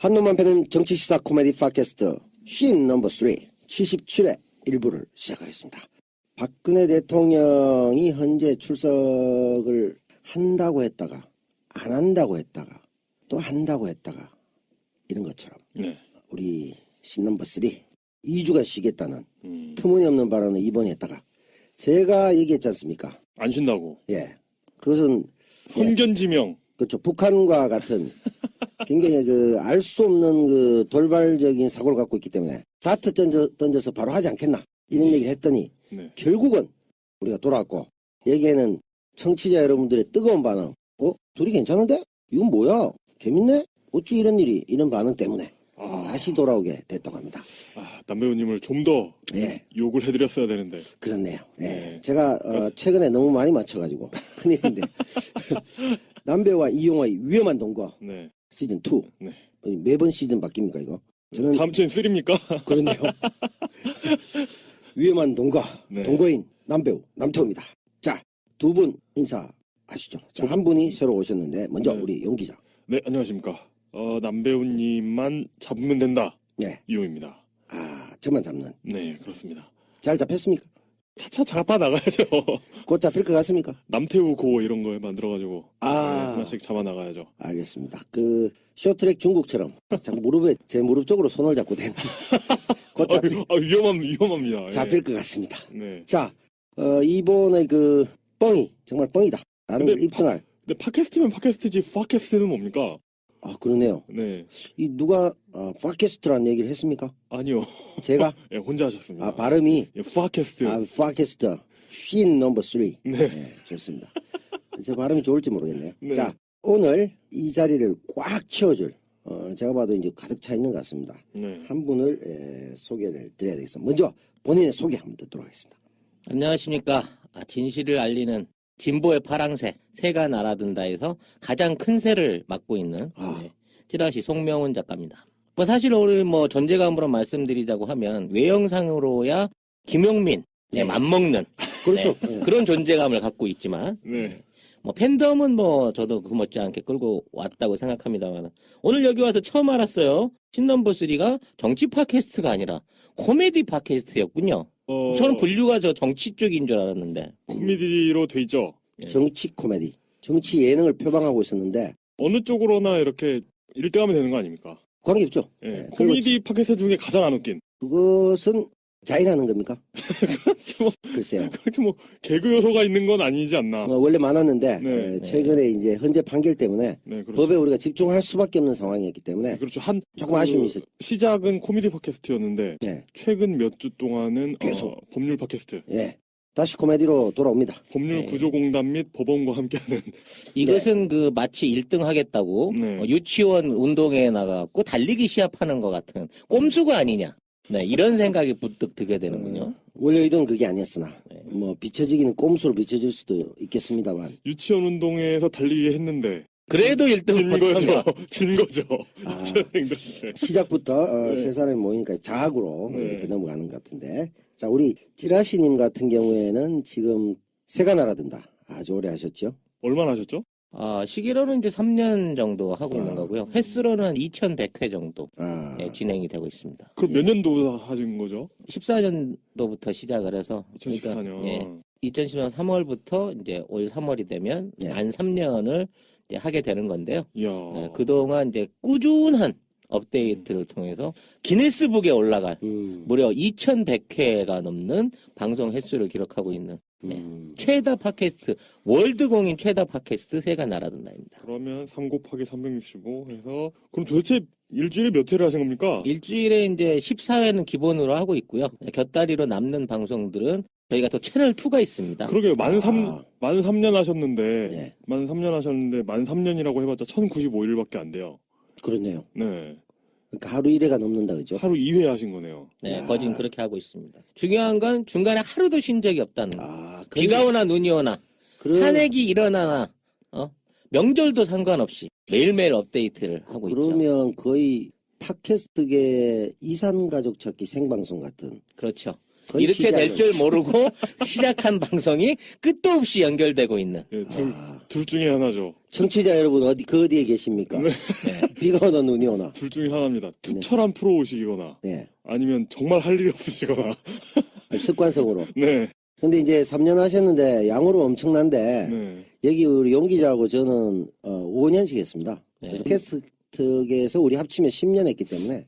한눈만 패는 정치시사 코미디 팟캐스트 신 넘버 3 77회 일부를 시작하겠습니다. 박근혜 대통령이 현재 출석을 한다고 했다가 안 한다고 했다가 또 한다고 했다가 이런 것처럼 우리 신 넘버 3 2주간 쉬겠다는 터무니없는 발언을 이번에 했다가 제가 얘기했지 않습니까? 안 쉰다고. 예. 그것은 선견지명. 그렇죠. 북한과 같은 굉장히 알 수 없는 돌발적인 사고를 갖고 있기 때문에 다트 던져서 바로 하지 않겠나 이런 얘기를 했더니 결국은 우리가 돌아왔고 여기에는 청취자 여러분들의 뜨거운 반응. 둘이 괜찮은데? 이건 뭐야? 재밌네? 어찌 이런 일이 이런 반응 때문에 다시 돌아오게 됐다고 합니다. 남 배우님을 좀 더 욕을 해드렸어야 되는데. 그렇네요. 제가 최근에 너무 많이 맞춰가지고 큰일인데 남배우와 이용화의 위험한 동거 시즌 2 매번 시즌 바뀝니까 이거? 저는 다음 주엔 3입니까? 그렇네요. 위험한 동거 동거인 남배우 남태우입니다. 자, 두 분 인사하시죠. 자, 한 분이 새로 오셨는데 먼저 우리 용 기자. 네, 안녕하십니까. 남 배우님만 잡으면 된다. 이용입니다. 저만 잡는. 네, 그렇습니다. 잘 잡혔습니까? 차차 잡아 나가야죠. 곧 잡힐 것 같습니까? 남태우 고 이런 거 만들어가지고 하나씩 잡아 나가야죠. 알겠습니다. 쇼트랙 중국처럼 자꾸 제 무릎 쪽으로 손을 잡고 대는. 곧 위험합니다. 잡힐 것 같습니다. 네. 자, 이번에 뻥이 정말 뻥이다. 라는 걸 입증할. 근데 팟캐스트면 팟캐스트지 팟캐스트는 뭡니까? 그러네요. 네. 누가 팟캐스트라는 얘기를 했습니까? 아니요. 제가? 혼자 하셨습니다. 발음이 팟캐스트. 팟캐스트 신 넘버 3. 네, 좋습니다. 제 발음이 좋을지 모르겠네요. 네. 자, 오늘 이 자리를 꽉 채워줄 제가 봐도 이제 가득 차 있는 것 같습니다. 한 분을 소개를 드려야 되겠습니다. 먼저 본인의 소개 한번 듣도록 하겠습니다. 안녕하십니까. 진실을 알리는 진보의 파랑새, 새가 날아든다에서 가장 큰 새를 맡고 있는 찌라시 송명훈 작가입니다. 사실 우리 존재감으로 말씀드리자고 하면 외형상으로야 김용민 맞먹는 그렇죠. 그런 존재감을 갖고 있지만 팬덤은 저도 그 못지않게 끌고 왔다고 생각합니다만 오늘 여기 와서 처음 알았어요. 신넘버 3가 정치 팟캐스트가 아니라 코미디 팟캐스트였군요. 저는 분류가 정치 쪽인 줄 알았는데. 코미디로 돼 있죠. 정치 코미디, 정치 예능을 표방하고 있었는데 어느 쪽으로나 이렇게 1등하면 되는 거 아닙니까? 관계없죠. 코미디 팟캐스트 중에 가장 안 웃긴. 그것은 자인하는 겁니까? 글쎄요. 그렇게 개그 요소가 있는 건 아니지 않나. 원래 많았는데 최근에 이제 현재 판결 때문에 그렇죠. 법에 우리가 집중할 수밖에 없는 상황이었기 때문에 그렇죠. 조금 아쉬움이 있었죠. 시작은 코미디 팟캐스트였는데 최근 몇 주 동안은 계속 법률 팟캐스트. 다시 코미디로 돌아옵니다. 법률 구조공단 및 법원과 함께하는. 이것은 마치 1등 하겠다고 유치원 운동회에 나가고 달리기 시합하는 것 같은 꼼수가 아니냐. 이런 생각이 부뜩 들게 되는군요. 원래 의도는 그게 아니었으나 비춰지기는 꼼수로 비춰질 수도 있겠습니다만 유치원 운동회에서 달리기 했는데 그래도 1등 진 거죠. 시작부터 세 사람이 모이니까 자학으로 이렇게 넘어가는 것 같은데 자, 우리 찌라시님 같은 경우에는 지금 새가 날아든다. 아주 오래 하셨죠? 얼마나 하셨죠? 시기로는 이제 3년 정도 하고 있는 거고요. 횟수로는 2100회 정도 진행이 되고 있습니다. 그럼 몇 년도 하신 거죠? 14년도부터 시작을 해서 2014년. 2014년 3월부터 이제 올 3월이 되면 만 3년을 이제 하게 되는 건데요. 그동안 이제 꾸준한 업데이트를 통해서 기네스북에 올라갈 무려 2100회가 넘는 방송 횟수를 기록하고 있는 최다 팟캐스트, 월드 공인 최다 팟캐스트 새가 날아든다입니다. 그러면 3 곱하기 365 해서 그럼 도대체 일주일에 몇 회를 하신 겁니까? 일주일에 이제 14회는 기본으로 하고 있고요. 곁다리로 남는 방송들은 저희가 또 채널 2가 있습니다. 그러게요. 만 3년 하셨는데 만 3년이라고 해봤자 1095일밖에 안 돼요. 그렇네요. 네. 그러니까 하루 1회가 넘는다 그죠? 하루 2회 하신 거네요. 거진 그렇게 하고 있습니다. 중요한 건 중간에 하루도 쉰 적이 없다는 거. 비가 오나 눈이 오나 탄핵이 일어나나 명절도 상관없이 매일매일 업데이트를 하고 있죠. 그러면 거의 팟캐스트계 이산가족 찾기 생방송 같은. 그렇죠. 이렇게 될 줄 모르고 시작한 방송이 끝도 없이 연결되고 있는. 예, 둘 중에 하나죠. 청취자 여러분 어디에 계십니까? 네. 비가 오나 눈이 오나. 둘 중에 하나입니다. 투철한 프로오시거나 아니면 정말 할 일이 없으시거나. 습관성으로. 네. 근데 이제 3년 하셨는데 양으로 엄청난데 여기 우리 용 기자하고 저는 5년씩 했습니다. 그래서 캐스트계에서 우리 합치면 10년 했기 때문에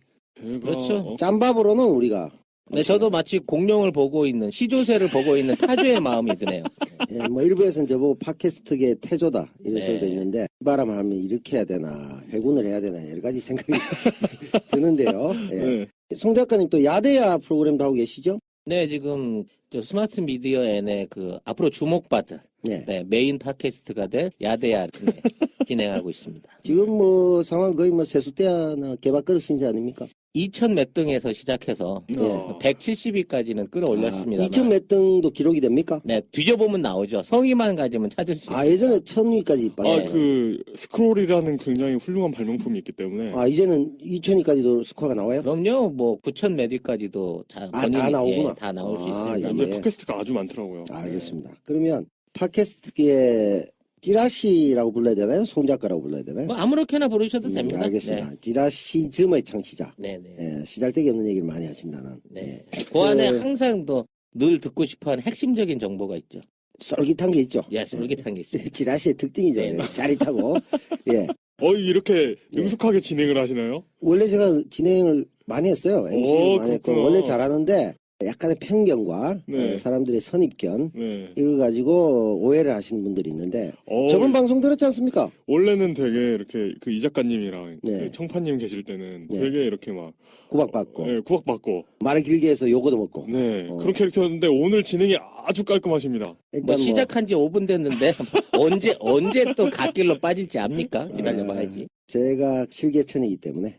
그렇죠. 짬밥으로는 우리가 네, 저도 마치 공룡을 보고 있는 시조새를 보고 있는 타조의 마음이 드네요. 예, 뭐 일부에서는 저보고 팟캐스트계 태조다 이런 소리도 있는데 이 바람을 하면 이렇게 해야 되나 회군을 해야 되나 여러 가지 생각이 드는데요. 예. 송 작가님 또 야대야 프로그램도 하고 계시죠? 네, 지금 저 스마트 미디어 N의 그 앞으로 주목받을 메인 팟캐스트가 될 야대야 진행하고 있습니다. 지금 뭐 상황 거의 뭐 세수대야나 개밥그릇 신세 아닙니까? 2000 몇 등에서 시작해서 170위까지는 끌어올렸습니다. 2000 몇 등도 기록이 됩니까? 네, 뒤져보면 나오죠. 성의만 가지면 찾을 수 있어요. 예전에 1000위까지 그 스크롤이라는 굉장히 훌륭한 발명품이 있기 때문에. 이제는 2000위까지도 스코어가 나와요? 그럼요. 뭐 9000 몇 위까지도 다 나오구나. 다 나올 수 있습니다. 이제 팟캐스트가 아주 많더라고요. 알겠습니다. 그러면 팟캐스트계 찌라시라고 불러야 되나요? 송 작가라고 불러야 되나요? 뭐 아무렇게나 부르셔도 됩니다. 알겠습니다. 찌라시즘의 창시자. 네네. 시잘데기 없는 얘기를 많이 하신다는. 네. 그 안에 항상 늘 듣고 싶어하는 핵심적인 정보가 있죠. 쫄깃한 게 있죠. 예, 쫄깃한 게 있어요. 찌라시의 특징이죠. 짜릿하고. 예. 이렇게 능숙하게 진행을 하시나요? 원래 제가 진행을 많이 했어요. MC를 많이 했고 원래 잘하는데 약간의 편견과 사람들의 선입견 이걸 가지고 오해를 하시는 분들이 있는데 저번 방송 들었지 않습니까? 원래는 되게 이렇게 그 이 작가님이랑 그 청파님 계실 때는 되게 이렇게 막 구박받고 구박받고 말을 길게 해서 요거도 먹고 그런 캐릭터였는데 오늘 진행이 아주 깔끔하십니다. 뭐 시작한 지 5분 됐는데 언제 또 갓길로 빠질지 압니까? 기다려봐야지. 제가 실개천이기 때문에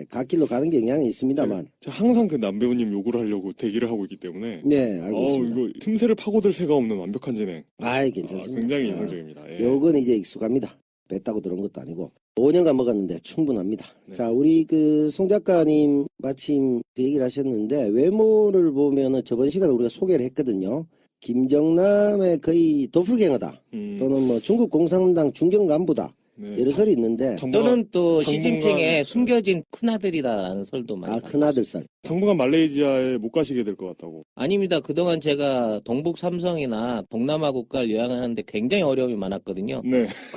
갓길로 가는 경향이 있습니다만 제가 항상 그 남배우님 요구를 하려고 대기를 하고 있기 때문에 알고 있습니다. 이거 틈새를 파고들 새가 없는 완벽한 진행. 괜찮습니다. 굉장히 인상적입니다. 요건 이제 익숙합니다. 뱉다고 들은 것도 아니고 5년간 먹었는데 충분합니다. 자, 우리 그 송 작가님 마침 그 얘기를 하셨는데 외모를 보면은 저번 시간에 우리가 소개를 했거든요. 김정남의 거의 도플갱어다. 또는 뭐 중국 공산당 중견 간부다. 여러 설이 있는데 또는 또 시진핑의 숨겨진 큰아들이다라는 설도 많이 큰아들살. 당분간 말레이시아에 못 가시게 될 것 같다고. 아닙니다. 그동안 제가 동북 삼성이나 동남아 국가를 여행을 하는데 굉장히 어려움이 많았거든요.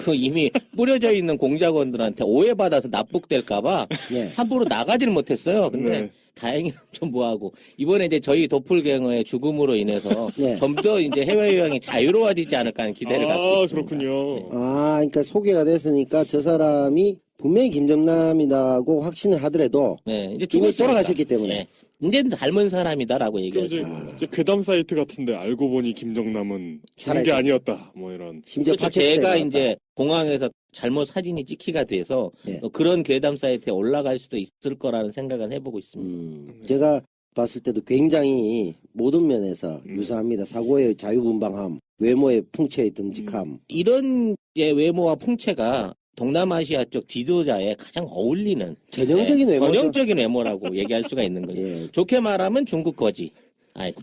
그 이미 뿌려져 있는 공작원들한테 오해받아서 납북될까봐 함부로 나가지를 못했어요. 근데 다행히 좀 뭐하고 이번에 이제 저희 도플갱어의 죽음으로 인해서 좀 더 이제 해외여행이 자유로워지지 않을까 하는 기대를 갖고 있습니다. 그렇군요. 그러니까 소개가 됐으니까 저 사람이 분명히 김정남이라고 확신을 하더라도 이제 이미 돌아가셨기 때문에 이제는 닮은 사람이다라고 얘기하죠. 이제 괴담 사이트 같은데 알고 보니 김정남은 죽은 게 아니었다. 뭐 이런. 심지어 제가 이제 공항에서 잘못 사진이 찍히가 돼서 그런 괴담 사이트에 올라갈 수도 있을 거라는 생각은 해보고 있습니다. 제가 봤을 때도 굉장히 모든 면에서 유사합니다. 사고의 자유분방함, 외모의 풍채의 듬직함. 이런 외모와 풍채가 동남아시아 쪽 지도자에 가장 어울리는 전형적인 외모죠. 전형적인 외모라고 얘기할 수가 있는 거죠. 좋게 말하면 중국 거지.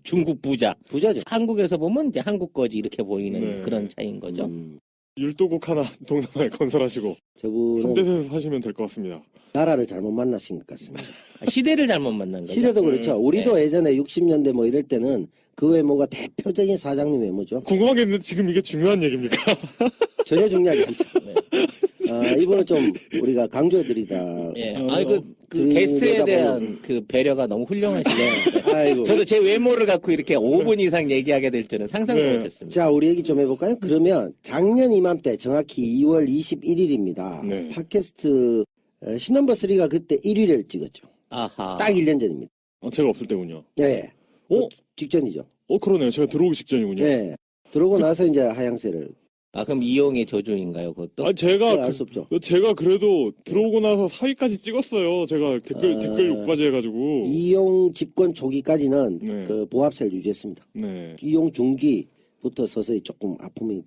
중국 부자죠. 한국에서 보면 이제 한국 거지 이렇게 보이는 그런 차이인 거죠. 율도국 하나 동남아에 건설하시고 저분은 3대에서 하시면 될 것 같습니다. 나라를 잘못 만나신 것 같습니다. 시대를 잘못 만난 거죠. 시대도 그렇죠. 우리도 예전에 60년대 뭐 이럴 때는 그 외모가 대표적인 사장님 외모죠. 궁금한 게 있는데 지금 이게 중요한 얘기입니까? 전혀 중요하지 않죠. 이번은 좀 우리가 강조해드리다. 그 게스트에 대한 그 배려가 너무 훌륭하시네요. 저도 제 외모를 갖고 이렇게 5분 이상 얘기하게 될 줄은 상상도 못했습니다. 자, 우리 얘기 좀 해볼까요? 그러면 작년 이맘때 정확히 2월 21일입니다. 팟캐스트 신넘버3가 그때 1위를 찍었죠. 딱 1년 전입니다. 제가 없을 때군요. 네. 직전이죠. 그러네요. 제가 들어오기 직전이군요. 네. 들어오고 나서 이제 하향세를. 그럼 이용의 저주인가요, 그것도? 제가 알 수 없죠. 제가 그래도 들어오고 나서 4위까지 찍었어요. 제가 댓글 욕까지 해가지고. 이용 집권 초기까지는 그 보합세를 유지했습니다. 이용 중기부터 서서히 조금 아픔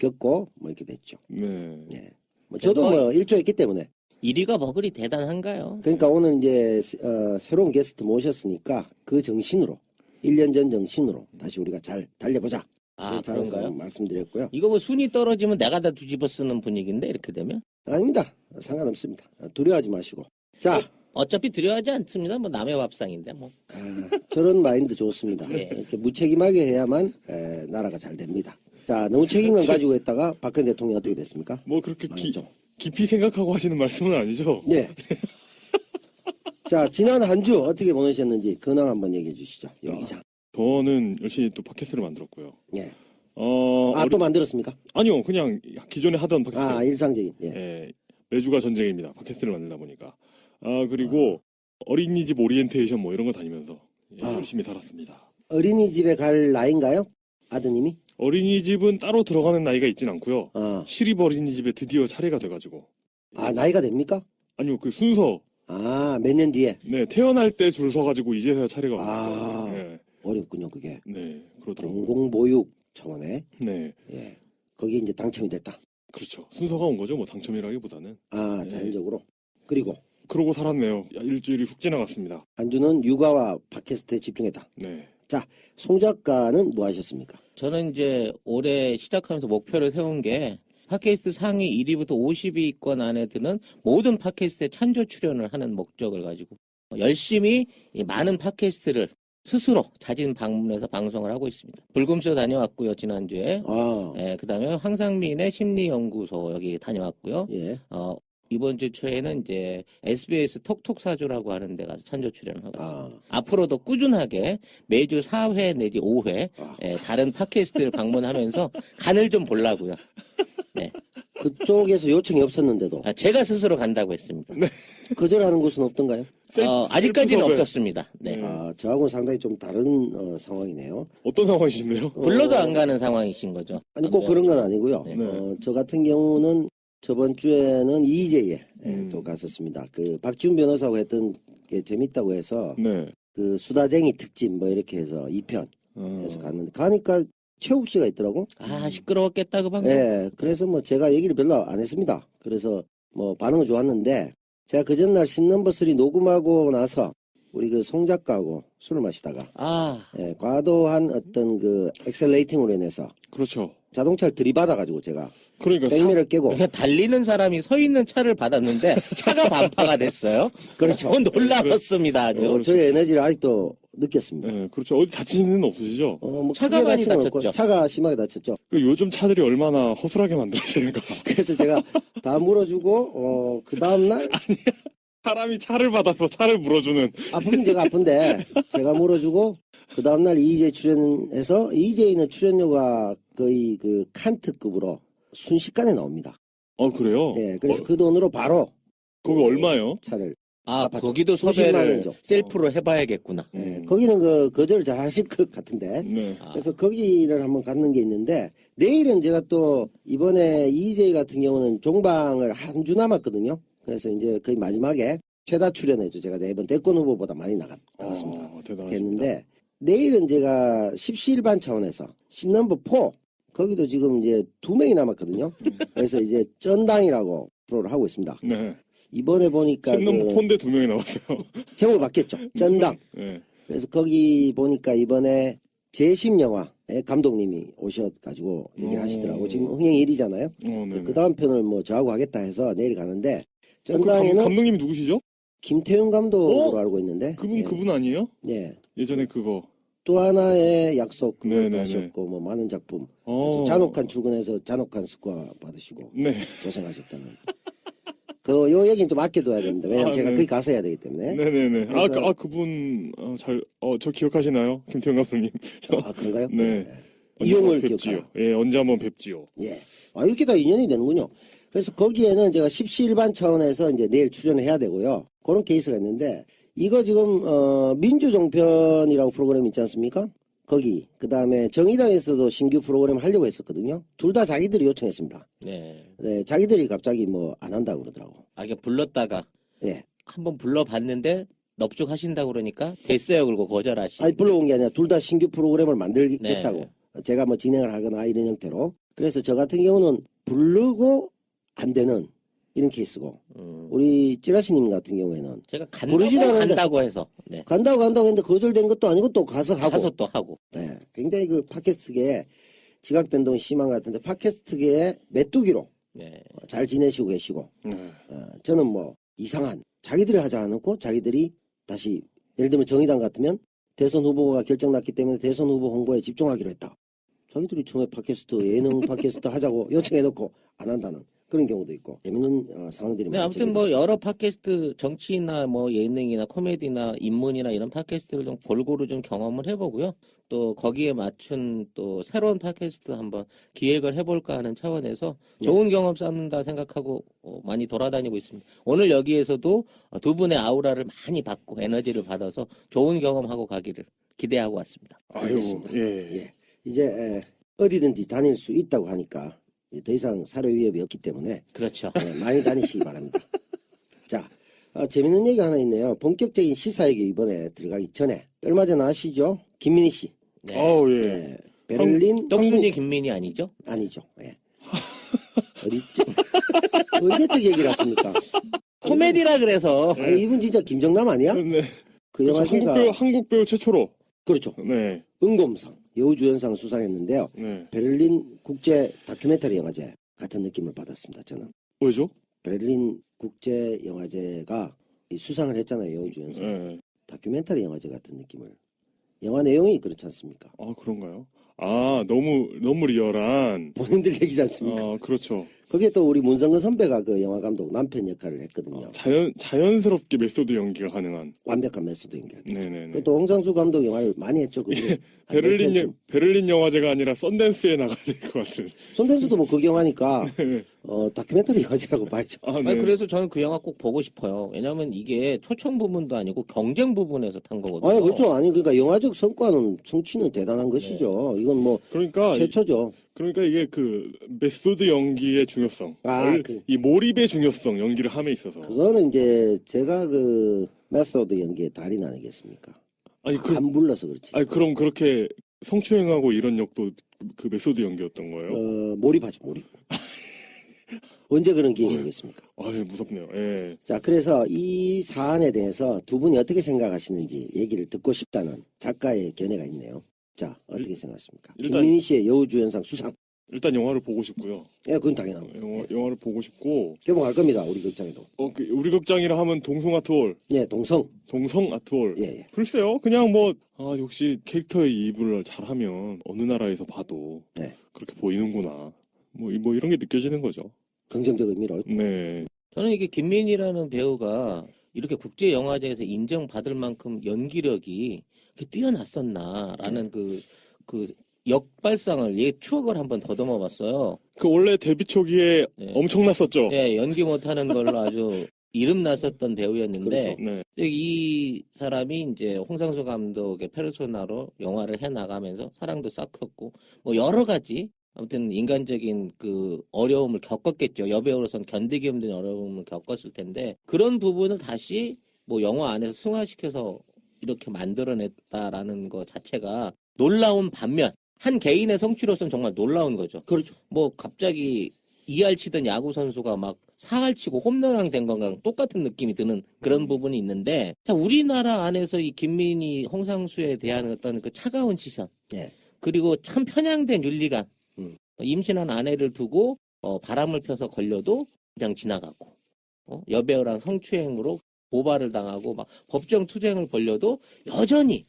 겪고 뭐 이렇게 됐죠. 뭐 저도 뭐 일조했기 때문에. 1위가 뭐 그리 대단한가요? 그러니까 오늘 이제 새로운 게스트 모셨으니까 그 정신으로 1년 전 정신으로 다시 우리가 잘 달려보자. 그런가요? 말씀드렸고요. 이거 뭐 순위 떨어지면 내가 다 뒤집어 쓰는 분위기인데 이렇게 되면? 아닙니다. 상관없습니다. 두려워하지 마시고. 자, 어차피 두려워하지 않습니다. 뭐 남의 밥상인데 뭐. 저런 마인드 좋습니다. 네. 이렇게 무책임하게 해야만 나라가 잘 됩니다. 자, 너무 책임감 가지고 있다가 박근혜 대통령 어떻게 됐습니까? 뭐 그렇게 깊이 생각하고 하시는 말씀은 아니죠? 네. 자, 지난 한 주 어떻게 보내셨는지 근황 한번 얘기해 주시죠. 여기장. 저는 열심히 또 팟캐스트를 만들었고요. 네. 또 만들었습니까? 아니요, 그냥 기존에 하던 팟캐스트. 일상적인. 예. 예, 매주가 전쟁입니다. 팟캐스트를 만들다 보니까. 그리고 어린이집 오리엔테이션 뭐 이런 거 다니면서 열심히 살았습니다. 어린이집에 갈 나이인가요? 아드님이? 어린이집은 따로 들어가는 나이가 있진 않고요. 시립 어린이집에 드디어 차례가 돼가지고. 나이가 됩니까? 아니요, 그 순서. 몇 년 뒤에? 네, 태어날 때 줄 서가지고 이제서야 차례가 왔어요. 네. 어렵군요, 그게. 네, 그렇더라고요. 공공보육 차원에. 네. 예. 거기 이제 당첨이 됐다. 그렇죠. 순서가 온 거죠, 뭐 당첨이라기보다는. 자연적으로. 그러고 살았네요. 일주일이 훅 지나갔습니다. 한 주는 육아와 팟캐스트에 집중했다. 네. 자, 송 작가는 뭐 하셨습니까? 저는 이제 올해 시작하면서 목표를 세운 게 팟캐스트 상위 1위부터 50위권 안에 드는 모든 팟캐스트에 찬조 출연을 하는 목적을 가지고 열심히 이 많은 팟캐스트를 스스로 자진 방문해서 방송을 하고 있습니다. 불금쇼 다녀왔고요, 지난주에. 그다음에 황상민의 심리연구소 여기 다녀왔고요. 예. 이번 주 초에는 이제 SBS 톡톡사주라고 하는 데 가서 찬조 출연을 하고 있습니다. 앞으로도 꾸준하게 매주 4회 내지 5회 다른 팟캐스트를 방문하면서 간을 좀 보려고요. 네. 그쪽에서 요청이 없었는데도. 제가 스스로 간다고 했습니다. 네. 거절하는 곳은 없던가요? 아직까지는 없었습니다. 네. 저하고는 상당히 좀 다른 상황이네요. 어떤 상황이신데요? 불러도 안 가는 상황이신 거죠. 아니, 꼭 그런 건 아니고요. 네. 저 같은 경우는 저번 주에는 EJ에 또 갔었습니다. 그 박지훈 변호사하고 했던 게 재밌다고 해서 그 수다쟁이 특집 뭐 이렇게 해서 2편 해서 갔는데 가니까 최욱 씨가 있더라고. 시끄러웠겠다 그 방송. 네, 그래서 뭐 제가 얘기를 별로 안 했습니다. 그래서 뭐 반응은 좋았는데 제가 그 전날 신넘버 3 녹음하고 나서 우리 그 송 작가하고 술을 마시다가 과도한 어떤 그 엑셀레이팅으로 인해서 그렇죠. 자동차를 들이받아가지고 제가 그러니까 백미를 깨고 달리는 사람이 서 있는 차를 받았는데 차가 반파가 됐어요. 그렇죠. 놀라웠습니다. 아주. 저의 에너지를 아직도 느꼈습니다. 네, 그렇죠. 어디 다치는 일은 없으시죠? 뭐 차가 많이 다쳤죠. 차가 심하게 다쳤죠. 요즘 차들이 얼마나 허술하게 만들어지는가. 그래서 제가 다 물어주고 그 다음날 아니야. 사람이 차를 받아서 차를 물어주는. 아프긴 제가 아픈데 제가 물어주고 그 다음날 EJ 출연해서 EJ는 출연료가 거의 그 칸트급으로 순식간에 나옵니다. 그래요? 네, 그래서 그 돈으로 바로 거기 얼마요? 차를 거기도 섭외를 셀프로 해봐야겠구나. 거기는 거절을 잘 하실 것 같은데. 그래서 거기를 한번 갖는 게 있는데 내일은 제가 또 이번에 EJ 같은 경우는 종방을 한 주 남았거든요. 그래서 이제 거의 마지막에 최다 출연했죠. 제가 4번 대권 후보보다 많이 나갔습니다. 했는데 내일은 제가 십시일반 차원에서 신넘버 4 거기도 지금 이제 2명이 남았거든요. 그래서 이제 쩐당이라고 프로를 하고 있습니다. 네. 이번에 보니까 신넘버 4인데 2명이 나왔어요. 제목을 바뀌었죠. 쩐당. 네. 그래서 거기 보니까 이번에 재심 영화의 감독님이 오셔가지고 얘기를 하시더라고. 지금 흥행 1위잖아요. 그 다음 편을 뭐 저하고 하겠다 해서 내일 가는데 쩐당에는 감독님이 누구시죠? 김태훈 감독으로 알고 있는데 그분 아니에요? 네. 예전에 그거 또 하나의 약속 그걸 하셨고 뭐 많은 작품 잔혹한 출근해서 잔혹한 스코어 받으시고 고생하셨다는 요 얘기는 좀 아껴둬야 됩니다. 왜냐면 제가 거기 가서 해야 되기 때문에. 네네네. 그분 저 기억하시나요? 김태형 감독님. 그런가요? 네. 이용을 기억하라. 예, 언제 한번 뵙지요. 예. 이렇게 다 인연이 되는군요. 그래서 거기에는 제가 십시일반 차원에서 이제 내일 출연을 해야 되고요. 그런 케이스가 있는데 이거 지금 민주종편이라고 프로그램 있지 않습니까? 거기 그다음에 정의당에서도 신규 프로그램 하려고 했었거든요. 둘 다 자기들이 요청했습니다. 네, 자기들이 갑자기 뭐 안 한다고 그러더라고. 이게 불렀다가 한번 불러봤는데 넙죽하신다고 그러니까 됐어요. 그리고 거절하시. 불러온 게 아니라 둘 다 신규 프로그램을 만들겠다고. 제가 뭐 진행을 하거나 이런 형태로. 그래서 저 같은 경우는 부르고 안 되는 이런 케이스고 우리 찌라시님 같은 경우에는 제가 간다고 해서 네. 간다고 했는데 거절된 것도 아니고 또 가서 또 하고. 네. 굉장히 그 팟캐스트계에 지각 변동이 심한 것 같은데 팟캐스트계의 메뚜기로 네. 잘 지내시고 계시고 저는 뭐 이상한 자기들이 하지 않고 자기들이 다시 예를 들면 정의당 같으면 대선 후보가 결정났기 때문에 대선 후보 홍보에 집중하기로 했다. 자기들이 처음에 팟캐스트 예능 팟캐스트 하자고 요청해놓고 안 한다는 그런 경우도 있고 재밌는 상황들이 네, 많이 아무튼 뭐 여러 팟캐스트 정치나 뭐 예능이나 코미디나 인문이나 이런 팟캐스트를 좀 골고루 좀 경험을 해보고요. 또 거기에 맞춘 또 새로운 팟캐스트 한번 기획을 해볼까 하는 차원에서 좋은 경험 쌓는다 생각하고 많이 돌아다니고 있습니다. 오늘 여기에서도 두 분의 아우라를 많이 받고 에너지를 받아서 좋은 경험하고 가기를 기대하고 왔습니다. 알겠습니다. 예. 이제 어디든지 다닐 수 있다고 하니까 더 이상 사료 위협이 없기 때문에 그렇죠. 많이 다니시기 바랍니다. 자, 재밌는 얘기 하나 있네요. 본격적인 시사회기 이번에 들어가기 전에 얼마 전 아시죠? 김민희 씨. 네. 네. 베를린 떡순이 김민희 아니죠? 아니죠. 예. 어디죠? 언제적 얘기를 하십니까? 코미디라 그래서. 아니, 이분 진짜 김정남 아니야? 네. 그 영화가 한국 배우 최초로. 그렇죠. 네. 은곰상 여우주연상 수상했는데요. 네. 베를린 국제 다큐멘터리 영화제 같은 느낌을 받았습니다. 저는. 왜죠? 베를린 국제 영화제가 수상을 했잖아요. 여우주연상. 네. 다큐멘터리 영화제 같은 느낌을. 영화 내용이 그렇지 않습니까? 아, 그런가요? 아, 너무 리얼한. 본인들 얘기지 않습니까? 아, 그렇죠. 거기에 또 우리 문성근 선배가 그 영화 감독 남편 역할을 했거든요. 자연스럽게 메소드 연기가 가능한. 완벽한 메소드 연기. 네네네. 또 홍상수 감독 영화를 많이 했죠. 베를린 영화제가 아니라 썬댄스에 나가야 될 것 같은. 썬댄스도 뭐 극영화니까 다큐멘터리 영화제라고 봐야죠. 아니, 그래서 저는 그 영화 꼭 보고 싶어요. 왜냐하면 이게 초청 부분도 아니고 경쟁 부분에서 탄 거거든요. 아니 그렇죠. 아니 그러니까 영화적 성취는 대단한 것이죠. 네. 이건 뭐 그러니까 최초죠. 그러니까 이게 그 메소드 연기의 중요성, 이 몰입의 중요성, 연기를 함에 있어서. 그거는 이제 제가 그 메소드 연기의 달인 아니겠습니까? 아니 안 불러서 그렇지. 아니 그럼 그렇게 성추행하고 이런 역도 그 메소드 연기였던 거예요? 몰입하죠, 몰입. 언제 그런 기회가 오겠습니까? 무섭네요. 예. 자, 그래서 이 사안에 대해서 두 분이 어떻게 생각하시는지 얘기를 듣고 싶다는 작가의 견해가 있네요. 자, 어떻게 생각하십니까? 김민희 씨의 여우주연상 수상. 일단 영화를 보고 싶고요. 예, 그건 당연하고. 영화를 보고 싶고. 개봉할 겁니다, 우리 극장에도. 우리 극장이라 하면 동성 아트홀. 예, 동성 아트홀. 예. 글쎄요, 그냥 역시 캐릭터의 이입을 잘하면 어느 나라에서 봐도 그렇게 보이는구나. 뭐 이런 게 느껴지는 거죠. 긍정적 의미로. 네. 저는 이게 김민희라는 배우가 이렇게 국제 영화제에서 인정받을 만큼 연기력이 이렇게 뛰어났었나라는 그 역발상을 추억을 한번 더듬어 봤어요. 그 원래 데뷔 초기에 엄청났었죠. 네, 연기 못하는 걸로 아주 이름 났었던 배우였는데 그렇죠. 네. 이 사람이 이제 홍상수 감독의 페르소나로 영화를 해 나가면서 사랑도 쌓았고 뭐 여러 가지 아무튼 인간적인 그 어려움을 겪었겠죠. 여배우로서는 견디기 힘든 어려움을 겪었을 텐데 그런 부분을 다시 뭐 영화 안에서 승화시켜서 이렇게 만들어냈다라는 것 자체가 놀라운 반면 한 개인의 성취로서는 정말 놀라운 거죠. 그렇죠. 뭐 갑자기 2할 치던 야구 선수가 막 4할 치고 홈런왕 된 거랑 똑같은 느낌이 드는 그런 부분이 있는데 자, 우리나라 안에서 이 김민희, 홍상수에 대한 어떤 그 차가운 시선 그리고 참 편향된 윤리관 임신한 아내를 두고 바람을 펴서 걸려도 그냥 지나가고 여배우랑 성추행으로 고발을 당하고 막 법정 투쟁을 벌려도 여전히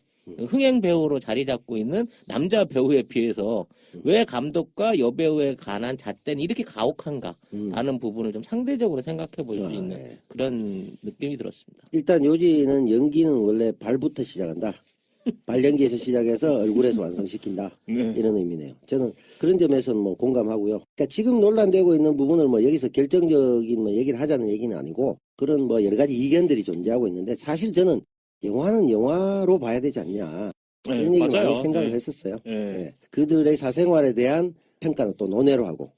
흥행 배우로 자리 잡고 있는 남자 배우에 비해서 왜 감독과 여배우에 관한 잣대는 이렇게 가혹한가 하는 부분을 좀 상대적으로 생각해 볼 수 있는 그런 느낌이 들었습니다. 일단 요지는 연기는 원래 발부터 시작한다. 발연기에서 시작해서 얼굴에서 완성시킨다. 이런 의미네요. 저는 그런 점에서는 뭐 공감하고요. 그러니까 지금 논란되고 있는 부분을 뭐 여기서 결정적인 뭐 얘기를 하자는 얘기는 아니고 그런 뭐 여러 가지 이견들이 존재하고 있는데 사실 저는 영화는 영화로 봐야 되지 않냐. 이런 얘기를 많이 생각을 했었어요. 그들의 사생활에 대한 평가는 또 논외로 하고.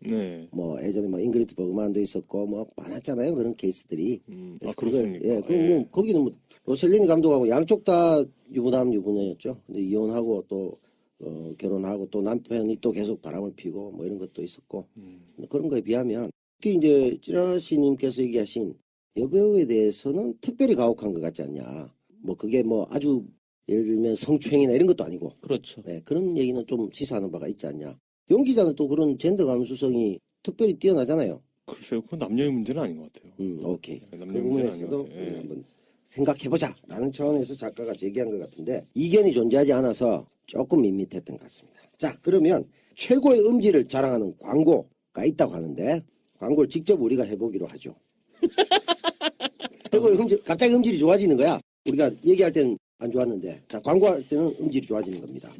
뭐 예전에 뭐 잉그리드 버그만도 있었고 뭐 많았잖아요. 그런 케이스들이. 그렇습니까? 뭐 거기는 뭐 로셀리니 감독하고 양쪽 다 유부남 유부녀였죠. 근데 이혼하고 또 결혼하고 또 남편이 또 계속 바람을 피고 뭐 이런 것도 있었고 그런 거에 비하면 특히 이제 찌라시님께서 얘기하신 여배우에 대해서는 특별히 가혹한 것 같지 않냐. 뭐 그게 뭐 아주 예를 들면 성추행이나 이런 것도 아니고. 그렇죠. 네, 그런 얘기는 좀 시사하는 바가 있지 않냐. 용 기자는 또 그런 젠더 감수성이 특별히 뛰어나잖아요. 글쎄요, 그건 남녀의 문제는 아닌 것 같아요. 오케이. 남녀의 그 문제는 아닌 것 부분에서도 같아요. 예. 한번 생각해보자라는 차원에서 작가가 제기한 것 같은데 이견이 존재하지 않아서 조금 밋밋했던 것 같습니다. 자, 그러면 최고의 음질을 자랑하는 광고가 있다고 하는데 광고를 직접 우리가 해보기로 하죠. 최고의 음질, 갑자기 음질이 좋아지는 거야. 우리가 얘기할 때는 안 좋았는데 자, 광고할 때는 음질이 좋아지는 겁니다.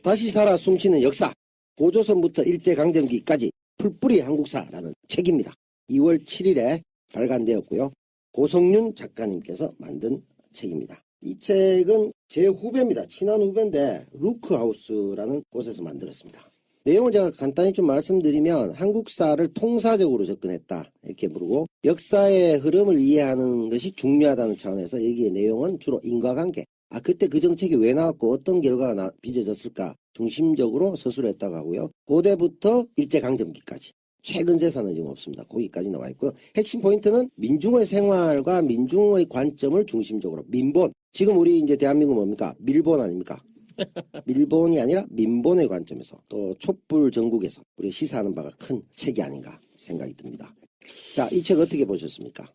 다시 살아 숨쉬는 역사, 고조선부터 일제강점기까지 풀뿌리 한국사라는 책입니다. 2월 7일에 발간되었고요. 고성윤 작가님께서 만든 책입니다. 이 책은 제 후배입니다. 친한 후배인데 루크하우스라는 곳에서 만들었습니다. 내용을 제가 간단히 좀 말씀드리면 한국사를 통사적으로 접근했다 이렇게 부르고 역사의 흐름을 이해하는 것이 중요하다는 차원에서 여기의 내용은 주로 인과관계, 그때 그 정책이 왜 나왔고 어떤 결과가 빚어졌을까 중심적으로 서술을 했다고 하고요. 고대부터 일제강점기까지. 최근 세사는 지금 없습니다. 거기까지 나와 있고요. 핵심 포인트는 민중의 생활과 민중의 관점을 중심적으로 민본. 지금 우리 이제 대한민국 뭡니까? 밀본 아닙니까? 밀본이 아니라 민본의 관점에서 또 촛불 전국에서 우리 시사하는 바가 큰 책이 아닌가 생각이 듭니다. 자, 이 책 어떻게 보셨습니까?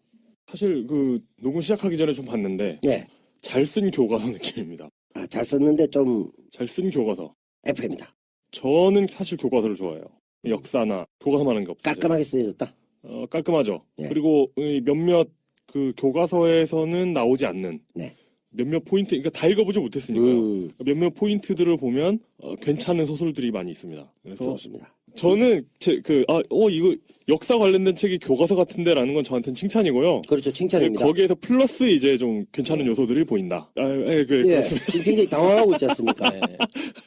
사실 그 녹음 시작하기 전에 좀 봤는데 네. 잘 쓴 교과서 느낌입니다. 잘 썼는데 좀 잘 쓴 교과서. F입니다. 저는 사실 교과서를 좋아해요. 역사나 교과서만 하는 게 없어요. 깔끔하게 쓰여졌다. 깔끔하죠. 네. 그리고 몇몇 그 교과서에서는 나오지 않는 네. 몇몇 포인트, 그러니까 다 읽어보지 못했으니까요. 몇몇 포인트들을 보면 괜찮은 소설들이 많이 있습니다. 그래서 좋습니다. 저는 이거 역사 관련된 책이 교과서 같은데라는 건 저한테는 칭찬이고요. 그렇죠, 칭찬입니다. 거기에서 플러스 이제 좀 괜찮은 요소들이 보인다. 그렇습니다. 지금 굉장히 당황하고 있지 않습니까?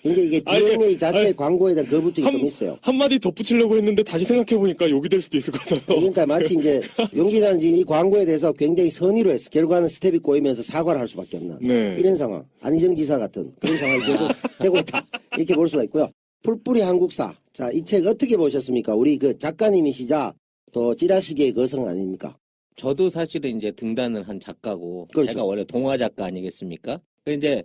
굉장히 이게 DNA 자체 광고에 대한 거부증이 좀 있어요. 한마디 덧붙이려고 했는데 다시 생각해보니까 욕이 될 수도 있을 것 같아서. 그러니까 마치 이제 용기자는 지금 이 광고에 대해서 굉장히 선의로 했어. 결과는 스텝이 꼬이면서 사과를 할 수밖에 없는 이런 상황. 안희정 지사 같은 그런 상황이 계속 되고 있다. 이렇게 볼 수가 있고요. 풀뿌리 한국사. 자, 이 책 어떻게 보셨습니까? 우리 그 작가님이시자 또 찌라시계의 거성 아닙니까? 저도 사실은 이제 등단을 한 작가고 그렇죠. 제가 원래 동화 작가 아니겠습니까? 근데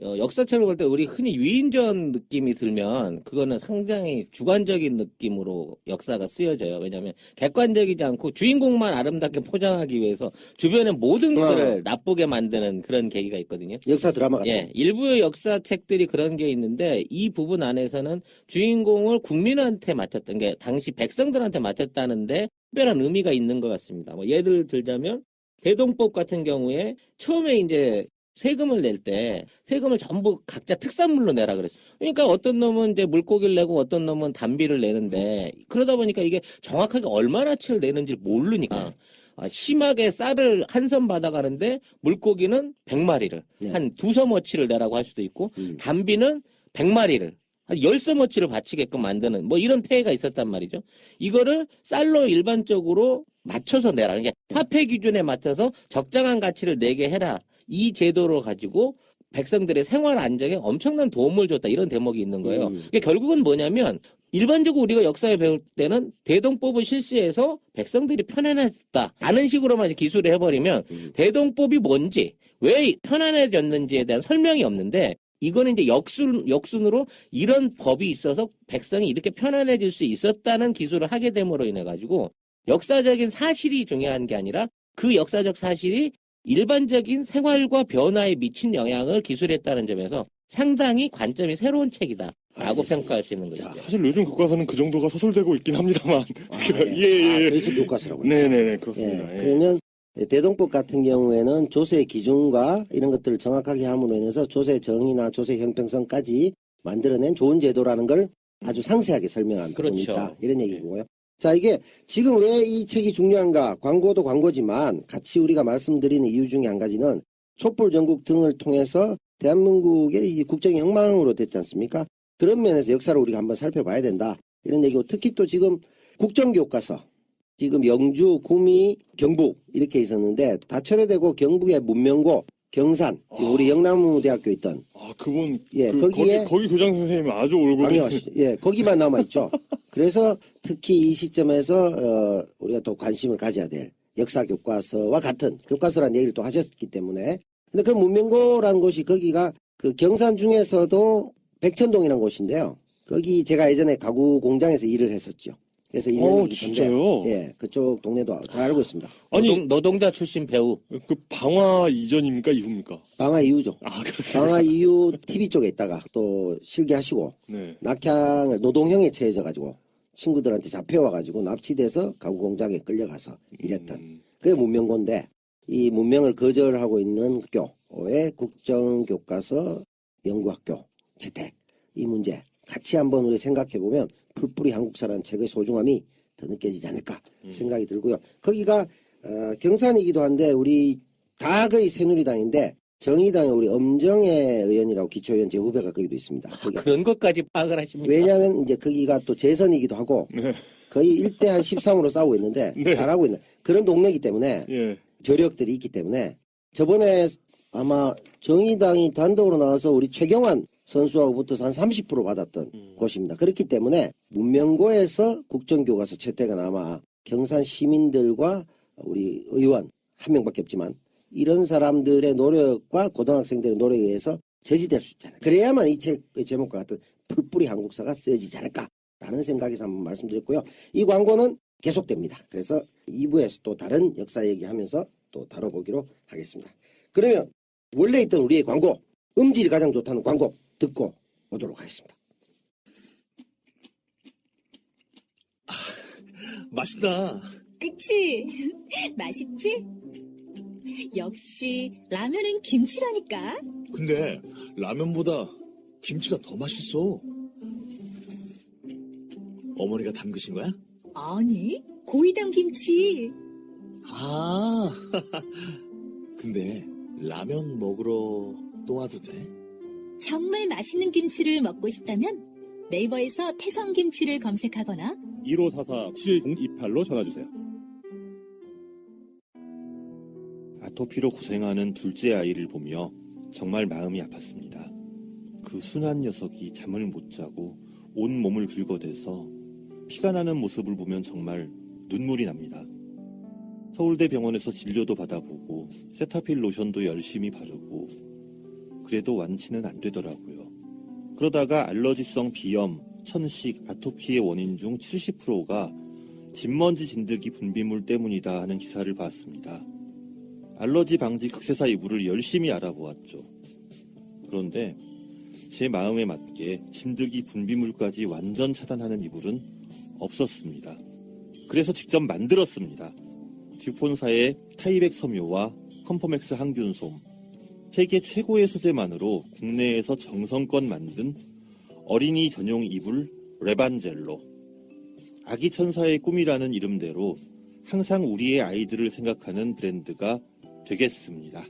역사책을 볼 때 우리 흔히 위인전 느낌이 들면 그거는 상당히 주관적인 느낌으로 역사가 쓰여져요. 왜냐하면 객관적이지 않고 주인공만 아름답게 포장하기 위해서 주변의 모든 것을 나쁘게 만드는 그런 계기가 있거든요. 역사 드라마 같은. 예, 일부의 역사책들이 그런 게 있는데 이 부분 안에서는 주인공을 국민한테 맡겼던 게 당시 백성들한테 맡겼다는데 특별한 의미가 있는 것 같습니다. 뭐 예를 들자면 대동법 같은 경우에 처음에 이제 세금을 낼 때 세금을 전부 각자 특산물로 내라 그랬어요. 그러니까 어떤 놈은 이제 물고기를 내고 어떤 놈은 단비를 내는데 그러다 보니까 이게 정확하게 얼마나치를 내는지 모르니까 심하게 쌀을 한 섬 받아가는데 물고기는 100마리를 한 2서머치를 내라고 할 수도 있고 단비는 100마리를 한 10서머치를 바치게끔 만드는 뭐 이런 폐해가 있었단 말이죠. 이거를 쌀로 일반적으로 맞춰서 내라. 그러니까 화폐 기준에 맞춰서 적정한 가치를 내게 해라. 이 제도를 가지고 백성들의 생활 안정에 엄청난 도움을 줬다. 이런 대목이 있는 거예요. 이게 결국은 뭐냐면 일반적으로 우리가 역사에 배울 때는 대동법을 실시해서 백성들이 편안해졌다. 라는 식으로만 기술을 해버리면 대동법이 뭔지 왜 편안해졌는지에 대한 설명이 없는데 이거는 이제 역순으로 이런 법이 있어서 백성이 이렇게 편안해질 수 있었다는 기술을 하게 됨으로 인해 가지고 역사적인 사실이 중요한 게 아니라 그 역사적 사실이 일반적인 생활과 변화에 미친 영향을 기술했다는 점에서 상당히 관점이 새로운 책이다. 라고 평가할 수 있는 거죠. 사실 요즘 교과서는 그 정도가 서술되고 있긴 합니다만. 그래서 교과서라고요. 네네네, 그렇습니다. 그러면 대동법 같은 경우에는 조세 기준과 이런 것들을 정확하게 함으로 인해서 조세 정의나 조세 형평성까지 만들어낸 좋은 제도라는 걸 아주 상세하게 설명한 부분이 있다. 이런 얘기고요. 자, 이게 지금 왜 이 책이 중요한가? 광고도 광고지만 같이 우리가 말씀드리는 이유 중에 한 가지는 촛불 전국 등을 통해서 대한민국의 이 국정이 엉망으로 됐지 않습니까? 그런 면에서 역사를 우리가 한번 살펴봐야 된다. 이런 얘기고 특히 또 지금 국정교과서 지금 영주, 구미, 경북 이렇게 있었는데 다 철회되고 경북의 문명고, 경산 지금 우리 영남대학교 있던 그분 거기에 거기 교장 선생님이 아주 올곧은 거기만 남아 있죠. 그래서 특히 이 시점에서 우리가 또 관심을 가져야 될 역사 교과서와 같은 교과서라는 얘기를 또 하셨기 때문에 근데 그 문명고라는 곳이 거기가 그 경산 중에서도 백천동이라는 곳인데요. 거기 제가 예전에 가구 공장에서 일을 했었죠. 그래서 2년 진짜요? 예, 그쪽 동네도 잘 알고 있습니다. 아니 노동자 출신 배우. 그 방화 이전입니까 이후입니까? 방화 이후죠. 아 그렇습니다. 방화 이후 TV 쪽에 있다가 또 실기하시고 네. 낙향을 노동형에 처해져가지고 친구들한테 잡혀와가지고 납치돼서 가구 공장에 끌려가서 일했던 그게 문명고인데 이 문명을 거절하고 있는 학교의 국정교과서 연구학교 채택 이 문제 같이 한번 우리 생각해보면 풀뿌리 한국사라는 책의 소중함이 더 느껴지지 않을까 생각이 들고요. 거기가 경산이기도 한데 우리 다 거의 새누리당인데 정의당의 우리 엄정혜 의원이라고 기초의원 제 후배가 거기도 있습니다. 그런 것까지 파악을 하십니까? 왜냐하면 이제 거기가 또 재선이기도 하고 네. 거의 1대 한 13으로 싸우고 있는데 네. 잘하고 있는 그런 동네이기 때문에 예. 저력들이 있기 때문에 저번에 아마 정의당이 단독으로 나와서 우리 최경환 선수하고 붙어서 한 30% 받았던 곳입니다. 그렇기 때문에 문명고에서 국정교과서 채택은 아마 경산 시민들과 우리 의원 한 명밖에 없지만 이런 사람들의 노력과 고등학생들의 노력에 의해서 저지될 수 있잖아요. 그래야만 이 책의 제목과 같은 풀뿌리 한국사가 쓰여지지 않을까라는 생각에서 한번 말씀드렸고요. 이 광고는 계속됩니다. 그래서 2부에서 또 다른 역사 얘기하면서 또 다뤄보기로 하겠습니다. 그러면 원래 있던 우리의 광고, 음질이 가장 좋다는 광고 듣고 오도록 하겠습니다. 맛있다. 그치? 맛있지? 역시 라면은 김치라니까. 근데 라면보다 김치가 더 맛있어. 어머니가 담그신 거야? 아니, 고이담 김치. 아, 근데 라면 먹으러 또 와도 돼? 정말 맛있는 김치를 먹고 싶다면 네이버에서 태성김치를 검색하거나 1544-7028로 전화주세요. 아토피로 고생하는 둘째 아이를 보며 정말 마음이 아팠습니다. 그 순한 녀석이 잠을 못 자고 온 몸을 긁어대서 피가 나는 모습을 보면 정말 눈물이 납니다. 서울대 병원에서 진료도 받아보고 세타필 로션도 열심히 바르고 그래도 완치는 안 되더라고요. 그러다가 알러지성 비염, 천식, 아토피의 원인 중 70%가 진먼지 진드기 분비물 때문이다 하는 기사를 봤습니다. 알러지 방지 극세사 이불을 열심히 알아보았죠. 그런데 제 마음에 맞게 진드기 분비물까지 완전 차단하는 이불은 없었습니다. 그래서 직접 만들었습니다. 듀폰사의 타이백 섬유와 컴포맥스 항균솜, 세계 최고의 소재만으로 국내에서 정성껏 만든 어린이 전용 이불 레반젤로. 아기 천사의 꿈이라는 이름대로 항상 우리의 아이들을 생각하는 브랜드가 되겠습니다.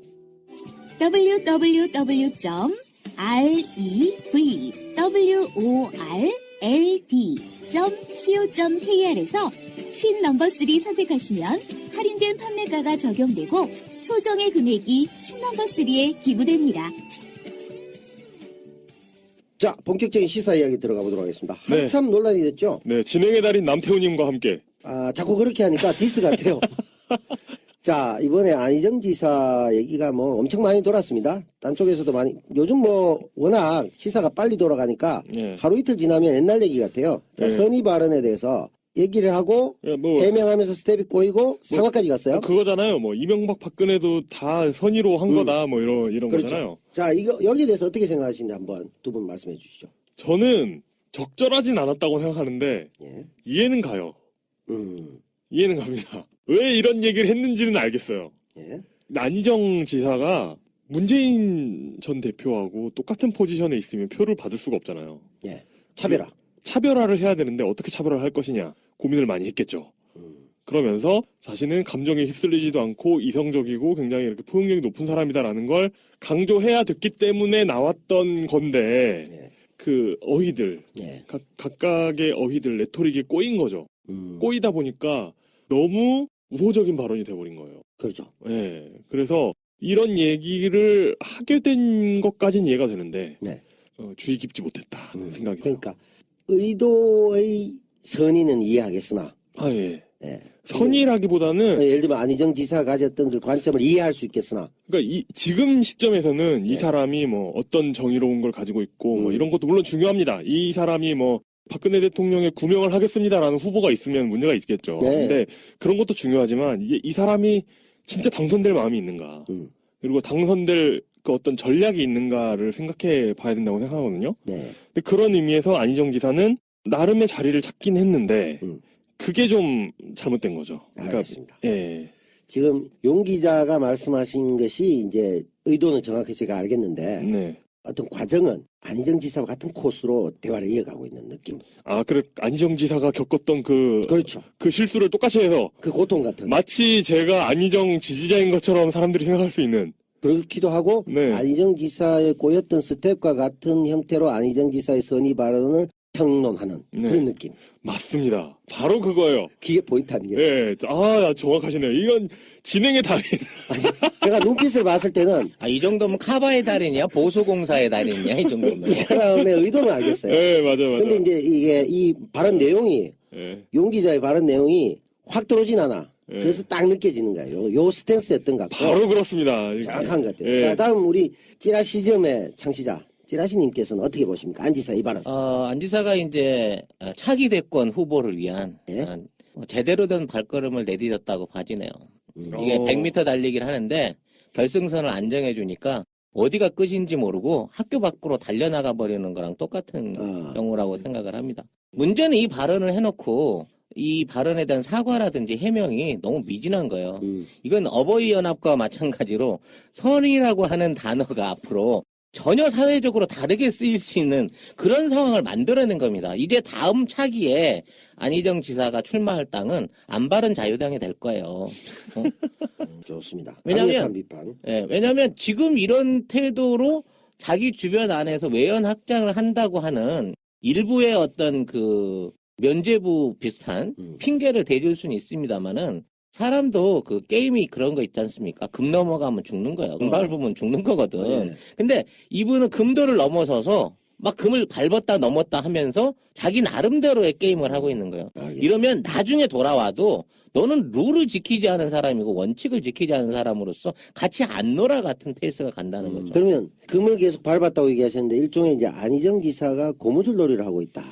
www.revworld.co.kr에서 신 넘버 3 선택하시면 할인된 판매가가 적용되고 소정의 금액이 신 넘버 3에 기부됩니다. 자, 본격적인 시사 이야기 들어가 보도록 하겠습니다. 네. 한참 논란이 됐죠? 네, 진행의 달인 남태우님과 함께. 아, 자꾸 그렇게 하니까 디스 같아요. 자, 이번에 안희정 지사 얘기가 뭐 엄청 많이 돌았습니다. 딴 쪽에서도 많이. 요즘 뭐 워낙 시사가 빨리 돌아가니까 네. 하루 이틀 지나면 옛날 얘기 같아요. 자, 네. 선의 발언에 대해서 얘기를 하고 해명하면서 스텝이 꼬이고 사과까지 갔어요. 그거잖아요. 뭐 이명박 박근혜도 다 선의로 한 거다. 뭐 이런 그렇죠. 거잖아요. 자, 여기에 대해서 어떻게 생각하시는지 한번 두 분 말씀해 주시죠. 저는 적절하진 않았다고 생각하는데 예. 이해는 가요. 이해는 갑니다. 왜 이런 얘기를 했는지는 알겠어요. 예. 안희정 지사가 문재인 전 대표하고 똑같은 포지션에 있으면 표를 받을 수가 없잖아요. 예. 차별화. 차별화를 해야 되는데 어떻게 차별화를 할 것이냐 고민을 많이 했겠죠. 그러면서 자신은 감정에 휩쓸리지도 않고 이성적이고 굉장히 이렇게 포용력이 높은 사람이다라는 걸 강조해야 됐기 때문에 나왔던 건데 예. 그 어휘들 예. 각각의 어휘들 레토릭이 꼬인 거죠. 꼬이다 보니까 너무 우호적인 발언이 돼버린 거예요. 그렇죠. 예. 그래서 이런 얘기를 하게 된 것까지는 이해가 되는데 네. 주의 깊지 못했다 생각이 그러니까 의도의 선의는 이해하겠으나 아, 예. 네. 선의라기보다는 예를 들면 안희정 지사가 가졌던 그 관점을 이해할 수 있겠으나 그러니까 지금 시점에서는 이 네. 사람이 뭐 어떤 정의로운 걸 가지고 있고 뭐 이런 것도 물론 중요합니다. 이 사람이 뭐 박근혜 대통령의 구명을 하겠습니다라는 후보가 있으면 문제가 있겠죠. 네. 근데 그런 것도 중요하지만 이게 이 사람이 진짜 당선될 마음이 있는가 그리고 당선될 그 어떤 전략이 있는가를 생각해 봐야 된다고 생각하거든요. 네. 근데 그런 의미에서 안희정 지사는 나름의 자리를 찾긴 했는데 그게 좀 잘못된 거죠. 그러니까, 알겠습니다. 예. 지금 용 기자가 말씀하신 것이 이제 의도는 정확히 제가 알겠는데 네. 어떤 과정은 안희정 지사와 같은 코스로 대화를 이어가고 있는 느낌. 아, 그래 안희정 지사가 겪었던 그렇죠. 그 실수를 똑같이 해서 그 고통 같은. 마치 제가 안희정 지지자인 것처럼 사람들이 생각할 수 있는. 그렇기도 하고 네. 안희정 지사의 꼬였던 스텝과 같은 형태로 안희정 지사의 선의 발언을 평론하는 네. 그런 느낌. 맞습니다. 바로 그거예요. 그게 포인트 아니겠어요? 네. 아, 정확하시네요. 이건 진행의 달인. 제가 눈빛을 봤을 때는 이 정도면 카바의 달인이야? 보수공사의 달인이야? 이 정도면. 이 사람의 의도는 알겠어요. 네, 맞아요. 근데 이제 이게 이 발언 내용이 네. 용 기자의 발언 내용이 확 들어오진 않아. 네. 그래서 딱 느껴지는 거예요. 요 스탠스였던 것 같고. 바로 그렇습니다. 정확한 것 같아요. 예. 자, 다음 우리 찌라시즘의 창시자 찌라시님께서는 어떻게 보십니까? 안 지사 이 발언. 안 지사가 이제 차기 대권 후보를 위한 예? 제대로 된 발걸음을 내디뎠다고 봐지네요. 이게 어. 100m 달리기를 하는데 결승선을 안 정해주니까 어디가 끝인지 모르고 학교 밖으로 달려나가 버리는 거랑 똑같은 경우라고 생각을 합니다. 문제는 이 발언을 해놓고 이 발언에 대한 사과라든지 해명이 너무 미진한 거예요. 이건 어버이 연합과 마찬가지로 선이라고 하는 단어가 앞으로 전혀 사회적으로 다르게 쓰일 수 있는 그런 상황을 만들어낸 겁니다. 이제 다음 차기에 안희정 지사가 출마할 당은 안 바른 자유당이 될 거예요. 좋습니다. 왜냐하면 강력한 비판. 왜냐하면 지금 이런 태도로 자기 주변 안에서 외연 확장을 한다고 하는 일부의 어떤 그 면죄부 비슷한 핑계를 대줄 수는 있습니다만은 사람도 그 게임이 그런 거 있지 않습니까? 금 넘어가면 죽는 거예요. 금 밟으면 죽는 거거든. 네. 근데 이분은 금도를 넘어서서 막 금을 밟았다 넘었다 하면서 자기 나름대로의 게임을 하고 있는 거예요. 알겠습니다. 이러면 나중에 돌아와도 너는 룰을 지키지 않은 사람이고 원칙을 지키지 않은 사람으로서 같이 안 놀아 같은 페이스가 간다는 거죠. 그러면 금을 계속 밟았다고 얘기하셨는데 일종의 이제 안희정 지사가 고무줄 놀이를 하고 있다.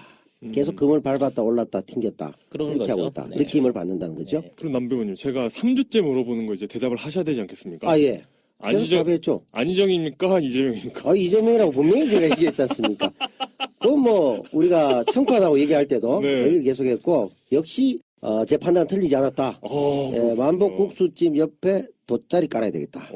계속 금을 밟았다 올랐다 튕겼다 그런 이렇게 거죠. 하고 있다. 네. 느낌을 받는다는 거죠. 그럼 남배우님, 제가 3주째 물어보는 거 이제 대답을 하셔야 되지 않겠습니까? 아 예. 계속 안희정, 답했죠. 안희정입니까? 이재명입니까? 이재명이라고 분명히 제가 얘기했지 않습니까? 그건 뭐 우리가 청판하고 얘기할 때도 네. 얘기를 계속했고 역시 제 판단 틀리지 않았다. 예, 만복 국수집 옆에 돗자리 깔아야 되겠다.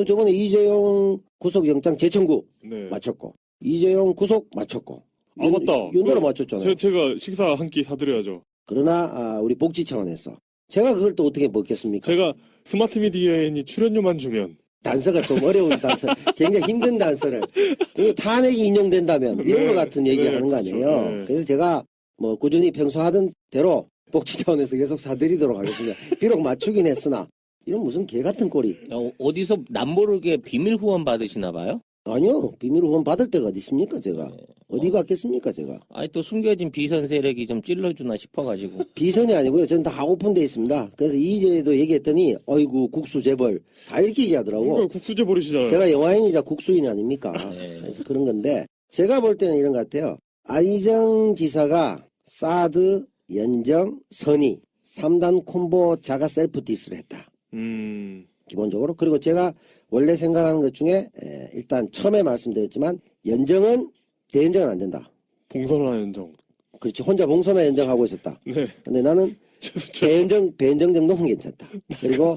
저번에 이재용 구속영장 재청구 네. 맞췄고 이재용 구속 맞췄고 아, 맞다. 연달아 맞췄잖아요. 제가 식사 한 끼 사드려야죠. 그러나 우리 복지 차원에서 제가 그걸 또 어떻게 먹겠습니까? 제가 스마트 미디어인이 출연료만 주면 단서가 좀 어려운 단서, 굉장히 힘든 단서를 이거 탄핵이 인용된다면 이런 네, 것 같은 얘기를 네, 하는 거 그렇죠. 아니에요. 네. 그래서 제가 뭐 꾸준히 평소 하던 대로 복지 차원에서 계속 사드리도록 하겠습니다. 비록 맞추긴 했으나 이런 무슨 개 같은 꼴이. 어디서 남모르게 비밀 후원 받으시나 봐요? 아니요. 비밀 후원 받을 때가 어디 있습니까 제가. 어디 받겠습니까 제가. 아니 또 숨겨진 비선 세력이 좀 찔러주나 싶어가지고. 비선이 아니고요. 저는 다 오픈되어 있습니다. 그래서 이제도 얘기했더니 어이구 국수 재벌 다 이렇게 얘기하더라고. 그러니까 국수제 버리시잖아요. 제가 영화인이자 국수인 아닙니까? 네. 그래서 그런 건데 제가 볼 때는 이런 것 같아요. 안희정 지사가 사드, 연정, 선의 3단 콤보 자가 셀프 디스를 했다. 기본적으로. 그리고 제가 원래 생각하는 것 중에 일단 처음에 말씀드렸지만 연정은 대연정은 안 된다. 봉선화 연정. 그렇지. 혼자 봉선화 연정하고 있었다. 네. 근데 나는 배연정 정도는 괜찮다. 그리고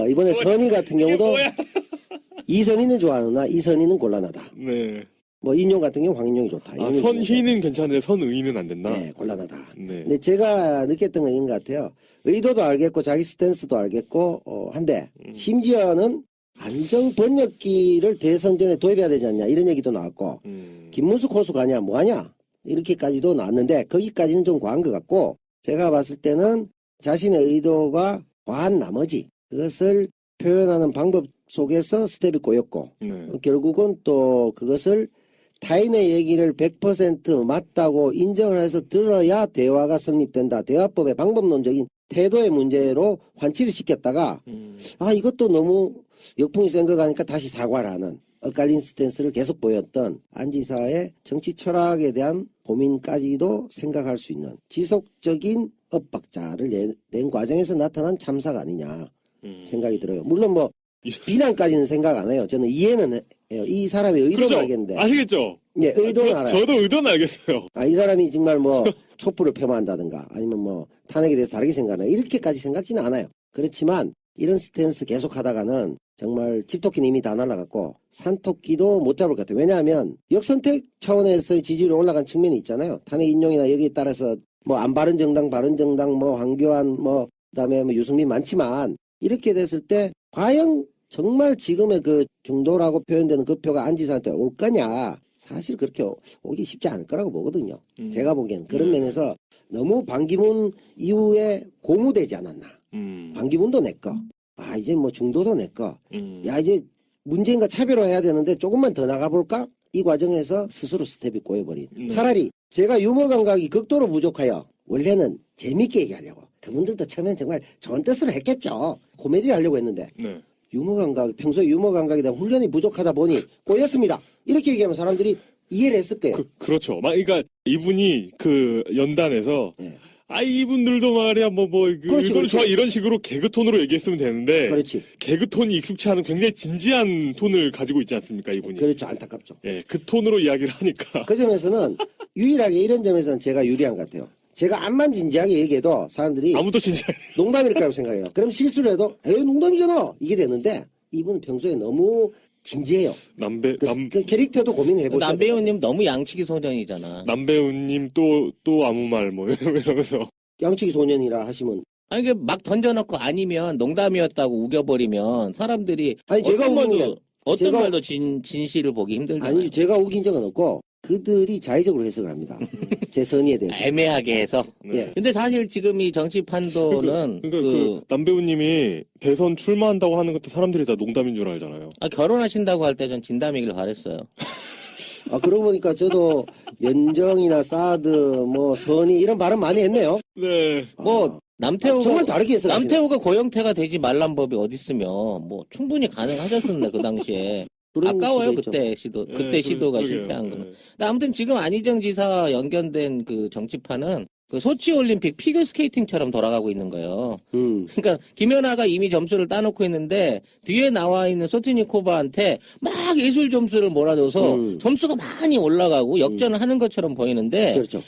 이번에 선의 같은 경우도 이선희는 좋아하느나 이선희는 곤란하다. 네. 뭐 인용 같은 경우 황인용이 좋다. 아, 선희는 괜찮은데 선의는 안 된다. 네, 곤란하다. 네. 근데 제가 느꼈던 건 이런 것 같아요. 의도도 알겠고 자기 스탠스도 알겠고 한데 심지어는 안정 번역기를 대선 전에 도입해야 되지 않냐 이런 얘기도 나왔고 김문수 코수 가냐 뭐하냐 이렇게까지도 나왔는데 거기까지는 좀 과한 것 같고 제가 봤을 때는 자신의 의도가 과한 나머지 그것을 표현하는 방법 속에서 스텝이 꼬였고 네. 결국은 또 그것을 타인의 얘기를 100% 맞다고 인정을 해서 들어야 대화가 성립된다. 대화법의 방법론적인 태도의 문제로 환치를 시켰다가 이것도 너무 역풍이 센 거 가니까 다시 사과를 하는 엇갈린 스탠스를 계속 보였던 안 지사의 정치 철학에 대한 고민까지도 생각할 수 있는 지속적인 엇박자를 낸 과정에서 나타난 참사가 아니냐 생각이 들어요. 물론 뭐 비난까지는 생각 안 해요. 저는 이해는 해요. 이 사람의 의도는 그렇죠. 알겠는데. 아시겠죠? 예, 의도는 알아요. 저도 의도는 알겠어요. 이 사람이 정말 뭐 촛불을 폄하한다든가 아니면 뭐 탄핵에 대해서 다르게 생각하나 이렇게까지 생각지는 않아요. 그렇지만 이런 스탠스 계속 하다가는 정말 집토끼는 이미 다 날아갔고 산토끼도 못 잡을 것 같아요. 왜냐하면 역선택 차원에서의 지지율이 올라간 측면이 있잖아요. 탄핵 인용이나 여기에 따라서 뭐 안 바른정당, 바른정당, 뭐 황교안, 뭐 그다음에 뭐 유승민 많지만 이렇게 됐을 때 과연 정말 지금의 그 중도라고 표현되는 그 표가 안 지사한테 올 거냐? 사실 그렇게 오기 쉽지 않을 거라고 보거든요. 제가 보기에는 그런 면에서 너무 반기문 이후에 고무되지 않았나. 반기문도 내 거. 이제 뭐 중도도 내 거. 야, 이제 문재인과 차별화해야 되는데 조금만 더 나가볼까? 이 과정에서 스스로 스텝이 꼬여버린. 차라리 제가 유머 감각이 극도로 부족하여 원래는 재밌게 얘기하려고. 그분들도 처음엔 정말 좋은 뜻으로 했겠죠. 코미디를 하려고 했는데. 네. 유머 감각, 평소에 유머 감각에 대한 훈련이 부족하다 보니 꼬였습니다. 이렇게 얘기하면 사람들이 이해를 했을 거예요. 그렇죠. 그러니까 이분이 그 연단에서 이분들도 말이야 그렇지, 이걸 좋아 그렇지. 이런 식으로 개그 톤으로 얘기했으면 되는데 그렇지. 개그 톤이 익숙치 않은 굉장히 진지한 톤을 가지고 있지 않습니까 이분이? 그렇죠. 안타깝죠. 예, 그 톤으로 이야기를 하니까. 그 점에서는 유일하게 이런 점에서는 제가 유리한 것 같아요. 제가 암만 진지하게 얘기해도 사람들이 아무도 진지하게. 농담일 거라고 생각해요. 그럼 실수를 해도 농담이잖아 이게 되는데 이분은 평소에 너무 진지해요. 그 캐릭터도 고민해 보셔야 돼요. 남배우님 너무 양치기 소년이잖아. 남배우님 또 아무 말 이러면서. 양치기 소년이라 하시면 이게 막 던져놓고 아니면 농담이었다고 우겨버리면 사람들이 제가 어떤 말도 진실을 보기 힘들잖아요. 아니죠. 제가 우긴 적은 없고 그들이 자의적으로 해석을 합니다. 제 선의에 대해서. 애매하게 해서. 예. 근데 사실 지금 이 정치 판도는 그 남배우님이 대선 출마한다고 하는 것도 사람들이 다 농담인 줄 알잖아요. 결혼하신다고 할 때 전 진담이길 바랬어요. 그러고 보니까 저도 연정이나 사드, 뭐 선의 이런 발언 많이 했네요. 네. 남태우가 정말 다르게 해석하시네. 남태우가 고영태가 되지 말란 법이 어딨으며 충분히 가능하셨었네 그 당시에. 아까워요 그때 시도가 실패한 거는. 근데 아무튼 지금 안희정 지사 연결된 그 정치판은 그 소치 올림픽 피겨 스케이팅처럼 돌아가고 있는 거예요. 그러니까 김연아가 이미 점수를 따놓고 있는데 뒤에 나와 있는 소티니코바한테 막 예술 점수를 몰아줘서 점수가 많이 올라가고 역전을 하는 것처럼 보이는데 그렇죠.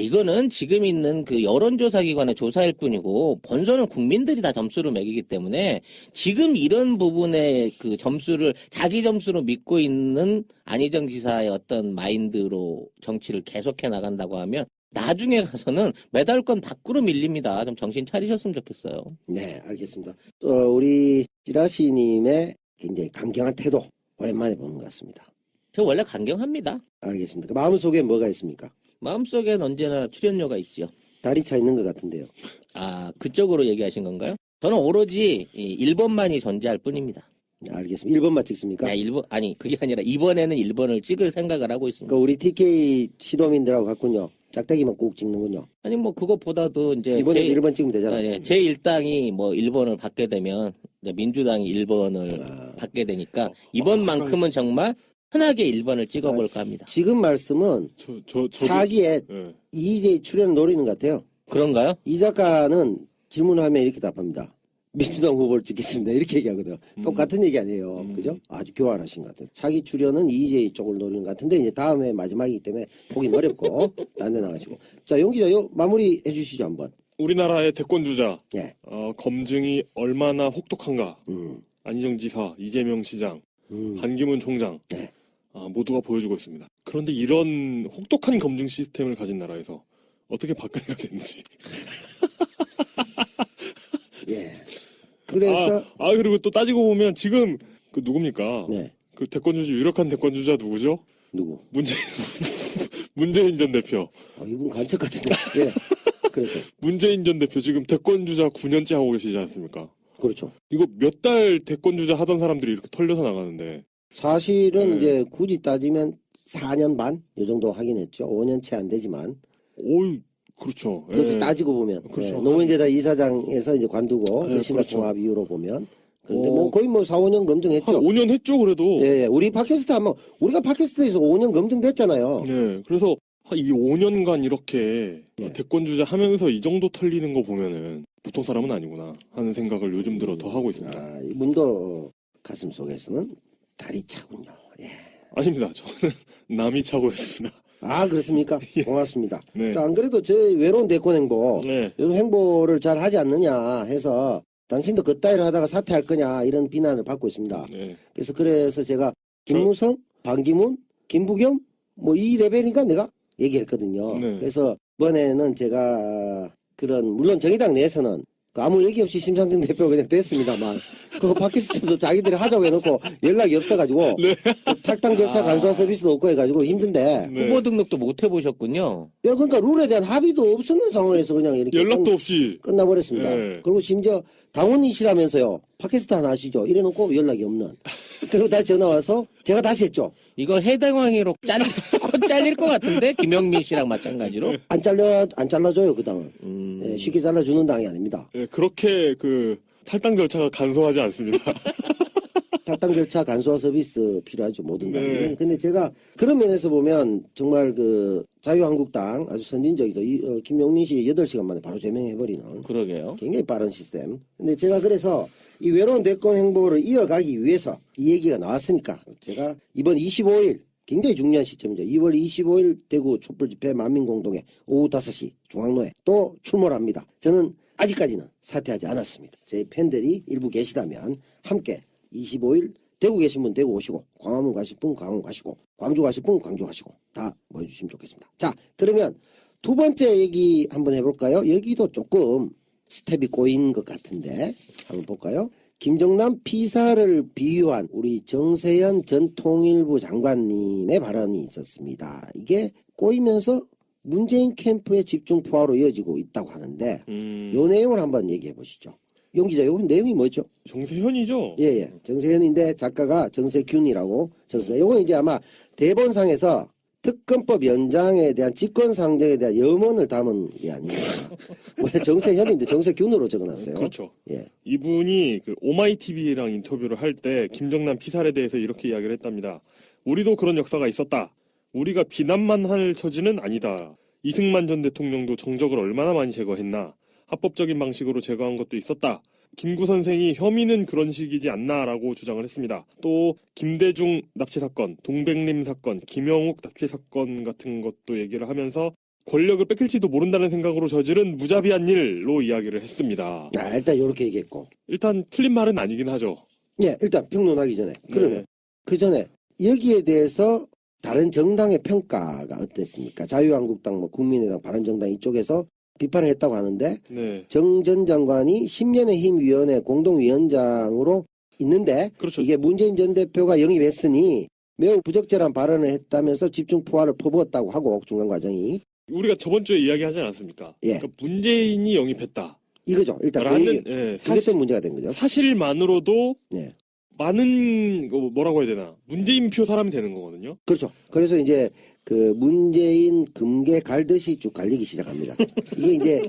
이거는 지금 있는 그 여론조사 기관의 조사일 뿐이고 본선은 국민들이 다 점수를 매기기 때문에 지금 이런 부분의 그 점수를 자기 점수로 믿고 있는 안희정 지사의 어떤 마인드로 정치를 계속해 나간다고 하면 나중에 가서는 메달권 밖으로 밀립니다. 좀 정신 차리셨으면 좋겠어요. 네, 알겠습니다. 우리 찌라시님의 굉장히 강경한 태도 오랜만에 보는 것 같습니다. 저 원래 강경합니다. 알겠습니다. 그 마음속에 뭐가 있습니까? 마음속엔 언제나 출연료가 있죠. 다리 차 있는 것 같은데요. 그쪽으로 얘기하신 건가요? 저는 오로지 1번만이 존재할 뿐입니다. 알겠습니다. 1번만 찍습니까? 그게 아니라 이번에는 1번을 찍을 생각을 하고 있습니다. 우리 TK 시도민들하고 같군요. 짝대기만 꼭 찍는군요. 그것보다도 이제 이번에 1번 찍으면 되잖아요. 제 일당이 1번을 받게 되면 민주당이 1번을 받게 되니까 이번만큼은 정말 편하게 1번을 찍어볼까 합니다. 지금 말씀은 차기에 이재희 출연을 노리는 것 같아요. 그런가요? 이 작가는 질문을 하면 이렇게 답합니다. 민주당 후보를 찍겠습니다. 이렇게 얘기하거든요. 똑같은 얘기 아니에요. 그죠? 아주 교활하신 것 같아요. 차기 출연은 이재희 쪽을 노리는 것 같은데 이제 다음에 마지막이기 때문에 보긴 어렵고 딴 데 나가시고. 자, 용 기자 마무리 해주시죠 한번. 우리나라의 대권주자 예. 검증이 얼마나 혹독한가. 안희정 지사, 이재명 시장, 반기문 총장 네. 모두가 보여주고 있습니다. 그런데 이런 혹독한 검증 시스템을 가진 나라에서 어떻게 박근혜가 됐는지. 예. 그래서 그리고 또 따지고 보면 지금 그 누굽니까? 네. 그 대권주자 유력한 대권주자 누구죠? 누구? 문재인 전 대표. 이분 간첩 같은데. 예. 그래서 문재인 전 대표 지금 대권주자 9년째 하고 계시지 않습니까? 그렇죠. 이거 몇 달 대권주자 하던 사람들이 이렇게 털려서 나가는데. 사실은 이제 굳이 따지면 4년 반? 요 정도 하긴 했죠. 5년 채 안 되지만. 오이, 그렇죠. 그렇게 따지고 보면. 그렇죠. 노무현재단 이사장에서 이제 관두고 신당 그렇죠. 통합 이후로 보면. 그런데 뭐 거의 뭐 4, 5년 검증했죠. 한 5년 했죠, 그래도. 예. 우리 팟캐스트 한번, 우리가 팟캐스트에서 5년 검증됐잖아요. 네, 그래서 이 5년간 이렇게 네. 대권 주자 하면서 이 정도 털리는 거 보면은 보통 사람은 아니구나 하는 생각을 요즘 들어 더 하고 있습니다. 아, 이분도 가슴 속에서는 달이 차군요. 예. 아닙니다. 저는 남이 차고 있습니다. 아, 그렇습니까? 고맙습니다. 네. 자, 안 그래도 저 외로운 대권 행보, 네. 이런 행보를 잘 하지 않느냐 해서 당신도 그따위를 하다가 사퇴할 거냐 이런 비난을 받고 있습니다. 네. 그래서 제가 김무성, 반기문, 김부겸 뭐 이 레벨인가 내가 얘기했거든요. 네. 그래서 이번에는 제가 그런 물론 정의당 내에서는 아무 얘기 없이 심상정 대표 그냥 됐습니다만 그거 팟캐스트도 자기들이 하자고 해놓고 연락이 없어가지고 탈당 절차 간소화 서비스도 없고 해가지고 힘든데 네. 후보 등록도 못 해보셨군요. 야, 그러니까 룰에 대한 합의도 없었는 상황에서 그냥 이렇게 연락도 없이. 끝나버렸습니다. 네. 그리고 심지어 당원이시라면서요. 팟캐스트 하나 하시죠. 이래놓고 연락이 없는. 그리고 다시 전화 와서 제가 다시 했죠. 이거 해당황의로 곧 잘릴 것 같은데 김영민 씨랑 마찬가지로. 안 잘라줘요, 그 당은. 예, 쉽게 잘라주는 당이 아닙니다. 네, 그렇게 그 탈당 절차가 간소하지 않습니다. 탈당 절차 간소화 서비스 필요하죠, 모든 당이. 네. 근데 제가 그런 면에서 보면 정말 그 자유한국당 아주 선진적이죠. 김용민 씨 8시간 만에 바로 제명해버리는 그러게요. 굉장히 빠른 시스템. 근데 제가 그래서 이 외로운 대권 행보를 이어가기 위해서 이 얘기가 나왔으니까 제가 이번 25일 굉장히 중요한 시점이죠. 2월 25일 대구 촛불집회 만민공동회 오후 5시 중앙로에 또 출몰합니다. 저는 아직까지는 사퇴하지 않았습니다. 제 팬들이 일부 계시다면 함께 25일 대구 계신 분 대구 오시고 광화문 가실 분 광화문 가시고 광주 가실 분 광주 가시고 다 모여주시면 좋겠습니다. 자, 그러면 두 번째 얘기 한번 해볼까요? 여기도 조금 스텝이 꼬인 것 같은데 한번 볼까요? 김정남 피사를 비유한 우리 정세현 전 통일부 장관님의 발언이 있었습니다. 이게 꼬이면서 문재인 캠프의 집중 포화로 이어지고 있다고 하는데 요 내용을 한번 얘기해 보시죠. 용 기자, 요 내용이 뭐죠? 정세현이죠? 예. 정세현인데 작가가 정세균이라고 적었습니다. 요건 이제 아마 대본상에서 특검법 연장에 대한 직권상정에 대한 염원을 담은 게 아닙니다. 원래 정세현인데 정세균으로 적어놨어요. 그렇죠. 예. 이분이 그 오마이TV랑 인터뷰를 할 때 김정남 피살에 대해서 이렇게 이야기를 했답니다. 우리도 그런 역사가 있었다. 우리가 비난만 할 처지는 아니다. 이승만 전 대통령도 정적을 얼마나 많이 제거했나. 합법적인 방식으로 제거한 것도 있었다. 김구 선생이 혐의는 그런 식이지 않나라고 주장을 했습니다. 또 김대중 납치 사건, 동백림 사건, 김영욱 납치 사건 같은 것도 얘기를 하면서 권력을 뺏길지도 모른다는 생각으로 저지른 무자비한 일로 이야기를 했습니다. 일단 이렇게 얘기했고. 일단 틀린 말은 아니긴 하죠. 예, 일단 평론하기 전에. 그러면 네. 그 전에 여기에 대해서 다른 정당의 평가가 어땠습니까? 자유한국당, 뭐 국민의당, 바른정당 이쪽에서 비판을 했다고 하는데 네. 정 전 장관이 10년의 힘위원회 공동위원장으로 있는데 그렇죠. 이게 문재인 전 대표가 영입했으니 매우 부적절한 발언을 했다면서 집중 포화를 퍼부었다고 하고 중간 과정이 우리가 저번 주에 이야기하지 않았습니까? 예. 그러니까 문재인이 영입했다. 이거죠. 일단 라는 그게 사실, 때문에 문제가 된 거죠. 사실만으로도 예. 많은 뭐라고 해야 되나 문재인표 사람이 되는 거거든요. 그렇죠. 그래서 이제 그 문재인 금괴 갈듯이 쭉 갈리기 시작합니다. 이게 이제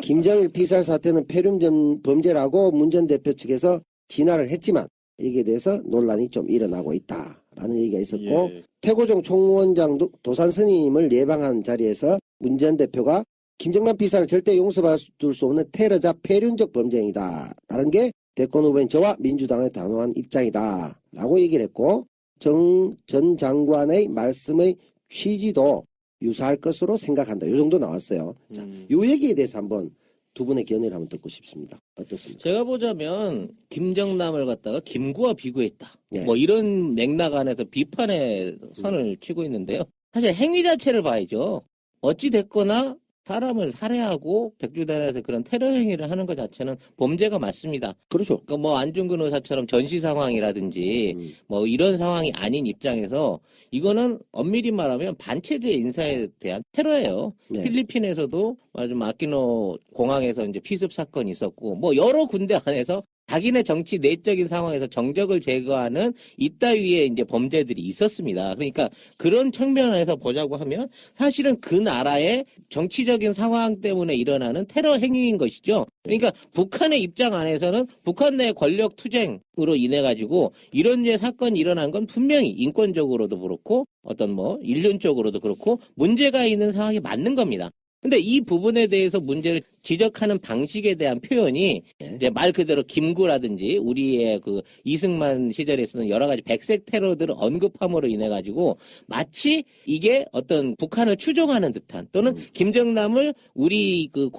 김정일 피살 사태는 폐륜 범죄라고 문 전 대표 측에서 진화를 했지만 여기에 대해서 논란이 좀 일어나고 있다라는 얘기가 있었고 예. 태고종 총무원장 도산 스님을 예방한 자리에서 문 전 대표가 김정남 피살을 절대 용서받을 수 없는 테러자 폐륜적 범죄이다라는 게 대권 후보인 저와 민주당의 단호한 입장이다라고 얘기를 했고 정 전 장관의 말씀의 취지도 유사할 것으로 생각한다. 요 정도 나왔어요. 자, 요 얘기에 대해서 한번 두 분의 견해를 한번 듣고 싶습니다. 어떻습니까? 제가 보자면 김정남을 갖다가 김구와 비교했다. 네. 뭐 이런 맥락 안에서 비판의 선을 치고 있는데요. 사실 행위 자체를 봐야죠. 어찌 됐거나 사람을 살해하고 백주단에서 그런 테러 행위를 하는 것 자체는 범죄가 맞습니다. 그렇죠. 그러니까 뭐 안중근 의사처럼 전시 상황이라든지 뭐 이런 상황이 아닌 입장에서 이거는 엄밀히 말하면 반체제 인사에 대한 테러예요. 네. 필리핀에서도 아주 아키노 공항에서 이제 피습 사건이 있었고 뭐 여러 군데 안에서 자기네 정치 내적인 상황에서 정적을 제거하는 이따위의 이제 범죄들이 있었습니다. 그러니까 그런 측면에서 보자고 하면 사실은 그 나라의 정치적인 상황 때문에 일어나는 테러 행위인 것이죠. 그러니까 북한의 입장 안에서는 북한 내 권력 투쟁으로 인해 가지고 이런 류의 사건이 일어난 건 분명히 인권적으로도 그렇고 어떤 뭐 인륜적으로도 그렇고 문제가 있는 상황이 맞는 겁니다. 근데 이 부분에 대해서 문제를 지적하는 방식에 대한 표현이 이제 말 그대로 김구라든지 우리의 그 이승만 시절에서는 여러 가지 백색 테러들을 언급함으로 인해 가지고 마치 이게 어떤 북한을 추종하는 듯한 또는 김정남을 우리 그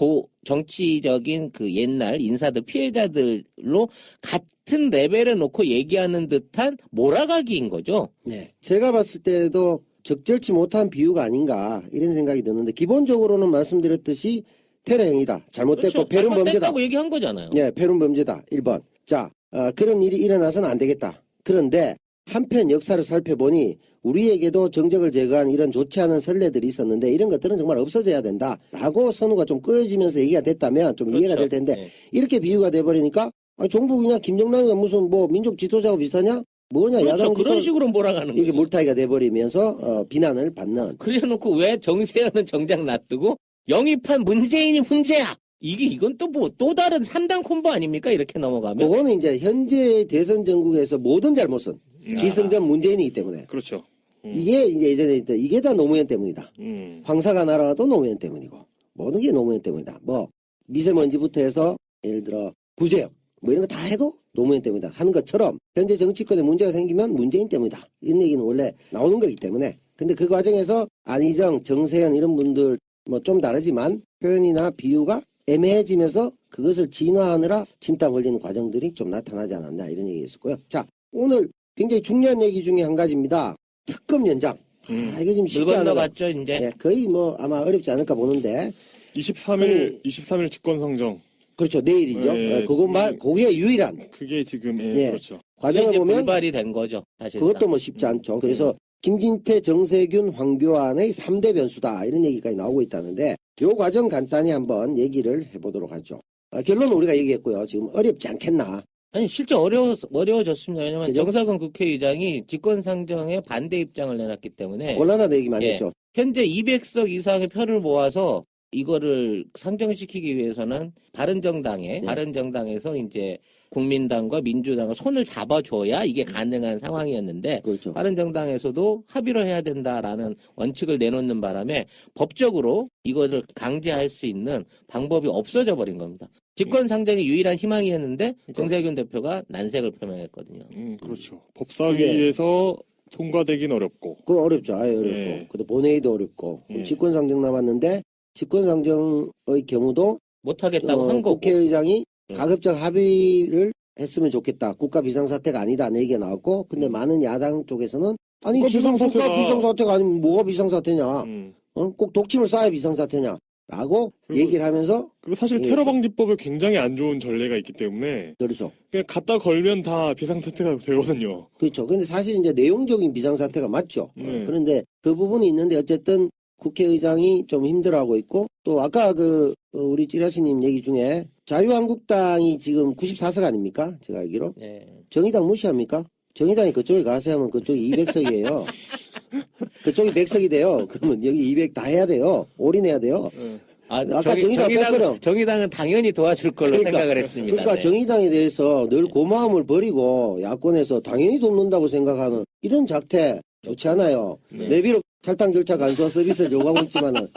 정치적인 그 옛날 인사들 피해자들로 같은 레벨에 놓고 얘기하는 듯한 몰아가기인 거죠. 네. 제가 봤을 때도 적절치 못한 비유가 아닌가 이런 생각이 드는데 기본적으로는 말씀드렸듯이 테러 행위다. 잘못됐고 그렇죠. 패륜 범죄다. 잘못됐다고 얘기한 거잖아요. 네, 패륜 범죄다. 1번. 자, 그런 일이 일어나서는 안 되겠다. 그런데 한편 역사를 살펴보니 우리에게도 정적을 제거한 이런 좋지 않은 선례들이 있었는데 이런 것들은 정말 없어져야 된다라고 선우가 좀 끄어지면서 얘기가 됐다면 좀 그렇죠. 이해가 될 텐데 네. 이렇게 비유가 돼버리니까 종북 그냥 김정남이가 무슨 뭐 민족 지도자하고 비슷하냐? 뭐냐 그렇죠. 야당 그런 식으로 몰아가는 이게 거죠. 몰타이가 돼버리면서 비난을 받는. 그래놓고 왜 정세현은 정작 놔두고 영입한 문재인이 문제야. 이건 또 뭐 또 다른 3단 콤보 아닙니까? 이렇게 넘어가면. 그거는 이제 현재 대선 전국에서 모든 잘못은 기승전 문재인이기 때문에 그렇죠. 이게 이제 예전에 있던 이게 다 노무현 때문이다. 황사가 날아가도 노무현 때문이고 모든 게 노무현 때문이다. 뭐 미세먼지부터 해서 예를 들어 구제역 뭐 이런 거 다 해도 노무현 때문이다 하는 것처럼 현재 정치권에 문제가 생기면 문재인 때문이다. 이런 얘기는 원래 나오는 거기 때문에 근데 그 과정에서 안희정, 정세현 이런 분들 뭐 좀 다르지만 표현이나 비유가 애매해지면서 그것을 진화하느라 진땀 흘리는 과정들이 좀 나타나지 않았나 이런 얘기 있었고요. 자, 오늘 굉장히 중요한 얘기 중에 한 가지입니다. 특검 연장. 이게 지금 쉽지 않아요. 건너갔죠, 이제. 네, 거의 뭐 아마 어렵지 않을까 보는데. 23일 직권상정. 그렇죠. 내일이죠. 네, 그게 유일한. 그게 지금, 네. 그렇죠. 과정을 이제 보면. 불발이 된 거죠, 사실상. 그것도 뭐 쉽지 않죠. 그래서 김진태, 정세균, 황교안의 3대 변수다. 이런 얘기까지 나오고 있다는데, 요 과정 간단히 한번 얘기를 해보도록 하죠. 결론은 우리가 얘기했고요. 지금 어렵지 않겠나. 아니, 실제 어려워졌습니다. 왜냐면 그죠? 정석원 국회의장이 직권상정에 반대 입장을 내놨기 때문에. 곤란하다 얘기 많이 예. 했죠. 현재 200석 이상의 표를 모아서 이거를 상정시키기 위해서는 바른정당에서 이제 국민당과 민주당과 손을 잡아줘야 이게 가능한 상황이었는데 그렇죠. 바른정당에서도 합의를 해야 된다라는 원칙을 내놓는 바람에 법적으로 이거를 강제할 수 있는 방법이 없어져 버린 겁니다. 직권상정이 유일한 희망이었는데 정세균 대표가 난색을 표명했거든요. 그렇죠. 법사위에서 통과되긴 어렵고. 그거 어렵죠. 아예 어렵고. 네. 그것도 본회의도 어렵고. 직권상정 남았는데 직권상정의 경우도 못하겠다고 한 거고. 국회의장이 가급적 합의를 했으면 좋겠다. 국가 비상사태가 아니다는 얘기가 나왔고 근데 많은 야당 쪽에서는 아니 국가 지금 비상사태가- 국가 비상사태가 아니면 뭐가 비상사태냐. 꼭 독침을 쌓아야 비상사태냐. 라고 얘기를 하면서 그리고 사실 테러 방지법에 굉장히 안 좋은 전례가 있기 때문에 그렇죠. 그냥 갖다 걸면 다 비상사태가 되거든요. 그렇죠. 근데 사실 이제 내용적인 비상사태가 맞죠. 네. 그런데 그 부분이 있는데 어쨌든 국회의장이 좀 힘들어하고 있고 또 아까 우리 찌라시님 얘기 중에 자유한국당이 지금 94석 아닙니까? 제가 알기로. 네. 정의당 무시합니까? 정의당이 그쪽에 가서 하면 그쪽이 200석이에요. 그쪽이 100석이 돼요. 그러면 여기 200 다 해야 돼요. 올인해야 돼요. 아까 정의당 뺐거든. 정의당은 당연히 도와줄 걸로 생각을 했습니다. 그러니까 네. 정의당에 대해서 늘 고마움을 버리고 야권에서 당연히 돕는다고 생각하는 이런 작태 좋지 않아요. 내비로 탈당 절차 간소화 서비스를 요구하고 있지만은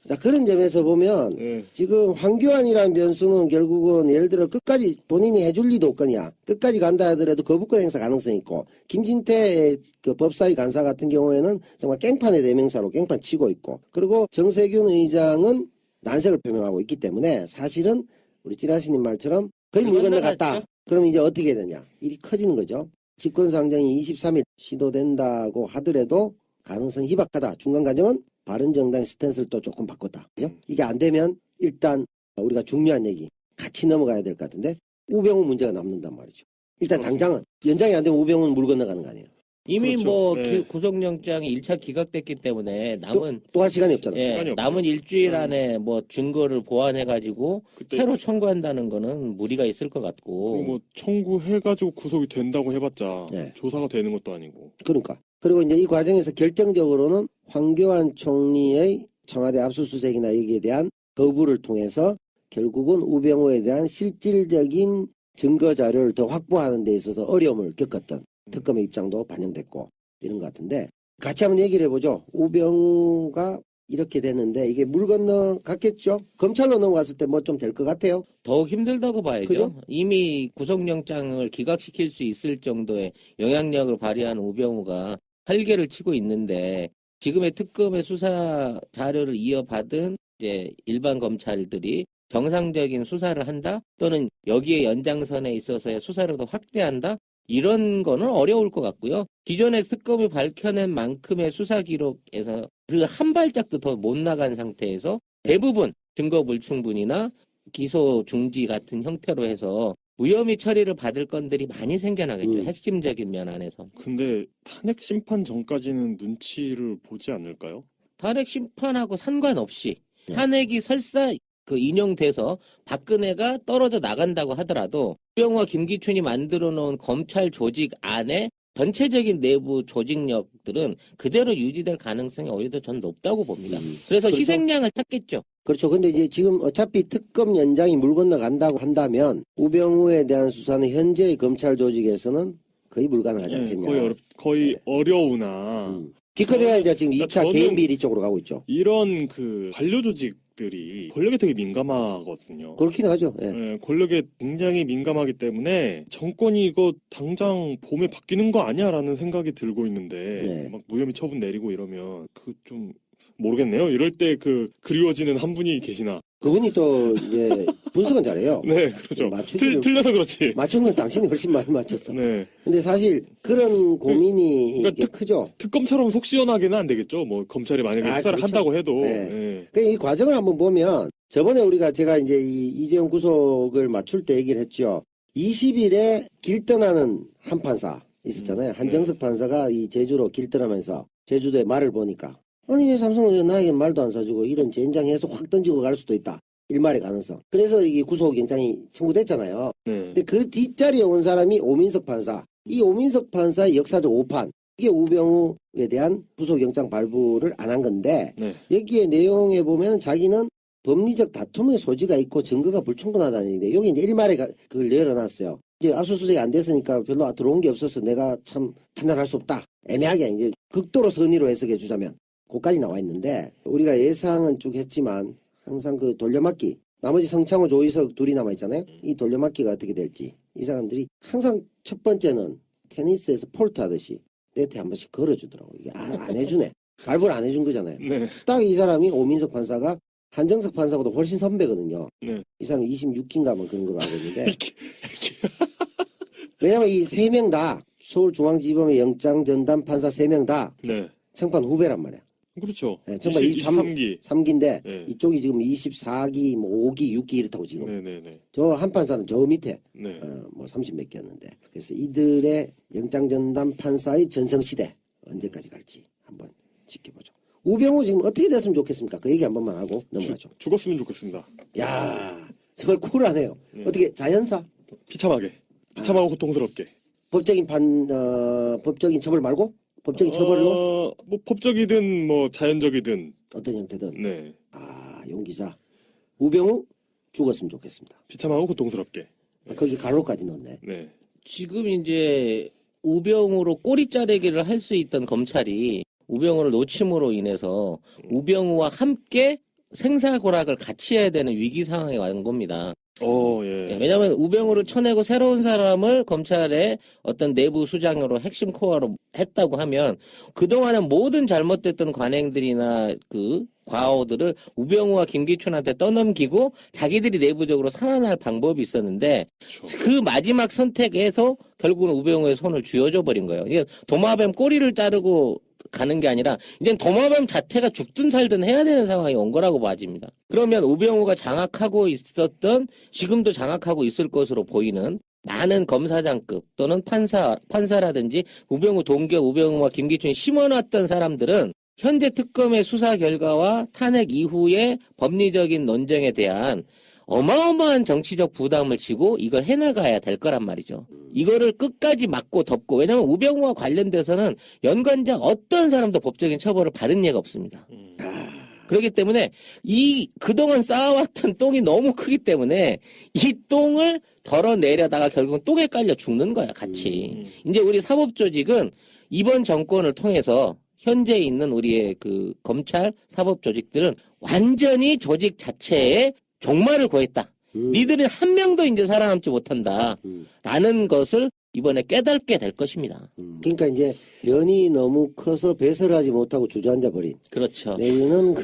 자 그런 점에서 보면 지금 황교안이라는 변수는 결국은 예를 들어 끝까지 본인이 해줄 리도 없거냐 끝까지 간다 하더라도 거부권 행사 가능성이 있고 김진태 그 법사위 간사 같은 경우에는 정말 깽판의 대명사로 깽판 치고 있고 그리고 정세균 의장은 난색을 표명하고 있기 때문에 사실은 우리 찌라시님 말처럼 거의 물 건너갔다. 그럼 이제 어떻게 되냐 일이 커지는 거죠. 직권상정이 23일 시도된다고 하더라도 가능성이 희박하다. 중간 과정은 바른정당의 스탠스를 또 조금 바꿨다. 그죠? 이게 안 되면 일단 우리가 중요한 얘기 같이 넘어가야 될 것 같은데 우병우 문제가 남는단 말이죠. 일단 당장은 연장이 안 되면 우병우는 물 건너가는 거 아니에요. 이미 그렇죠. 뭐 네. 구속영장이 1차 기각됐기 때문에 남은 또 할 시간이 없잖아. 예, 시간이 없죠. 남은 일주일 안에 뭐 증거를 보완해가지고 그때 새로 청구한다는 거는 무리가 있을 것 같고. 그리고 뭐 청구해가지고 구속이 된다고 해봤자 네. 조사가 되는 것도 아니고. 그러니까. 그리고 이제 이 과정에서 결정적으로는 황교안 총리의 청와대 압수수색이나 여기에 대한 거부를 통해서 결국은 우병우에 대한 실질적인 증거 자료를 더 확보하는 데 있어서 어려움을 겪었던 특검의 입장도 반영됐고 이런 것 같은데 같이 한번 얘기를 해보죠. 우병우가 이렇게 됐는데 이게 물 건너 갔겠죠? 검찰로 넘어갔을 때 뭐 좀 될 것 같아요? 더욱 힘들다고 봐야죠. 그죠? 이미 구속영장을 기각시킬 수 있을 정도의 영향력을 발휘한 우병우가 활개를 치고 있는데 지금의 특검의 수사 자료를 이어받은 이제 일반 검찰들이 정상적인 수사를 한다 또는 여기에 연장선에 있어서의 수사를 더 확대한다 이런 거는 어려울 것 같고요. 기존의 특검이 밝혀낸 만큼의 수사 기록에서 그 한 발짝도 더 못 나간 상태에서 대부분 증거 불충분이나 기소 중지 같은 형태로 해서 무혐의 처리를 받을 건들이 많이 생겨나겠죠. 핵심적인 면 안에서. 근데 탄핵 심판 전까지는 눈치를 보지 않을까요? 탄핵 심판하고 상관없이 탄핵이 설사 그 인용돼서 박근혜가 떨어져 나간다고 하더라도 우병우와 김기춘이 만들어 놓은 검찰 조직 안에 전체적인 내부 조직력들은 그대로 유지될 가능성이 오히려 전 높다고 봅니다. 그래서 그렇죠. 희생양을 찾겠죠. 그렇죠. 근데 이제 지금 어차피 특검 연장이 물 건너간다고 한다면 우병우에 대한 수사는 현재의 검찰 조직에서는 거의 불가능하지 않겠냐. 거의 어려우나 기껏해야 이제 지금 2차 저는 개인 비리 쪽으로 가고 있죠. 이런 그 관료 조직들이 권력에 되게 민감하거든요. 그렇긴 하죠. 예. 예, 권력에 굉장히 민감하기 때문에 정권이 이거 당장 봄에 바뀌는 거 아니야라는 생각이 들고 있는데 네. 막 무혐의 처분 내리고 이러면 그 좀 모르겠네요. 이럴 때 그 그리워지는 한 분이 계시나. 그분이 또 이제 분석은 잘해요. 네, 그렇죠. 맞추기를- 틀려서 그렇지. 맞춘 건 당신이 훨씬 많이 맞췄어. 네. 근데 사실 그런 고민이 그러니까 이게 크죠. 특검처럼 속 시원하게는 안 되겠죠. 뭐 검찰이 만약에 수사를 그렇죠. 한다고 해도. 네. 예. 그러니까 이 과정을 한번 보면 저번에 제가 이제 이 이재용 구속을 맞출 때 얘기를 했죠. 20일에 길 떠나는 한 판사 있었잖아요. 한정석 판사가 이 제주로 길 떠나면서 제주도에 말을 보니까 아니 왜 삼성은 나에게 말도 안 사주고 이런 젠장해서 확 던지고 갈 수도 있다. 일말의 가능성. 그래서 이게 구속영장이 청구됐잖아요. 네. 근데 그 뒷자리에 온 사람이 오민석 판사. 이 오민석 판사의 역사적 오판. 이게 우병우에 대한 구속영장 발부를 안 한 건데 네. 여기에 내용에 보면 자기는 법리적 다툼의 소지가 있고 증거가 불충분하다는 얘기인데 여기 이제 일말에 그걸 열어놨어요. 이제 압수수색이 안 됐으니까 별로 들어온 게 없어서 내가 참 판단할 수 없다. 애매하게 이제 극도로 선의로 해석해 주자면 그까지 나와 있는데 우리가 예상은 쭉 했지만 항상 그 돌려막기 나머지 성창호 조희석 둘이 남아 있잖아요. 이 돌려막기가 어떻게 될지 이 사람들이 항상 첫 번째는 테니스에서 폴트 하듯이 네트에 한 번씩 걸어주더라고. 이게 안 해주네. 발부를 안 해준 거잖아요. 네. 딱 이 사람이 오민석 판사가 한정석 판사보다 훨씬 선배거든요. 네. 이 사람이 26기인가 뭐 그런 걸로 알고 있는데 왜냐면 이 세 명 다 서울중앙지법의 영장 전담 판사 3명 다 네. 청판 후배란 말이야. 그렇죠. 네, 정말 23기. 3기인데 네. 이쪽이 지금 24기, 뭐 5기, 6기 이렇다고 지금. 네네네. 저 한 판사는 저 밑에 네. 뭐 30몇 개였는데. 그래서 이들의 영장 전담 판사의 전성시대 언제까지 갈지 한번 지켜보죠. 우병우 지금 어떻게 됐으면 좋겠습니까? 그 얘기 한 번만 하고 넘어가죠. 죽었으면 좋겠습니다. 야 정말 쿨하네요. 네. 어떻게 자연사? 비참하게. 비참하고 고통스럽게. 법적인 법적인 처벌 말고? 법적인 처벌로? 뭐 법적이든 뭐 자연적이든. 어떤 형태든. 네. 용기자. 우병우 죽었으면 좋겠습니다. 비참하고 고통스럽게. 거기 갈로까지 넣었네. 네. 지금 이제 우병우로 꼬리 자르기를 할 수 있던 검찰이 우병우를 놓침으로 인해서 우병우와 함께 생사고락을 같이 해야 되는 위기 상황에 온 겁니다. 예. 왜냐하면 우병우를 쳐내고 새로운 사람을 검찰의 어떤 내부 수장으로 핵심 코어로 했다고 하면 그동안은 모든 잘못됐던 관행들이나 그 과오들을 우병우와 김기춘한테 떠넘기고 자기들이 내부적으로 살아날 방법이 있었는데 그렇죠. 그 마지막 선택에서 결국은 우병우의 손을 쥐어줘 버린 거예요. 이게 도마뱀 꼬리를 자르고 가는 게 아니라 이제 도마뱀 자체가 죽든 살든 해야 되는 상황이 온 거라고 봐집니다. 그러면 우병우가 장악하고 있었던 지금도 장악하고 있을 것으로 보이는 많은 검사장급 또는 판사라든지 우병우 동교, 우병우와 김기춘이 심어놨던 사람들은 현재 특검의 수사 결과와 탄핵 이후의 법리적인 논쟁에 대한 어마어마한 정치적 부담을 지고 이걸 해나가야 될 거란 말이죠. 이거를 끝까지 막고 덮고, 왜냐하면 우병우와 관련돼서는 연관자 어떤 사람도 법적인 처벌을 받은 예가 없습니다. 그렇기 때문에 그동안 쌓아왔던 똥이 너무 크기 때문에 이 똥을 덜어내려다가 결국은 똥에 깔려 죽는 거야, 같이. 이제 우리 사법조직은 이번 정권을 통해서 현재 있는 우리의 그 검찰 사법조직들은 완전히 조직 자체에 종말을 고했다. 니들은 한 명도 이제 살아남지 못한다. 라는 것을 이번에 깨닫게 될 것입니다. 그러니까 이제 연이 너무 커서 배설하지 못하고 주저앉아 버린. 그렇죠. 내지는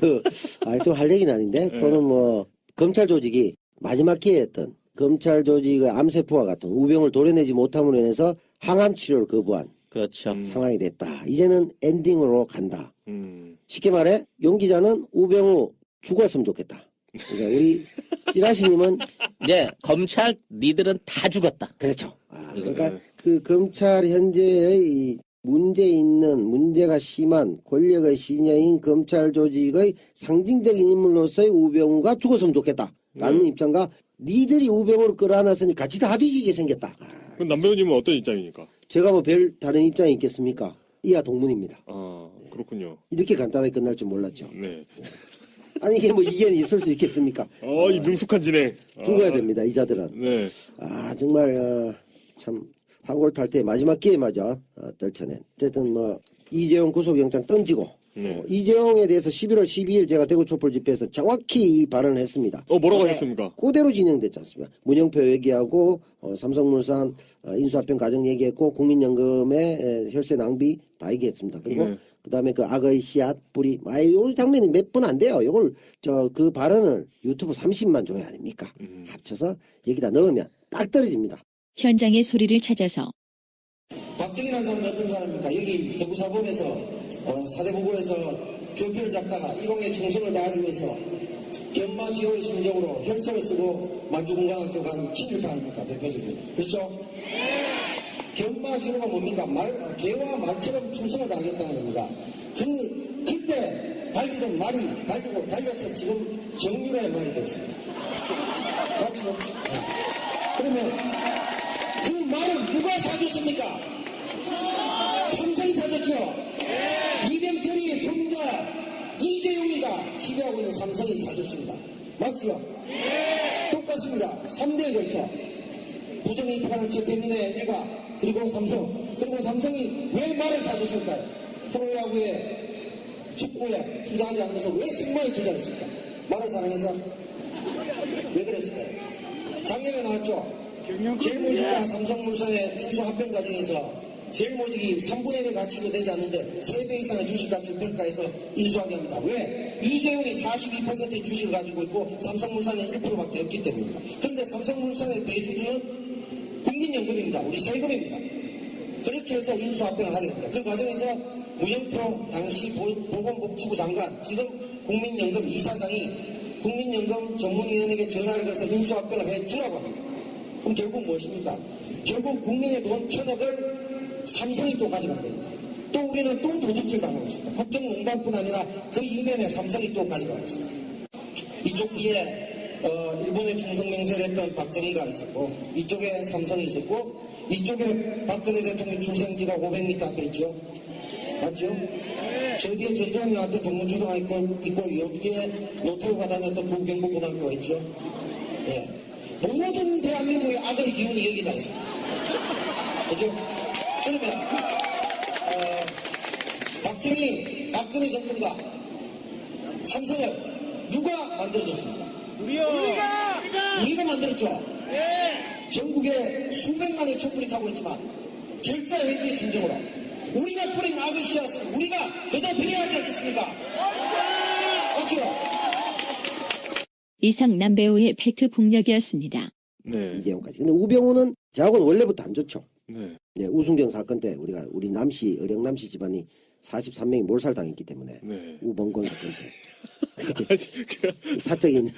좀 할 얘기는 아닌데, 또는 뭐, 검찰 조직이 마지막 기회였던 검찰 조직의 암세포와 같은 우병을 도려내지 못함으로 인해서 항암 치료를 거부한 그렇죠. 상황이 됐다. 이제는 엔딩으로 간다. 쉽게 말해, 용 기자는 우병우 죽었으면 좋겠다. 그러니까 우리 찌라시님은 이제 검찰 니들은 다 죽었다. 그렇죠. 그러니까 그 검찰 현재의 이 문제가 심한 권력의 신여인 검찰 조직의 상징적인 인물로서의 우병우가 죽었으면 좋겠다라는 입장과 니들이 우병우를 끌어안았으니 같이 다 뒤지게 생겼다. 그럼 남배우님은 어떤 입장입니까? 제가 뭐 별 다른 입장이 있겠습니까? 이하 동문입니다. 아, 그렇군요. 이렇게 간단하게 끝날 줄 몰랐죠. 네. 아니 이게 뭐 이견이 있을 수 있겠습니까? 이 능숙한 진행. 죽어야 됩니다. 이 자들은. 네. 정말 참 환골탈태 마지막 기회마저 떨쳐낸. 어쨌든 뭐 이재용 구속영장 던지고 이재용에 대해서 11월 12일 제가 대구 촛불 집회에서 정확히 이 발언을 했습니다. 뭐라고 하셨습니까? 그대로 진행됐지 않습니까? 문영표 얘기하고 삼성물산 인수합병 과정 얘기했고 국민연금의 혈세 낭비 다 얘기했습니다. 그리고 그다음에 그 악의 씨앗 뿌리 요 장면이 몇 분 안 돼요. 이걸 그 발언을 유튜브 30만 조회 아닙니까? 합쳐서 여기다 넣으면 딱 떨어집니다. 현장의 소리를 찾아서 박정희라는 사람이 어떤 사람입니까? 여기 대구사범에서 사대부구에서 교표를 잡다가 일용의 충성을 다하기 위해서 견마지호의 심정으로 혈서를 쓰고 만주군관학교 간 친일파입니까? 대표적으로. 그렇죠? 견마지호가 뭡니까? 개와 말처럼 충성을 다하겠다는 겁니다. 그때 달리던 말이 달려서 지금 정유라의 말이 됐습니다. 맞죠? 그러면 그 말은 누가 사줬습니까? 삼성이 사줬죠? 이병철이 손자 이재용이가 지배하고 있는 삼성이 사줬습니다. 맞죠? 똑같습니다. 3대에 걸쳐 부정이 입학하는 최태민의 일가 그리고 삼성이 왜 말을 사줬을까요? 프로야구에 축구에 투자하지 않으면서 왜 승마에 투자했을까? 말을 사랑해서 왜 그랬을까요? 작년에 나왔죠? 제일모직과 삼성물산의 인수합병 과정에서 제일모직이 3분의 1의 가치도 되지 않는데 3배 이상의 주식가치를 평가해서 인수하게 합니다. 왜? 이재용이 42%의 주식을 가지고 있고 삼성물산은 1%밖에 없기 때문입니다. 그런데 삼성물산의 대주주는 국민연금입니다. 우리 세금입니다. 그렇게 해서 인수합병을 하게 됩니다. 그 과정에서 문영표 당시 보건복지부 장관, 지금 국민연금 이사장이 국민연금 전문위원에게 전화를 걸어서 인수합병을 해주라고 합니다. 그럼 결국 무엇입니까? 결국 국민의 돈 1,000억을 삼성이 또 가져간 겁니다. 또 우리는 또 도둑질 당하고 있습니다. 국정농단뿐 아니라 그 이면에 삼성이 또 가져가고 있습니다. 이쪽 뒤에 일본에 충성맹세를 했던 박정희가 있었고 이쪽에 삼성이 있었고 이쪽에 박근혜 대통령 출생지가 500m 앞에 있죠. 맞죠? 저 뒤에 전두환이 나왔던 종문초등학교 있고 여기에 노태우가 다녔던 부경북고등학교가 있죠. 예. 모든 대한민국의 악의 기운이 여기다 있습니다. 그죠? 그러면 박근혜 정권과 삼성을 누가 만들어줬습니까? 우리가 만들었죠. 전국에 수백만의 촛불이 타고 있지만 결자 해지의 심정으로 우리가 뿌린 악의 씨앗을 우리가 걷어들여야 하지 않겠습니까? 맞죠? 이상 남배우의 팩트 폭력이었습니다. 네. 이재용까지. 근데 우병우는 저하고는 원래부터 안 좋죠. 네. 네, 우승경 사건 때 우리 남씨, 어령남씨 집안이 43명이 몰살당했기 때문에 네. 우벙건 같은데 사적인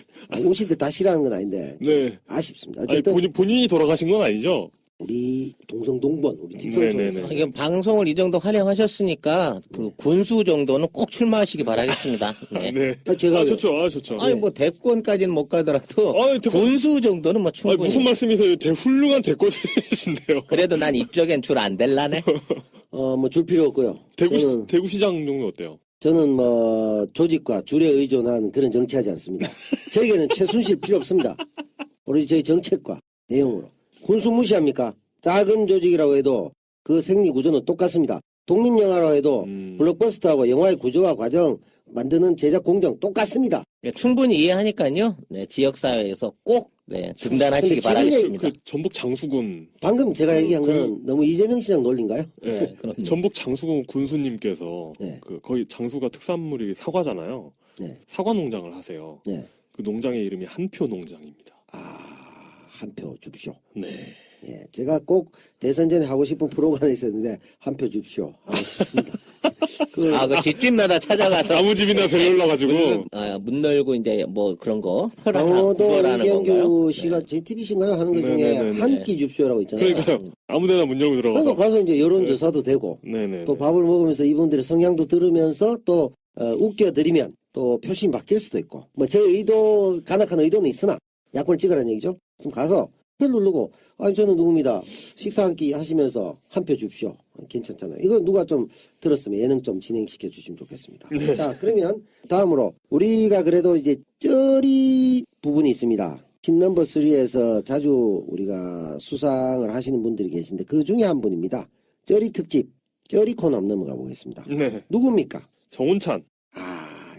우시들 다 싫어하는 건 아닌데 네. 아쉽습니다. 아니, 어쨌든 본인이 돌아가신 건 아니죠? 우리 동성동본 우리 집성촌에서 네네네. 이게 방송을 이 정도 활용하셨으니까 그 군수 정도는 꼭 출마하시기 바라겠습니다. 네. 네. 제가 좋죠. 좋죠. 아니 뭐 대권까지는 못 가더라도 아니, 군수 정도는 뭐 아니, 충분히. 무슨 말씀이세요? 훌륭한 대권이신데요. 그래도 난 이쪽엔 줄 안 될라네. 뭐 줄 필요 없고요. 대구시장 정도 어때요? 저는 뭐 조직과 줄에 의존한 그런 정치하지 않습니다. 저에게는 최순실 필요 없습니다. 우리 저희 정책과 내용으로. 군수 무시합니까? 작은 조직이라고 해도 그 생리 구조는 똑같습니다. 독립영화라고 해도 블록버스터하고 영화의 구조와 과정 만드는 제작 공정 똑같습니다. 네, 충분히 이해하니까요. 네, 지역사회에서 꼭 등단하시기 근데 바라겠습니다. 그 전북 장수군. 방금 제가 얘기한 거는 너무 이재명 시장 논리인가요? 네, 그럼요. 전북 장수군 군수님께서 네. 거의 장수가 특산물이 사과잖아요. 네. 사과 농장을 하세요. 네. 그 농장의 이름이 한표 농장입니다. 한 표 줍쇼. 네. 예, 제가 꼭 대선 전에 하고 싶은 프로가 하나 있었는데 한 표 줍쇼 하고 싶습니다. 그 집집마다 찾아가서 아무 집이나 별놀러가지고. 문 열고 이제 뭐 그런 거 강호동 구걸하는 건가요? 이경규 씨가 JTBC인가요? 하는 것 중에 네네네네. 한 끼 줍쇼라고 있잖아요. 그러니까요. 아무데나 문 열고 들어가서. 그러니까 가서 이제 여론조사도 되고 네네. 또 밥을 먹으면서 이분들의 성향도 들으면서 또 웃겨드리면 또 표심이 바뀔 수도 있고 뭐 제 의도 간악한 의도는 있으나 야권을 찍으라는 얘기죠. 지금 가서 표 누르고 아니 저는 누굽니다. 식사 한 끼 하시면서 한 표 줍쇼. 괜찮잖아요. 이거 누가 좀 들었으면 예능 좀 진행시켜 주시면 좋겠습니다. 네. 자 그러면 다음으로 우리가 그래도 이제 쩌리 부분이 있습니다. 신넘버 3에서 자주 우리가 수상을 하시는 분들이 계신데 그 중에 한 분입니다. 쩌리 특집 쩌리 코너 넘어가 보겠습니다. 네. 누굽니까? 정운찬.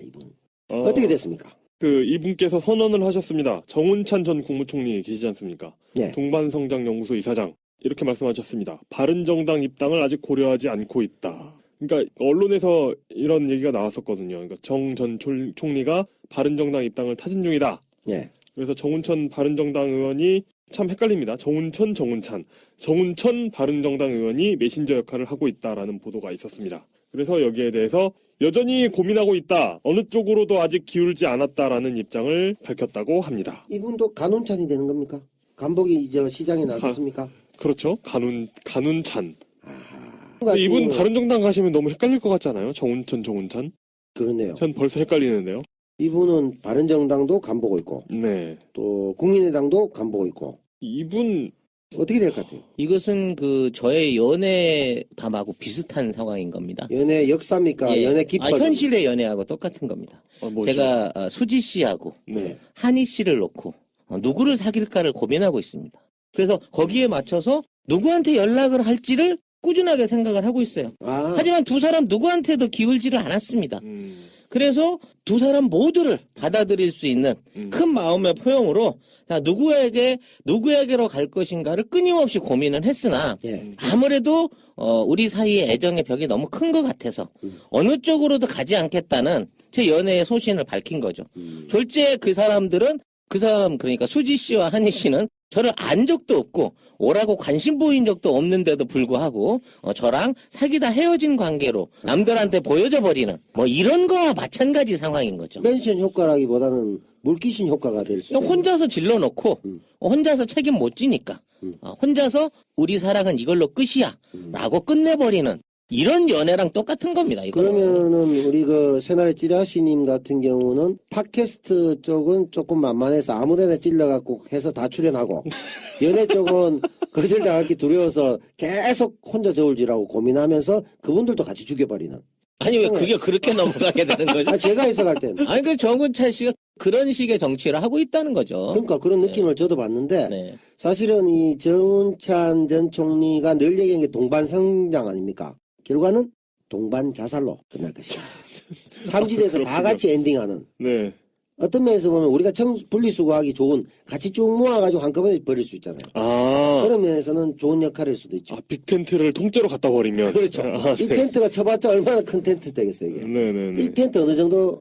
이분 어떻게 됐습니까? 이분께서 선언을 하셨습니다. 정운찬 전 국무총리 계시지 않습니까? 네. 동반성장연구소 이사장. 이렇게 말씀하셨습니다. 바른정당 입당을 아직 고려하지 않고 있다. 그러니까 언론에서 이런 얘기가 나왔었거든요. 그러니까 정 전 총리가 바른정당 입당을 타진 중이다. 네. 그래서 정운천 바른정당 의원이 참 헷갈립니다. 정운천 바른정당 의원이 메신저 역할을 하고 있다라는 보도가 있었습니다. 그래서 여기에 대해서 여전히 고민하고 있다. 어느 쪽으로도 아직 기울지 않았다라는 입장을 밝혔다고 합니다. 이분도 간운찬이 되는 겁니까? 간복이 이제 시장에 나섰습니까? 그렇죠. 간운찬. 그러니까 이분 바른정당 가시면 너무 헷갈릴 것 같지 않아요? 정운찬. 그렇네요. 전 벌써 헷갈리는데요. 이분은 바른정당도 간보고 있고 네. 또 국민의당도 간보고 있고 이분 어떻게 될 것 같아요? 이것은 저의 연애담하고 비슷한 상황인 겁니다. 연애 역사입니까? 예. 연애 기법? 현실의 연애하고 똑같은 겁니다. 뭐죠? 제가 수지 씨하고 네. 한희 씨를 놓고 누구를 사귈까를 고민하고 있습니다. 그래서 거기에 맞춰서 누구한테 연락을 할지를 꾸준하게 생각을 하고 있어요. 하지만 두 사람 누구한테도 기울지를 않았습니다. 그래서 두 사람 모두를 받아들일 수 있는 큰 마음의 포용으로 자, 누구에게로 갈 것인가를 끊임없이 고민을 했으나 아무래도 우리 사이의 애정의 벽이 너무 큰 것 같아서 어느 쪽으로도 가지 않겠다는 제 연애의 소신을 밝힌 거죠. 졸지에 그 사람 그러니까 수지 씨와 한희 씨는 저를 안 적도 없고 오라고 관심 보인 적도 없는데도 불구하고 저랑 사귀다 헤어진 관계로 남들한테 보여져 버리는 뭐 이런 거와 마찬가지 상황인 거죠. 멘션 효과라기보다는 물귀신 효과가 될 수 있는. 혼자서 질러놓고 혼자서 책임 못 지니까 혼자서 우리 사랑은 이걸로 끝이야 라고 끝내버리는 이런 연애랑 똑같은 겁니다. 이거는. 그러면은 우리 새날의 찌라시님 같은 경우는 팟캐스트 쪽은 조금 만만해서 아무데나 찔러갖고 해서 다 출연하고 연애 쪽은 거절당할게 두려워서 계속 혼자 저울질하고 고민하면서 그분들도 같이 죽여버리는. 아니 왜 그게 그렇게 넘어가게 되는 거죠? 제가 해석할 때는. 아니 정운찬 씨가 그런 식의 정치를 하고 있다는 거죠. 그러니까 그런 느낌을 저도 봤는데 네. 사실은 이 정운찬 전 총리가 늘 얘기한 게 동반성장 아닙니까? 결과는 동반 자살로 끝날 것이다. 삼지대에서 다 같이 엔딩하는. 네. 어떤 면에서 보면 우리가 분리수거하기 좋은 같이 쭉 모아가지고 한꺼번에 버릴 수 있잖아요. 그런 면에서는 좋은 역할일 수도 있죠. 빅텐트를 통째로 갖다 버리면. 그렇죠. 이 텐트가 쳐봤자 얼마나 큰 텐트 되겠어요, 이게. 네네네. 이 텐트 어느 정도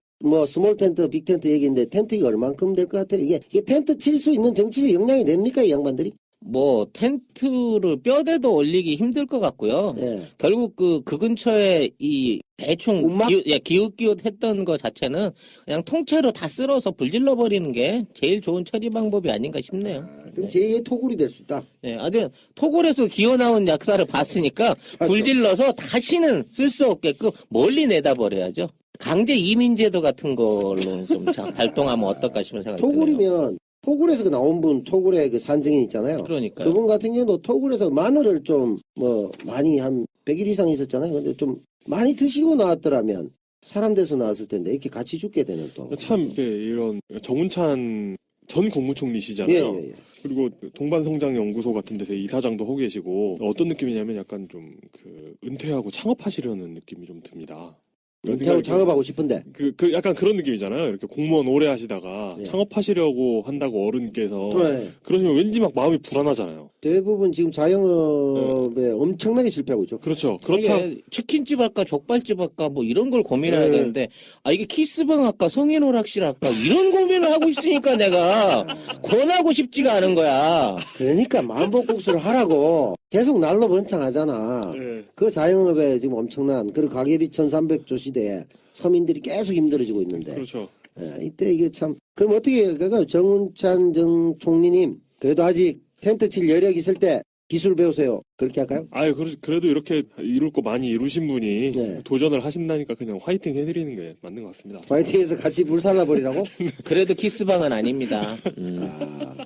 스몰 텐트, 빅 텐트 얘기인데 텐트가 얼만큼 될 것 같아요. 이게 텐트 칠 수 있는 정치적 역량이 됩니까, 이 양반들이? 뭐 텐트를 뼈대도 올리기 힘들 것 같고요. 예. 결국 그 근처에 이 대충 움막? 기웃기웃 했던 거 자체는 그냥 통째로 다 쓸어서 불질러 버리는 게 제일 좋은 처리 방법이 아닌가 싶네요. 그럼 제2의 토굴이 될 수 있다. 네, 아주 토굴에서 기어 나온 약사를 봤으니까 불질러서 다시는 쓸 수 없게끔 멀리 내다버려야죠. 강제 이민제도 같은 걸로 좀 발동하면 어떨까 싶은 생각이 드네요. 토굴이면 토굴에서 그 나온 분, 토굴의 그 산증인 있잖아요. 그러니까요. 그분 같은 경우도 토굴에서 마늘을 좀 뭐 많이 한 100일 이상 있었잖아요. 근데 좀 많이 드시고 나왔더라면 사람 돼서 나왔을 텐데 이렇게 같이 죽게 되는 또. 참 이런 정운찬 전 국무총리시잖아요. 예. 그리고 동반성장연구소 같은 데서 이사장도 하고 계시고 어떤 느낌이냐면 약간 좀 그 은퇴하고 창업하시려는 느낌이 좀 듭니다. 은퇴하고 창업하고 싶은데. 그 약간 그런 느낌이잖아요. 이렇게 공무원 오래 하시다가 예. 창업하시려고 한다고 어른께서 네. 그러시면 왠지 막 마음이 불안하잖아요. 대부분 지금 자영업에 엄청나게 실패하고 있죠. 그렇죠. 그렇다. 이게 치킨집 할까 족발집 할까 뭐 이런 걸 고민해야 네. 되는데 이게 키스방 할까 성인오락실 할까 이런 고민을 하고 있으니까 내가 권하고 싶지가 않은 거야. 그러니까 마음복국수를 하라고 계속 날로 번창하잖아. 네. 그 자영업에 지금 엄청난 그리고 가계비 1300조 시대에 서민들이 계속 힘들어지고 있는데. 그렇죠. 예, 이때 이게 참 그럼 어떻게 그러니까 정운찬 정 총리님 그래도 아직 텐트 칠 여력 있을 때 기술 배우세요. 그렇게 할까요? 아유, 그래도 이렇게 이룰 거 많이 이루신 분이 네. 도전을 하신다니까 그냥 화이팅 해드리는 게 맞는 것 같습니다. 파이팅해서 같이 불살라 버리라고? 그래도 키스방은 아닙니다.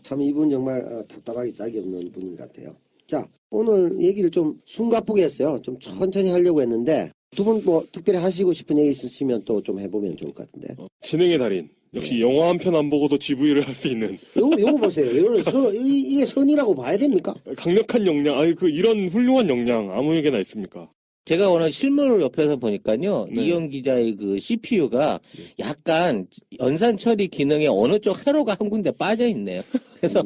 참 이분 정말 답답하기 짝이 없는 분인 것 같아요. 자, 오늘 얘기를 좀 숨가쁘게 했어요. 좀 천천히 하려고 했는데 두 분 뭐 특별히 하시고 싶은 얘기 있으시면 또 좀 해보면 좋을 것 같은데. 진행의 달인. 역시 영화 한 편 안 보고도 GV를 할 수 있는 요거 보세요. 이거는 이게 선이라고 봐야 됩니까? 강력한 역량. 이런 훌륭한 역량 아무에게나 있습니까? 제가 오늘 실물을 옆에서 보니까요. 네. 이영 기자의 그 CPU가 약간 연산 처리 기능에 어느 쪽 회로가 한 군데 빠져 있네요. 그래서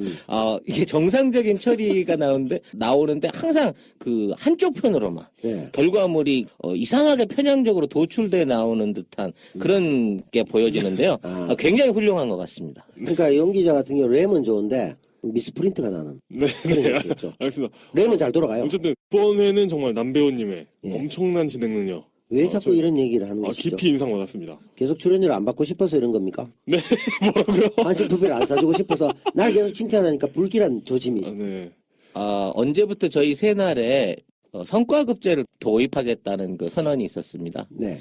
이게 정상적인 처리가 나오는데 항상 그 한쪽 편으로만 네. 결과물이 이상하게 편향적으로 도출돼 나오는 듯한 그런 게 보여지는데요. 굉장히 훌륭한 것 같습니다. 그러니까 영 기자 같은 경우 램은 좋은데 미스프린트가 나는. 네, 그렇죠. 알겠습니다. 램은 잘 돌아가요. 어쨌든 이번 회는 정말 남배우님의 예. 엄청난 진행 능력. 왜 자꾸 이런 얘기를 하는 것이죠? 깊이 인상받았습니다. 계속 출연료를 안 받고 싶어서 이런 겁니까? 네, 뭐라고요? 한식부피를 안 사주고 싶어서 날 계속 칭찬하니까 불길한 조짐이. 네. 언제부터 저희 새날에 성과급제를 도입하겠다는 그 선언이 있었습니다. 네.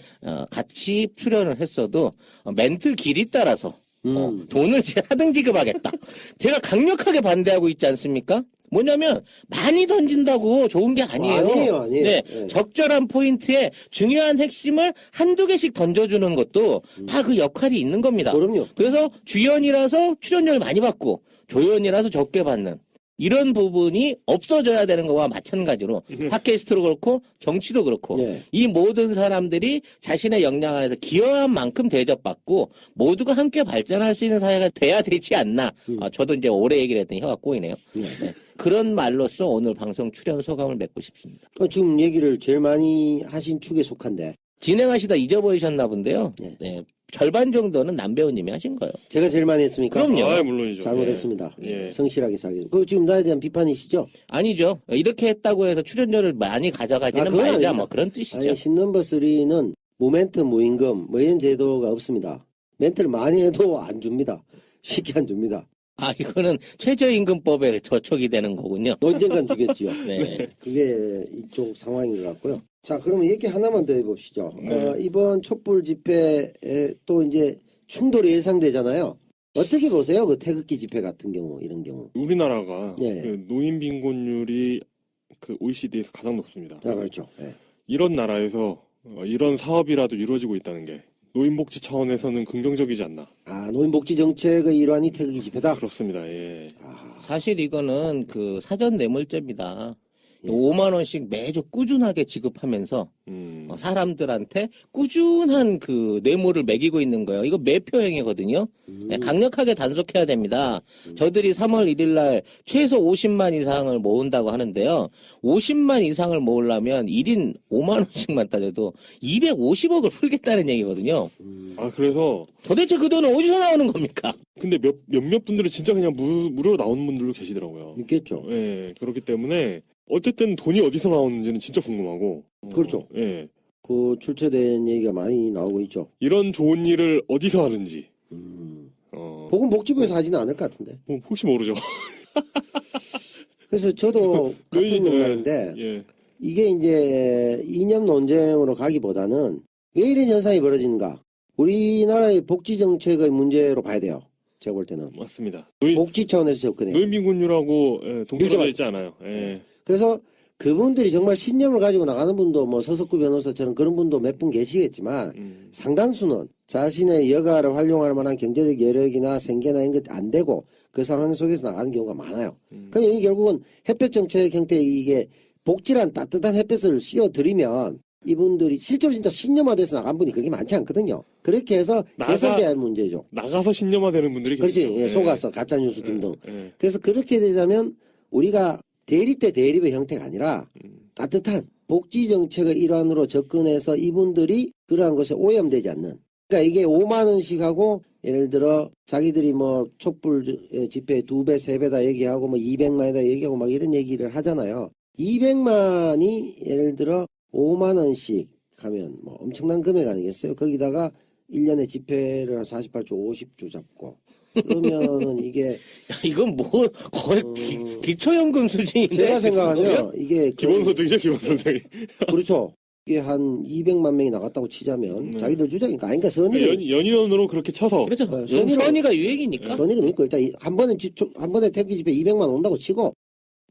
같이 출연을 했어도 멘트 길이 따라서 돈을 하등 지급하겠다. 제가 강력하게 반대하고 있지 않습니까? 뭐냐면 많이 던진다고 좋은 게 아니에요. 아니에요. 네, 네. 적절한 포인트에 중요한 핵심을 한두 개씩 던져주는 것도 다 그 역할이 있는 겁니다. 그럼요. 그래서 주연이라서 출연료를 많이 받고 조연이라서 적게 받는 이런 부분이 없어져야 되는 거와 마찬가지로 팟캐스트도 그렇고 정치도 그렇고 네. 이 모든 사람들이 자신의 역량 안에서 기여한 만큼 대접받고 모두가 함께 발전할 수 있는 사회가 돼야 되지 않나. 저도 이제 오래 얘기를 했더니 혀가 꼬이네요. 네. 네. 그런 말로써 오늘 방송 출연 소감을 맺고 싶습니다. 지금 얘기를 제일 많이 하신 축에 속한데 진행하시다 잊어버리셨나 본데요. 네. 네. 절반 정도는 남배우님이 하신 거예요. 제가 제일 많이 했습니까? 그럼요. 물론이죠. 잘못했습니다. 예. 성실하게 살겠습니다. 그 지금 나에 대한 비판이시죠? 아니죠. 이렇게 했다고 해서 출연료를 많이 가져가지는 그건 말자 아닙니다. 뭐 그런 뜻이죠. 아니, 신넘버3는 모멘트 무임금 뭐 이런 제도가 없습니다. 멘트를 많이 해도 안 줍니다. 쉽게 안 줍니다. 이거는 최저임금법에 저촉이 되는 거군요. 언젠간 주겠지요. 네. 그게 이쪽 상황인 것 같고요. 자, 그러면 얘기 하나만 더 해봅시죠. 네. 이번 촛불 집회에 또 이제 충돌이 예상되잖아요. 어떻게 보세요? 그 태극기 집회 같은 경우, 이런 경우. 우리나라가 예. 그 노인 빈곤율이 그 OECD에서 가장 높습니다. 그렇죠. 예. 이런 나라에서 이런 사업이라도 이루어지고 있다는 게 노인복지 차원에서는 긍정적이지 않나. 노인복지 정책의 일환이 태극기 집회다? 그렇습니다. 예. 사실 이거는 그 사전 뇌물죄입니다. 5만 원씩 매주 꾸준하게 지급하면서 사람들한테 꾸준한 그 뇌물을 매기고 있는 거예요. 이거 매표 행위거든요. 강력하게 단속해야 됩니다. 저들이 3월 1일 날 최소 50만 이상을 모은다고 하는데요. 50만 이상을 모으려면 1인 5만 원씩만 따져도 250억을 풀겠다는 얘기거든요. 아, 그래서 도대체 그 돈은 어디서 나오는 겁니까? 근데 몇몇 분들은 진짜 그냥 무료로 나오는 분들도 계시더라고요. 있겠죠. 예, 그렇기 때문에 어쨌든 돈이 어디서 나오는지는 진짜 궁금하고. 그렇죠. 예. 그 출처된 얘기가 많이 나오고 있죠. 이런 좋은 일을 어디서 하는지. 보건복지부에서 하지는 않을 것 같은데. 뭐 혹시 모르죠. 그래서 저도 같은 맥락인데 예. 이게 이제 이념 논쟁으로 가기보다는 왜 이런 현상이 벌어지는가? 우리나라의 복지 정책의 문제로 봐야 돼요. 제가 볼 때는. 맞습니다. 복지 차원에서 접근해요. 노인빈군율하고 동떨어져 밀접하죠. 있지 않아요. 예. 그래서 그분들이 정말 신념을 가지고 나가는 분도 뭐 서석구 변호사처럼 그런 분도 몇 분 계시겠지만 상당수는 자신의 여가를 활용할 만한 경제적 여력이나 생계나 이런 것 안 되고 그 상황 속에서 나가는 경우가 많아요. 그러면 이게 결국은 햇볕 정책 형태의 이게 복지란 따뜻한 햇볕을 씌워드리면 이분들이 실제로 진짜 신념화돼서 나간 분이 그렇게 많지 않거든요. 그렇게 해서 개선돼야 할 문제죠. 나가서 신념화되는 분들이 그렇지. 계시죠. 예, 속아서 가짜뉴스 등등. 예. 그래서 그렇게 되자면 우리가 대립 대 대립의 형태가 아니라 따뜻한 복지 정책의 일환으로 접근해서 이분들이 그러한 것에 오염되지 않는. 그러니까 이게 5만 원씩 하고 예를 들어 자기들이 뭐 촛불 집회 2배, 3배다 얘기하고 뭐 200만이다 얘기하고 막 이런 얘기를 하잖아요. 200만이 예를 들어 5만 원씩 하면 뭐 엄청난 금액 아니겠어요? 거기다가 1년에 집회를 48주, 50주 잡고 그러면은 이게 이건 뭐 거의 기초연금 수준인데. 제가 생각하면 이게 기본소득이죠, 기본소득. 그렇죠. 이게 한 200만 명이 나갔다고 치자면 자기들 주장이니까 아니까 선의를 연인원으로 그렇게 쳐서. 그렇죠. 선의를- 선의가 유행이니까. 선의를 믿고 일단 한 번에 태극기 집회 200만 온다고 치고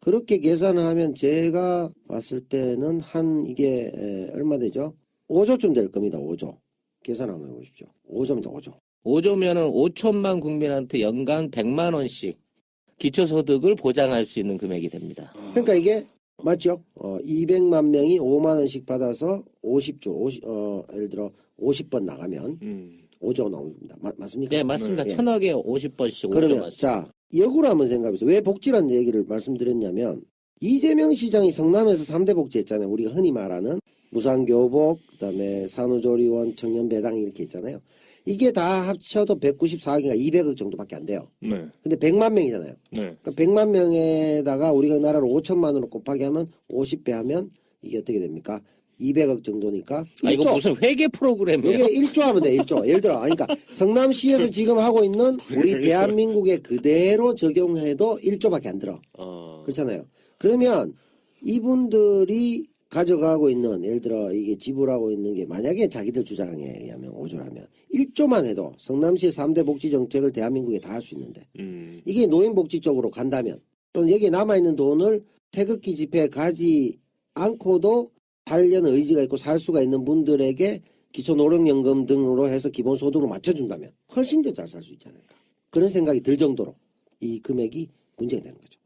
그렇게 계산을 하면 제가 봤을 때는 한 이게 얼마 되죠? 5조쯤 될 겁니다. 5조. 계산 한번 해보십시오. 5조입니다. 5조. 5조면은 5천만 국민한테 연간 100만 원씩 기초소득을 보장할 수 있는 금액이 됩니다. 그러니까 이게 맞죠? 200만 명이 5만 원씩 받아서 50조, 예를 들어 50번 나가면 5조 나옵니다. 맞습니까? 네, 맞습니다. 네. 1000억에 50번씩 5조 그러면 맞습니다. 자 역으로 한번 생각해보세요. 왜 복지라는 얘기를 말씀드렸냐면 이재명 시장이 성남에서 3대 복지 했잖아요. 우리가 흔히 말하는 무상교복, 그다음에 산후조리원, 청년배당 이렇게 있잖아요. 이게 다 합쳐도 194억인가 200억 정도밖에 안 돼요. 네. 근데 100만 명이잖아요. 네. 그러니까 100만 명에다가 우리가 나라로 5천만으로 곱하기 하면 50배 하면 이게 어떻게 됩니까? 200억 정도니까 1조. 아, 이거 무슨 회계 프로그램이에요? 이게 1조 하면 돼, 1조. 예를 들어, 그러니까 성남시에서 지금 하고 있는 우리 대한민국에 그대로 적용해도 1조밖에 안 들어. 그렇잖아요. 그러면 이분들이 가져가고 있는, 예를 들어 이게 지불하고 있는 게 만약에 자기들 주장에 의하면 5조라면 1조만 해도 성남시의 3대 복지 정책을 대한민국에 다 할 수 있는데 이게 노인복지 쪽으로 간다면 또는 여기에 남아있는 돈을 태극기 집회에 가지 않고도 살려는 의지가 있고 살 수가 있는 분들에게 기초노령연금 등으로 해서 기본소득으로 맞춰준다면 훨씬 더 잘 살 수 있지 않을까. 그런 생각이 들 정도로 이 금액이 문제가 되는 거죠.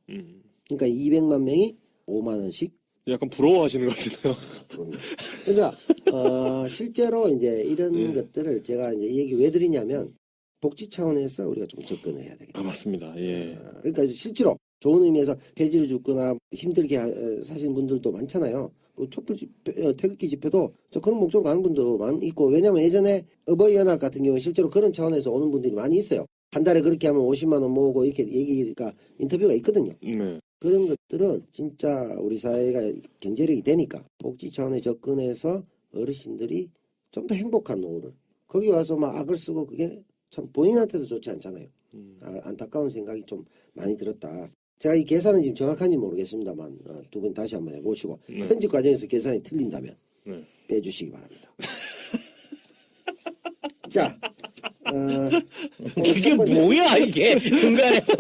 그러니까 200만 명이 5만 원씩. 약간 부러워하시는 것 같은데요. 그래서 실제로 이제 이런 것들을 제가 이제 이 얘기 왜 드리냐면 복지 차원에서 우리가 좀 접근을 해야 되겠다. 아, 맞습니다. 예. 그러니까 실제로 좋은 의미에서 폐지를 죽거나 힘들게 사시는 분들도 많잖아요. 그 촛불 집회, 태극기 집회도 저 그런 목적으로 가는 분도 많이 있고 왜냐하면 예전에 어버이연합 같은 경우에 실제로 그런 차원에서 오는 분들이 많이 있어요. 한 달에 그렇게 하면 50만 원 모으고 이렇게 얘기가 인터뷰가 있거든요. 네. 그런 것들은 진짜 우리 사회가 경제력이 되니까 복지 차원에 접근해서 어르신들이 좀 더 행복한 노후를 거기 와서 막 악을 쓰고 그게 참 본인한테도 좋지 않잖아요. 안타까운 생각이 좀 많이 들었다. 제가 이 계산은 지금 정확한지 모르겠습니다만 두 분 다시 한번 해보시고 편집 과정에서 계산이 틀린다면 빼주시기 바랍니다. 자, 이게 뭐야 이게 중간에서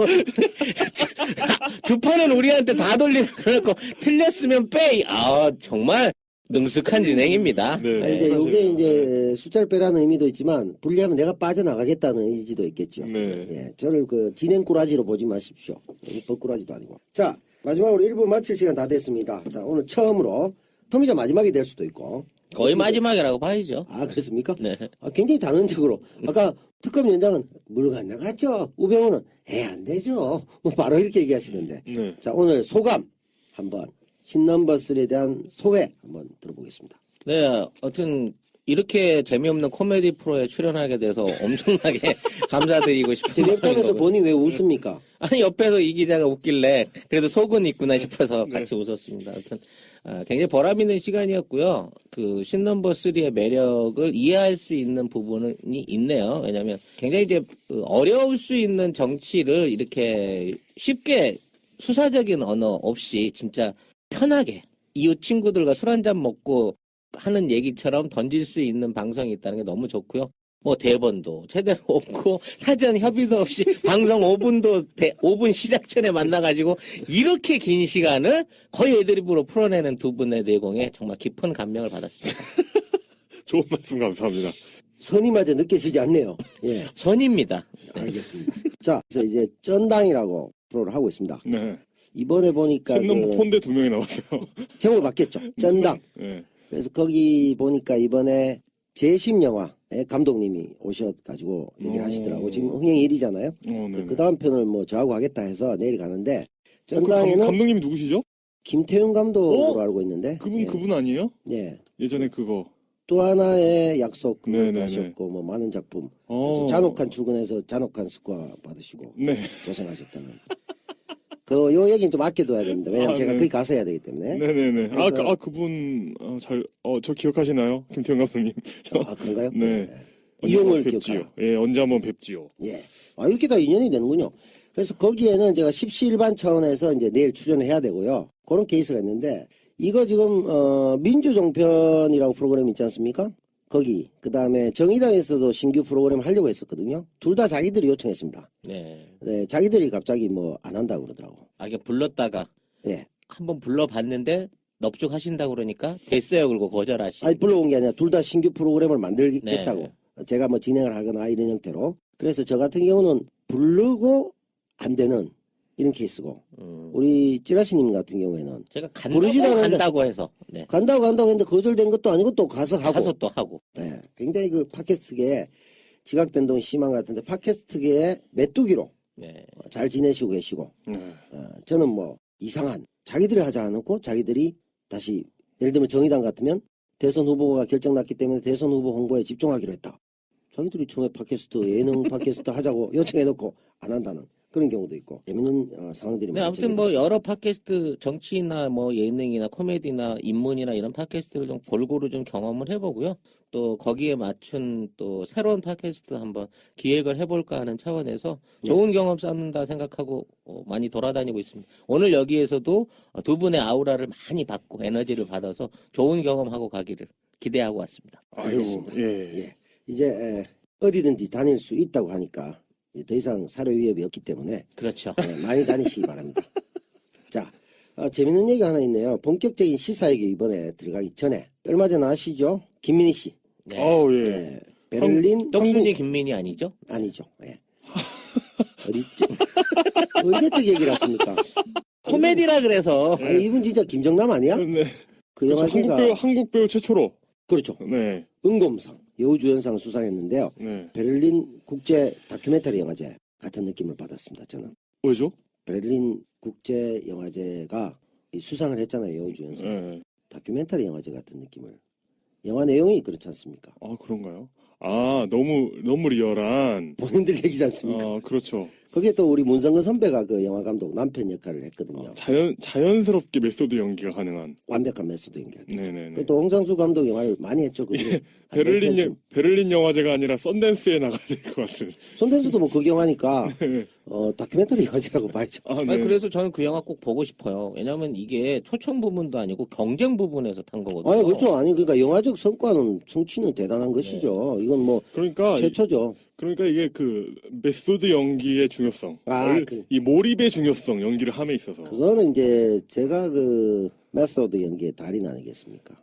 두 판은 우리한테 다 돌리고 틀렸으면 빼. 아 정말 능숙한 진행입니다. 네. 아니, 이제 이게 이제 숫자를 빼라는 의미도 있지만 분리하면 내가 빠져나가겠다는 의지도 있겠죠. 네. 예, 저를 그 진행꾸라지로 보지 마십시오. 법꾸라지도 아니고. 자, 마지막으로 1부 마칠 시간 다 됐습니다. 자, 오늘 처음으로 토미자 마지막이 될 수도 있고. 거의 마지막이라고 봐야죠. 아, 그렇습니까? 네. 굉장히 단언적으로. 아까 특검 위원장은 물건 나갔죠. 우병우는 안 되죠. 뭐 바로 이렇게 얘기하시는데. 네. 자, 오늘 소감 한번 신넘버 3에 대한 소회 한번 들어보겠습니다. 네, 하여튼 이렇게 재미없는 코미디 프로에 출연하게 돼서 엄청나게 감사드리고 싶어요. 재미없다면서 본인 왜 웃습니까? 아니 옆에서 이 기자가 웃길래 그래도 속은 있구나 싶어서 같이 웃었습니다. 하여튼 굉장히 보람 있는 시간이었고요. 그 신넘버 3의 매력을 이해할 수 있는 부분이 있네요. 왜냐하면 굉장히 이제 그 어려울 수 있는 정치를 이렇게 쉽게 수사적인 언어 없이 진짜 편하게 이웃 친구들과 술 한잔 먹고 하는 얘기처럼 던질 수 있는 방송이 있다는 게 너무 좋고요. 뭐 대본도 제대로 없고 사전 협의도 없이 방송 5분 시작 전에 만나가지고 이렇게 긴 시간을 거의 애드립으로 풀어내는 두 분의 내공에 정말 깊은 감명을 받았습니다. 좋은 말씀 감사합니다. 선임마저 느껴지지 않네요. 예, 선입니다. 알겠습니다. 자, 그래서 이제 쩐당이라고 프로를 하고 있습니다. 네. 이번에 보니까 신넘버 폰대 2명이 나왔어요. 제목을 바뀌었죠. 쩐당. 네. 그래서 거기 보니까 이번에 재심 영화의 감독님이 오셔가지고 얘기를 하시더라고. 지금 흥행 1위잖아요. 네. 그 다음 편을 뭐 저하고 하겠다 해서 내일 가는데 그 쩐당에는 감독님이 누구시죠? 김태훈 감독으로 알고 있는데 그분 아니에요? 예. 예전에 그거. 또 하나의 약속 네네네. 하셨고 뭐 많은 작품 잔혹한 출근해서 잔혹한 스코어 받으시고 네. 고생하셨다는 요 얘기는 좀 아껴둬야 됩니다. 왜냐면 제가 네. 거기 가서 해야 되기 때문에. 네네네. 그래서- 그분 저 기억하시나요? 김태형 감독님. 아, 그런가요? 네. 이용을 뵙지요. 기억하라. 예, 언제 한번 뵙지요. 예. 이렇게 다 인연이 되는군요. 그래서 거기에는 제가 십시일반 차원에서 이제 내일 출연을 해야 되고요. 그런 케이스가 있는데, 이거 지금, 민주종편이라고 프로그램 있지 않습니까? 거기, 그 다음에 정의당에서도 신규 프로그램 하려고 했었거든요. 둘 다 자기들이 요청했습니다. 네. 네, 자기들이 갑자기 뭐 안 한다고 그러더라고. 이게 불렀다가 예. 한번 불러봤는데 넙죽하신다고 그러니까 됐어요. 그리고 거절하시. 아니, 불러온 게 아니라 둘 다 신규 프로그램을 만들겠다고. 네. 제가 뭐 진행을 하거나 이런 형태로. 그래서 저 같은 경우는 부르고 안 되는 이런 케이스고. 우리 찌라시님 같은 경우에는 제가 간다고 부르지도 않았는데- 간다고 해서 네. 간다고 했는데 거절된 것도 아니고 또 가서 하고. 가서 또 하고. 네, 굉장히 그 팟캐스트계에 지각 변동이 심한 것 같은데 팟캐스트계에 메뚜기로 네. 잘 지내시고 계시고. 네. 저는 뭐 이상한 자기들이 하지 않고 자기들이 다시 예를 들면 정의당 같으면 대선 후보가 결정났기 때문에 대선 후보 홍보에 집중하기로 했다. 자기들이 처음에 팟캐스트 예능 팟캐스트 하자고 요청해놓고 안 한다는 그런 경우도 있고 재밌는 상황들이 네, 많이 아무튼 뭐 생기고 여러 팟캐스트 정치나 뭐 예능이나 코미디나 인문이나 이런 팟캐스트를 좀 골고루 좀 경험을 해보고요. 또 거기에 맞춘 또 새로운 팟캐스트 한번 기획을 해볼까 하는 차원에서 좋은 경험 쌓는다 생각하고 많이 돌아다니고 있습니다. 오늘 여기에서도 두 분의 아우라를 많이 받고 에너지를 받아서 좋은 경험하고 가기를 기대하고 왔습니다. 알겠습니다. 예. 예. 이제 어디든지 다닐 수 있다고 하니까 더 이상 사료 위협이 없기 때문에 그렇죠. 많이 다니시기 바랍니다. 자, 재밌는 얘기 하나 있네요. 본격적인 시사회기 이번에 들어가기 전에 얼마 전에 아시죠? 김민희 씨. 네. 예. 네, 베를린 떡순이 김민희 아니죠? 아니죠. 예. 어딨죠? 언제적 얘기를 하십니까? 코미디라 그래서 이분 진짜 김정남 아니야? 네. 그 그렇죠. 영화가 한국 배우 최초로. 그렇죠. 네. 은곰상 여우주연상 수상했는데요. 네. 베를린 국제 다큐멘터리 영화제 같은 느낌을 받았습니다. 저는 왜죠? 베를린 국제 영화제가 수상을 했잖아요. 여우주연상. 네. 다큐멘터리 영화제 같은 느낌을. 영화 내용이 그렇지 않습니까? 그런가요? 너무 리얼한. 본인들 얘기지 않습니까? 그렇죠. 거기에 또 우리 문성근 선배가 그 영화 감독 남편 역할을 했거든요. 자연스럽게 메소드 연기가 가능한. 완벽한 메소드 연기였죠. 네네네. 또 홍상수 감독 영화를 많이 했죠. 그분이. 베를린 영화제가 아니라 썬댄스에 나가야 될 것 같은. 손댄스도 뭐 그 영화니까 다큐멘터리 영화제라고 봐야죠. 아니, 그래서 저는 그 영화 꼭 보고 싶어요. 왜냐면 이게 초청 부분도 아니고 경쟁 부분에서 탄 거거든요. 그렇죠. 그러니까 영화적 성취는 대단한 것이죠. 이건 뭐 그러니까 최초죠. 그러니까 이게 그 메소드 연기의 중요성, 그- 이 몰입의 중요성, 연기를 함에 있어서. 그거는 이제 제가 그 메소드 연기의 달인 아니겠습니까?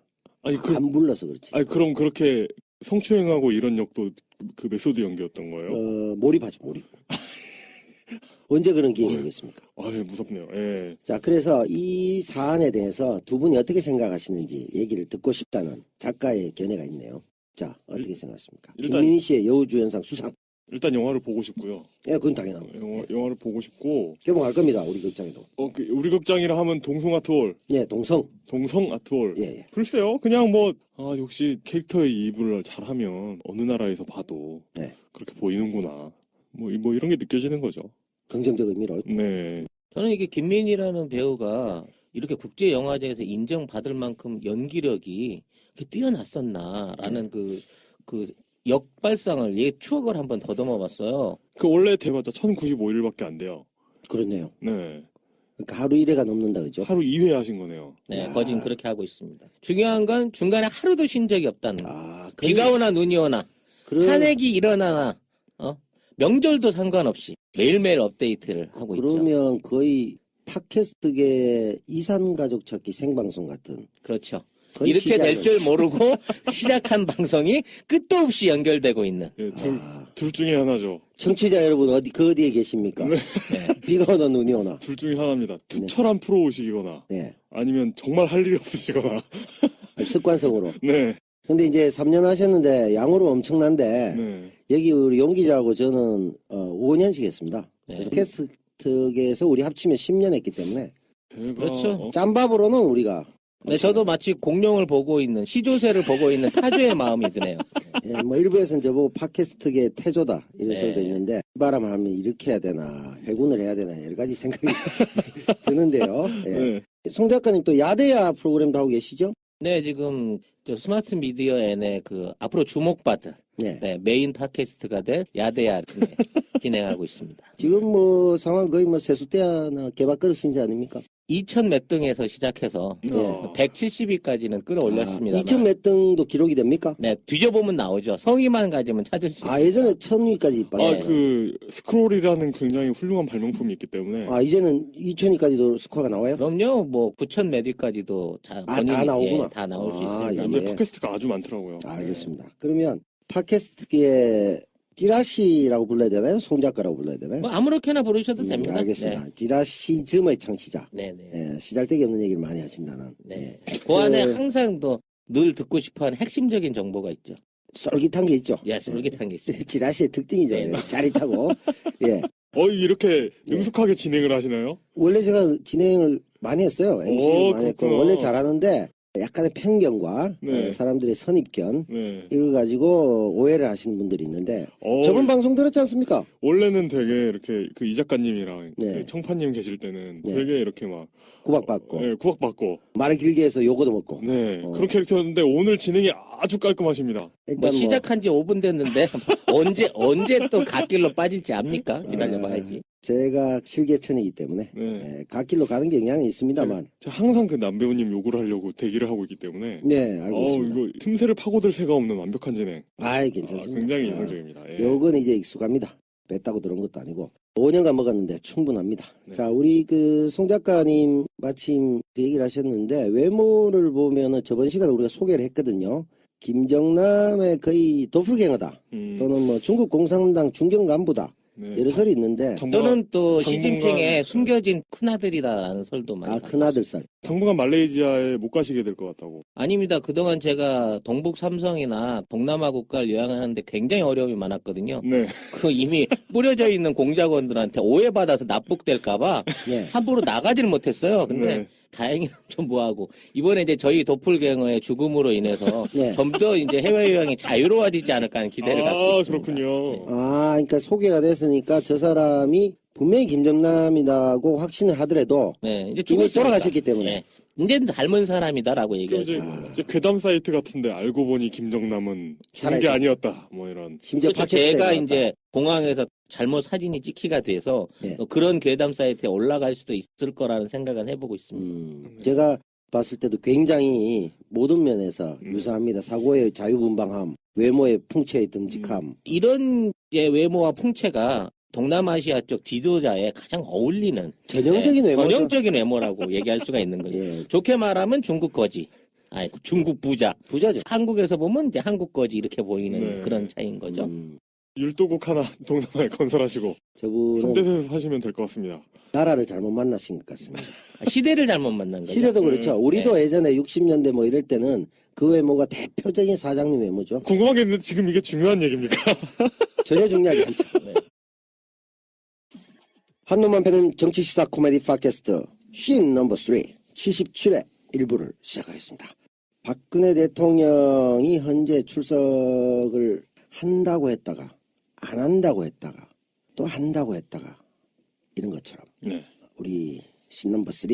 안 불러서 그렇지. 그럼 그렇게 성추행하고 이런 역도 그 메소드 연기였던 거예요? 몰입하죠, 몰입. 언제 그런 기회가 오겠습니까? 네, 무섭네요. 예. 자, 그래서 이 사안에 대해서 두 분이 어떻게 생각하시는지 얘기를 듣고 싶다는 작가의 견해가 있네요. 자, 어떻게 생각하십니까? 일단- 김민희 씨의 여우주연상 수상. 일단 영화를 보고 싶고요. 예, 그건 당연하고. 영화를 보고 싶고, 개봉할 겁니다, 우리 극장에도. 우리 극장이라 하면 동성 아트홀, 예, 동성. 동성 아트홀. 예, 예. 글쎄요, 그냥 뭐, 역시 캐릭터의 이입을 잘하면 어느 나라에서 봐도 네. 그렇게 보이는구나. 뭐 이런 게 느껴지는 거죠. 긍정적 의미로. 네. 저는 이게 김민희라는 배우가 이렇게 국제 영화제에서 인정받을 만큼 연기력이 이렇게 뛰어났었나라는 그 역발상을 추억을 한번 더듬어 봤어요. 원래 대봤자 1095일밖에 안 돼요. 그렇네요. 네. 그러니까 하루 1회가 넘는다, 그죠? 하루 2회 하신 거네요. 네, 거진 그렇게 하고 있습니다. 중요한 건 중간에 하루도 쉰 적이 없다는 거. 비가 그럼- 오나 눈이 오나 탄핵이 일어나나 명절도 상관없이 매일매일 업데이트를 하고 있죠. 그러면 거의 팟캐스트계 이산가족 찾기 생방송 같은. 그렇죠. 거의 이렇게 될 시작은- 줄 모르고 시작한 방송이 끝도 없이 연결되고 있는. 예, 둘 중에 하나죠. 청취자 여러분 어디에 계십니까? 네. 비가 오나 눈이 오나. 둘 중에 하나입니다. 투철한 프로오시거나 네. 아니면 정말 할 일이 없으시거나. 습관성으로. 네. 근데 이제 3년 하셨는데 양으로 엄청난데 네. 여기 우리 용 기자하고 저는 5년씩 했습니다. 네. 그래서 캐스트계에서 우리 합치면 10년 했기 때문에 제가 그렇죠. 짬밥으로는 우리가 네, 저도 마치 공룡을 보고 있는 시조새를 보고 있는 타조의 마음이 드네요. 예, 뭐 일부에서는 저보고 팟캐스트계 태조다 이런 네. 소리도 있는데 이 바람을 하면 이렇게 해야 되나 회군을 해야 되나 여러 가지 생각이 드는데요. 예. 네. 송 작가님 또 야대야 프로그램도 하고 계시죠? 네, 지금 저 스마트 미디어 N의 앞으로 주목받을 네. 메인 팟캐스트가 될 야대야 진행하고 있습니다. 지금 뭐 상황 거의 뭐 세수대나 개밥그릇 신세 아닙니까? 2000 몇 등에서 시작해서 네. 170위까지는 끌어올렸습니다. 2000 몇 등도 기록이 됩니까? 네, 뒤져보면 나오죠. 성의만 가지면 찾을 수 있어요. 예전에 1000위까지 있었네. 스크롤이라는 굉장히 훌륭한 발명품이 있기 때문에. 이제는 2000위까지도 스코어가 나와요? 그럼요, 뭐 9000 몇 위까지도 다 나오구나. 다 나올 수 아, 있습니다. 이제 예. 팟캐스트가 아주 많더라고요. 알겠습니다. 그러면 팟캐스트계 찌라시라고 불러야 되나요? 송 작가라고 불러야 되나요? 뭐 아무렇게나 부르셔도 됩니다. 알겠습니다. 찌라시즘의 창시자. 네, 네. 예, 시잘데기 없는 얘기를 많이 하신다는. 네. 예. 그 안에 항상 늘 듣고 싶어하는 핵심적인 정보가 있죠. 쫄깃한 게 있죠. 예, 쫄깃한 게 있어요. 찌라시의 특징이죠. 네. 짜릿하고. 예. 이렇게 능숙하게 진행을 하시나요? 원래 제가 진행을 많이 했어요. MC를 많이 했고 그렇구나. 원래 잘하는데 약간의 편견과 네. 사람들의 선입견 네. 이걸 가지고 오해를 하시는 분들이 있는데 어, 저번 방송 들었지 않습니까? 원래는 되게 이렇게 이 작가님이랑 네. 그 청파님 계실 때는 네. 되게 이렇게 막 구박받고 구박받고 말을 길게 해서 요거도 먹고 네 그런 캐릭터였는데 오늘 진행이 아주 깔끔하십니다. 일단 뭐 시작한 지 5분 됐는데 언제 또 갓길로 빠질지 압니까? 기다려봐야지. 제가 실개천이기 때문에 네. 갓길로 가는 경향이 있습니다만 제가 항상 그 남배우님 욕을 하려고 대기를 하고 있기 때문에 네 알고 있습니다. 이거 틈새를 파고들 새가 없는 완벽한 진행. 괜찮습니다. 굉장히 인상적입니다. 예. 요건 이제 익숙합니다. 뺐다고 들은 것도 아니고 5년간 먹었는데 충분합니다. 네. 자, 우리 송 작가님 마침 그 얘기를 하셨는데 외모를 보면은 저번 시간에 우리가 소개를 했거든요. 김정남의 거의 도플갱어다. 또는 뭐 중국 공산당 중견 간부다. 네. 여러 설이 있는데 또는 또 당분간- 시진핑의 숨겨진 큰아들이라는 설도 많이 큰아들살. 당분간 말레이시아에 못 가시게 될 것 같다고. 아닙니다. 그동안 제가 동북 삼성이나 동남아 국가를 여행을 하는데 굉장히 어려움이 많았거든요. 네. 이미 뿌려져 있는 공작원들한테 오해받아서 납북될까봐 네. 함부로 나가지를 못했어요. 근데 네. 다행히 좀 뭐하고 이번에 이제 저희 도플갱어의 죽음으로 인해서 네. 좀 더 이제 해외 여행이 자유로워지지 않을까 하는 기대를 갖고 있습니다. 그렇군요. 그러니까 소개가 됐으니까 저 사람이 분명히 김정남이라고 확신을 하더라도 네, 이제 이미 죽었으니까. 돌아가셨기 때문에 네. 이제는 닮은 사람이다라고 얘기할 수 이제, 있는 거예요. 이제 괴담 사이트 같은데 알고 보니 김정남은 죽은 게 살아있어. 아니었다. 뭐 이런. 심지어 그렇죠. 팟캐스트에 제가 나왔다. 이제 공항에서 잘못 사진이 찍히가 돼서 네. 그런 괴담 사이트에 올라갈 수도 있을 거라는 생각은 해보고 있습니다. 제가 봤을 때도 굉장히 모든 면에서 유사합니다. 사고의 자유분방함, 외모의 풍채의 듬직함. 이런 외모와 풍채가 동남아시아 쪽 지도자에 가장 어울리는 전형적인 외모죠. 전형적인 외모라고 얘기할 수가 있는 거죠. 예. 좋게 말하면 중국 거지. 중국 부자. 부자죠. 한국에서 보면 이제 한국 거지 이렇게 보이는 네. 그런 차이인 거죠. 율도국 하나 동남아에 건설하시고 저분은 3대에서 하시면 될 것 같습니다. 나라를 잘못 만나신 것 같습니다. 시대를 잘못 만난 거죠. 시대도 그렇죠. 우리도 예전에 60년대 뭐 이럴 때는 그 외모가 대표적인 사장님 외모죠. 궁금한 게 있는데 지금 이게 중요한 얘기입니까? 전혀 중요하지 않죠. 네. 한눈만 패는 정치시사 코미디 팟캐스트 신 넘버 3 77회 1부를 시작하겠습니다. 박근혜 대통령이 현재 출석을 한다고 했다가 안 한다고 했다가 또 한다고 했다가 이런 것처럼 네. 우리 신 넘버 3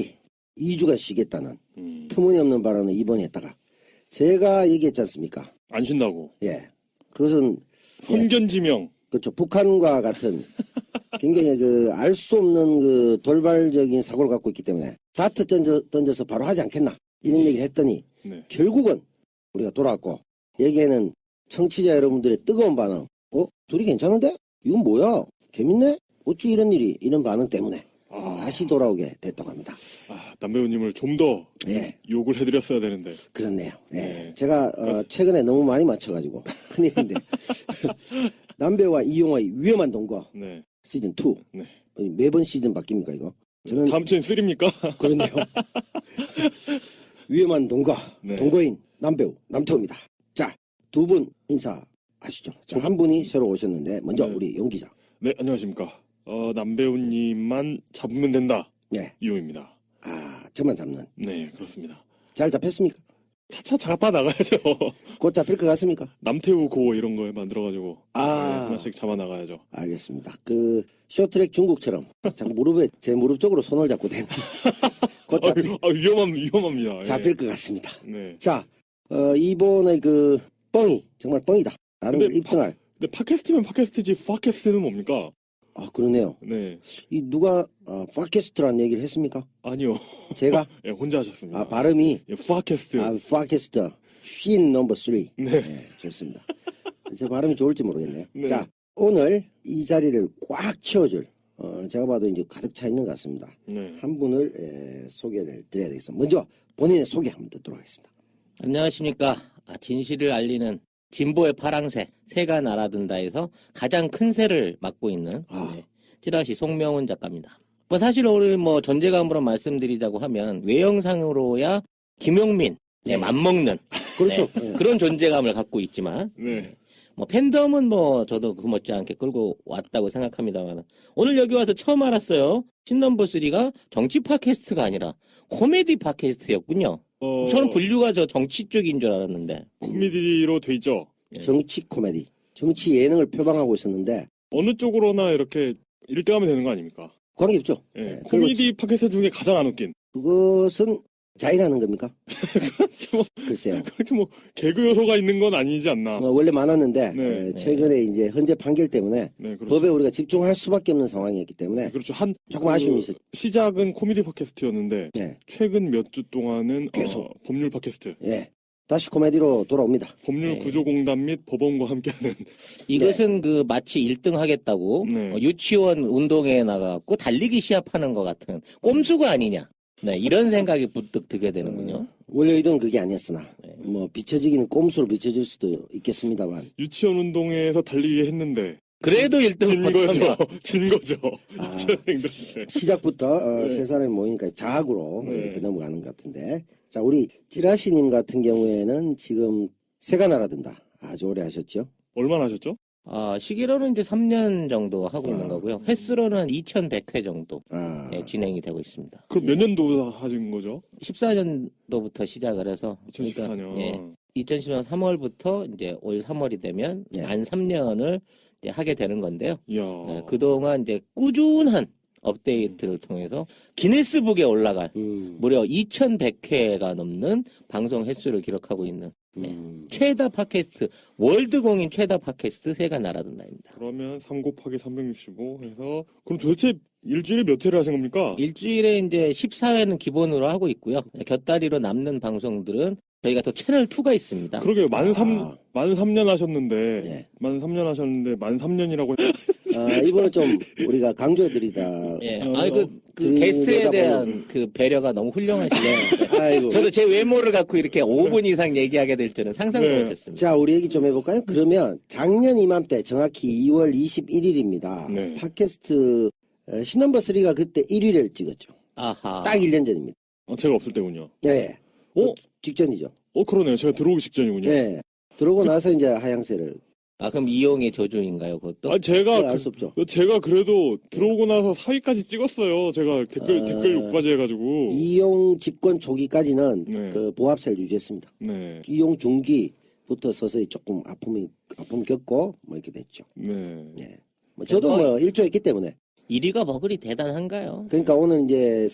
2주간 쉬겠다는 터무니없는 발언을 이번에 했다가 제가 얘기했지 않습니까? 안 쉰다고. 예. 그것은 선견지명. 그렇죠. 북한과 같은 굉장히 알 수 없는 그 돌발적인 사고를 갖고 있기 때문에 다트 던져서 바로 하지 않겠나 이런 얘기를 했더니 네. 결국은 우리가 돌아왔고 여기에는 청취자 여러분들의 뜨거운 반응. 둘이 괜찮은데? 이건 뭐야? 재밌네? 어찌 이런 일이 이런 반응 때문에 다시 돌아오게 됐다고 합니다. 남배우님을 좀 더 욕을 해드렸어야 되는데. 그렇네요. 예. 네. 제가 최근에 너무 많이 맞춰가지고 큰일인데 남배우와 이용화의 위험한 동거 네. 시즌 2 네. 매번 시즌 바뀝니까 이거? 저는 다음 주엔 3입니까? 그렇네요. 위험한 동거 네. 동거인 남배우 남태우입니다. 자, 두 분 인사하시죠. 자, 한 분이 새로 오셨는데 먼저 네. 우리 용 기자. 네, 안녕하십니까. 남배우님만 잡으면 된다. 네. 이용입니다. 저만 잡는. 네, 그렇습니다. 잘 잡혔습니까? 차차 잡아 나가야죠. 곧 잡힐 것 같습니까? 남태우 고 이런 거 만들어가지고 하나씩 잡아 나가야죠. 알겠습니다. 쇼트랙 중국처럼 참 제 무릎 쪽으로 손을 잡고 되는 곧 위험합니다. 잡힐 것 같습니다. 네. 자, 이번에 뻥이 정말 뻥이다 라는 걸 입증할. 근데 팟캐스트면 팟캐스트지 팟캐스트는 뭡니까? 그러네요. 네. 누가 팟캐스트라는 얘기를 했습니까? 아니요. 제가? 네, 혼자 하셨습니다. 발음이 팟캐스트. 팟캐스트 신 넘버 3. 네. 좋습니다. 제 발음이 좋을지 모르겠네요. 네. 자, 오늘 이 자리를 꽉 채워줄 제가 봐도 이제 가득 차 있는 것 같습니다. 네. 한 분을 소개를 드려야 되겠습니다. 먼저 본인의 소개 한번 듣도록 하겠습니다. 안녕하십니까. 진실을 알리는 진보의 파랑새, 새가 날아든다에서 가장 큰 새를 맡고 있는 찌라시 송명훈 작가입니다. 사실 우리 존재감으로 말씀드리자고 하면 외형상으로야 김용민, 맞먹는 그렇죠. 그런 존재감을 갖고 있지만 팬덤은 저도 그 못지않게 끌고 왔다고 생각합니다만 오늘 여기 와서 처음 알았어요. 신넘버 3가 정치 팟캐스트가 아니라 코미디 팟캐스트였군요. 저는 분류가 정치 쪽인 줄 알았는데. 코미디로 돼 있죠. 정치 코미디, 정치 예능을 표방하고 있었는데 어느 쪽으로나 이렇게 1등하면 되는 거 아닙니까? 관계없죠. 네. 코미디 팟캐스트 중에 가장 안 웃긴. 그것은 자인하는 겁니까? 글쎄요. 그렇게 개그 요소가 있는 건 아니지 않나. 원래 많았는데 최근에 이제 헌재 판결 때문에 그렇죠. 법에 우리가 집중할 수밖에 없는 상황이었기 때문에 그렇죠. 조금 아쉬움이 있었죠. 시작은 코미디 팟캐스트였는데 최근 몇 주 동안은 계속 법률 팟캐스트. 다시 코미디로 돌아옵니다. 법률 구조공단 및 법원과 함께하는. 이것은 마치 1등 하겠다고 유치원 운동회에 나가고 달리기 시합하는 것 같은 꼼수가 아니냐. 이런 생각이 부뜩 들게 되는군요. 원래 의도는 그게 아니었으나 비춰지기는 꼼수로 비춰질 수도 있겠습니다만 유치원 운동회에서 달리기 했는데 그래도 1등 진 거죠. 시작부터 세 사람이 모이니까 자학으로 이렇게 넘어가는 것 같은데 자 우리 찌라시님 같은 경우에는 지금 새가 날아든다 아주 오래 하셨죠? 얼마나 하셨죠? 시기로는 이제 3년 정도 하고 있는 거고요. 횟수로는 2,100회 정도 진행이 되고 있습니다. 그럼 몇 년도 하신 거죠? 14년도부터 시작을 해서 2014년. 2014년 3월부터 이제 올 3월이 되면 만 3년을 이제 하게 되는 건데요. 그동안 이제 꾸준한 업데이트를 통해서 기네스북에 올라갈 무려 2,100회가 넘는 방송 횟수를 기록하고 있는 최다 팟캐스트, 월드 공인 최다 팟캐스트 새가 날아든다입니다. 그러면 3 곱하기 365 해서 그럼 도대체 일주일에 몇 회를 하신 겁니까? 일주일에 이제 14회는 기본으로 하고 있고요. 곁다리로 남는 방송들은 저희가 또 채널2가 있습니다. 그러게요. 만 3년 하셨는데, 만 3년 하셨는데, 만 3년이라고. 이번은 좀 우리가 강조해드리다. 그 게스트에 대한 그 배려가 너무 훌륭하시네요. 아이고. 저도 제 외모를 갖고 이렇게 5분 이상 얘기하게 될 줄은 상상도 네. 못했습니다. 자, 우리 얘기 좀 해볼까요? 그러면 작년 이맘때 정확히 2월 21일입니다. 네. 팟캐스트 신넘버 3가 그때 1위를 찍었죠. 아하. 딱 1년 전입니다. 제가 없을 때군요. 네. 어? 직전이죠. 그러네요. 제가 들어오기 직전이군요. 네. 들어오고 나서 이제 하향세를. 아, 그럼 이용의 저주인가요, 그것도? 아, 제가 알 수 없죠. 제가 그래도 들어오고 나서 4위까지 찍었어요. 제가 댓글 욕까지 해가지고. 이용 집권 초기까지는 네. 그 보합세를 유지했습니다. 네. 이용 중기부터 서서히 조금 아픔 겪고 뭐 이렇게 됐죠. 네. 네. 뭐 저도 뭐 일조했기 때문에. 1위가 뭐 그리 대단한가요? 그러니까 오늘 이제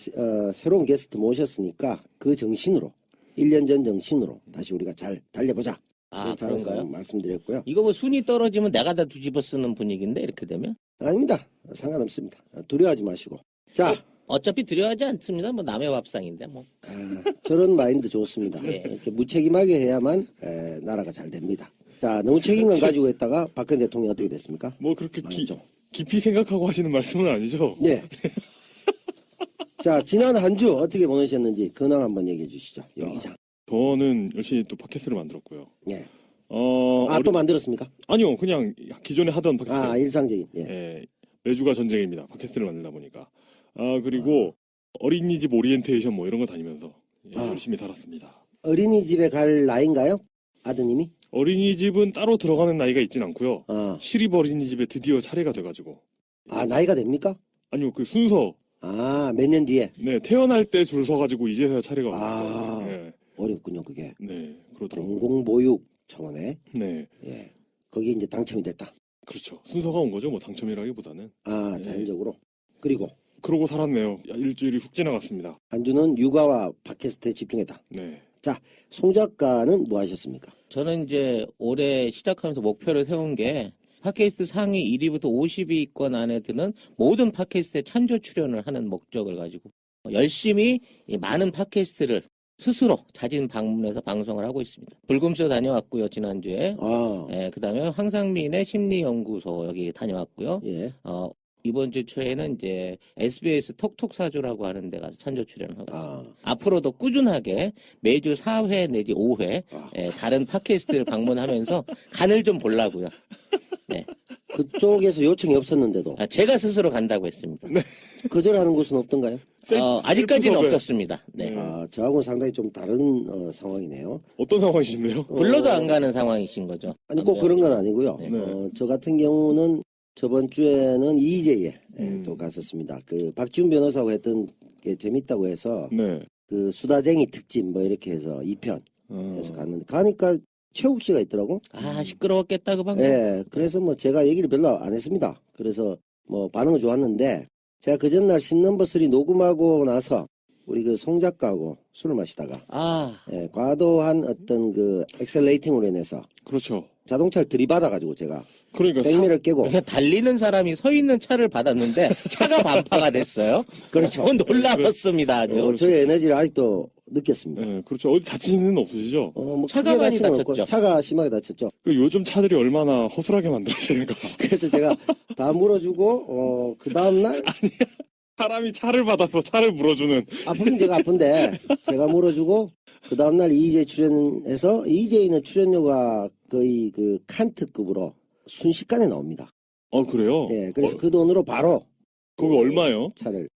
새로운 게스트 모셨으니까 그 정신으로 1년 전 정신으로 다시 우리가 잘 달려보자. 아, 저는 그런가요? 말씀드렸고요. 이거 뭐 순위 떨어지면 내가 다 뒤집어 쓰는 분위기인데, 이렇게 되면? 아닙니다. 상관없습니다. 두려워하지 마시고. 자, 어차피 두려워하지 않습니다. 뭐 남의 밥상인데, 뭐. 저런 마인드 좋습니다. 예. 이렇게 무책임하게 해야만 나라가 잘 됩니다. 자, 너무 책임감 가지고 했다가 박근혜 대통령이 어떻게 됐습니까? 뭐 그렇게 망했죠. 깊이 생각하고 하시는 말씀은 아니죠? 네. 자, 지난 한 주 어떻게 보내셨는지 근황 한번 얘기해 주시죠. 여기장. 저는 열심히 또 팟캐스트를 만들었고요. 네. 아, 또 만들었습니까? 아니요, 그냥 기존에 하던 팟캐스트. 일상적인. 예. 예, 매주가 전쟁입니다. 팟캐스트를 만들다 보니까. 그리고 어린이집 오리엔테이션 뭐 이런 거 다니면서 열심히 살았습니다. 어린이집에 갈 나이인가요? 아드님이? 어린이집은 따로 들어가는 나이가 있진 않고요. 시립 어린이집에 드디어 차례가 돼가지고. 나이가 됩니까? 아니요, 그 순서. 몇 년 뒤에? 네, 태어날 때 줄 서가지고 이제서야 차례가 옵니다. 네. 어렵군요, 그게. 네, 그렇더라고요. 공공보육 차원에. 네. 예. 거기 이제 당첨이 됐다. 그렇죠. 순서가 온 거죠, 뭐 당첨이라기보다는. 네. 자연적으로. 그리고 그러고 살았네요. 일주일이 훅 지나갔습니다. 한 주는 육아와 팟캐스트에 집중했다. 네. 자, 송 작가는 뭐 하셨습니까? 저는 이제 올해 시작하면서 목표를 세운 게 팟캐스트 상위 1위부터 50위권 안에 드는 모든 팟캐스트에 찬조 출연을 하는 목적을 가지고 열심히 이 많은 팟캐스트를 스스로 자진 방문해서 방송을 하고 있습니다. 불금쇼 다녀왔고요, 지난주에. 그 다음에 황상민의 심리연구소 여기 다녀왔고요. 예. 이번 주 초에는 이제 SBS 톡톡사조라고 하는 데 가서 찬조 출연을 하고 있습니다. 앞으로도 꾸준하게 매주 4회 내지 5회 다른 팟캐스트를 방문하면서 간을 좀 보려고요. 네. 그쪽에서 요청이 없었는데도. 제가 스스로 간다고 했습니다. 네. 거절하는 곳은 없던가요? 아직까지는 없었습니다. 네. 저하고는 상당히 좀 다른 상황이네요. 어떤 상황이신데요? 불러도 안 가는 상황이신 거죠. 아니, 꼭 그런 건 아니고요. 네. 저 같은 경우는 저번 주에는 EJ에 또 갔었습니다. 그 박지훈 변호사하고 했던 게 재밌다고 해서 네. 그 수다쟁이 특집 뭐 이렇게 해서 2편 해서 갔는데 가니까 최욱 씨가 있더라고. 시끄러웠겠다 그 방송. 네, 그래서 뭐 제가 얘기를 별로 안 했습니다. 그래서 뭐 반응은 좋았는데 제가 그 전날 신넘버 3 녹음하고 나서 우리 그 송 작가하고 술을 마시다가 과도한 어떤 그 엑셀레이팅으로 인해서 그렇죠. 자동차를 들이받아가지고 제가 그러니까 백미를 깨고 달리는 사람이 서 있는 차를 받았는데 차가 반파가 됐어요. 그렇죠. 놀라웠습니다. 아주. 저의 에너지를 아직도 느꼈습니다. 네, 그렇죠. 어디 다치신 일은 없으시죠? 뭐 차가 크게 많이 다치는 다쳤죠. 없고 차가 심하게 다쳤죠. 그 요즘 차들이 얼마나 허술하게 만들어지는가. 그래서 제가 다 물어주고 그 다음날 사람이 차를 받아서 차를 물어주는. 아프긴 제가 아픈데 제가 물어주고 그 다음날 EJ 출연해서 EJ는 출연료가 거의 그 칸트급으로 순식간에 나옵니다. 그래요? 예, 그래서 그 돈으로 바로 거기 얼마요? 차를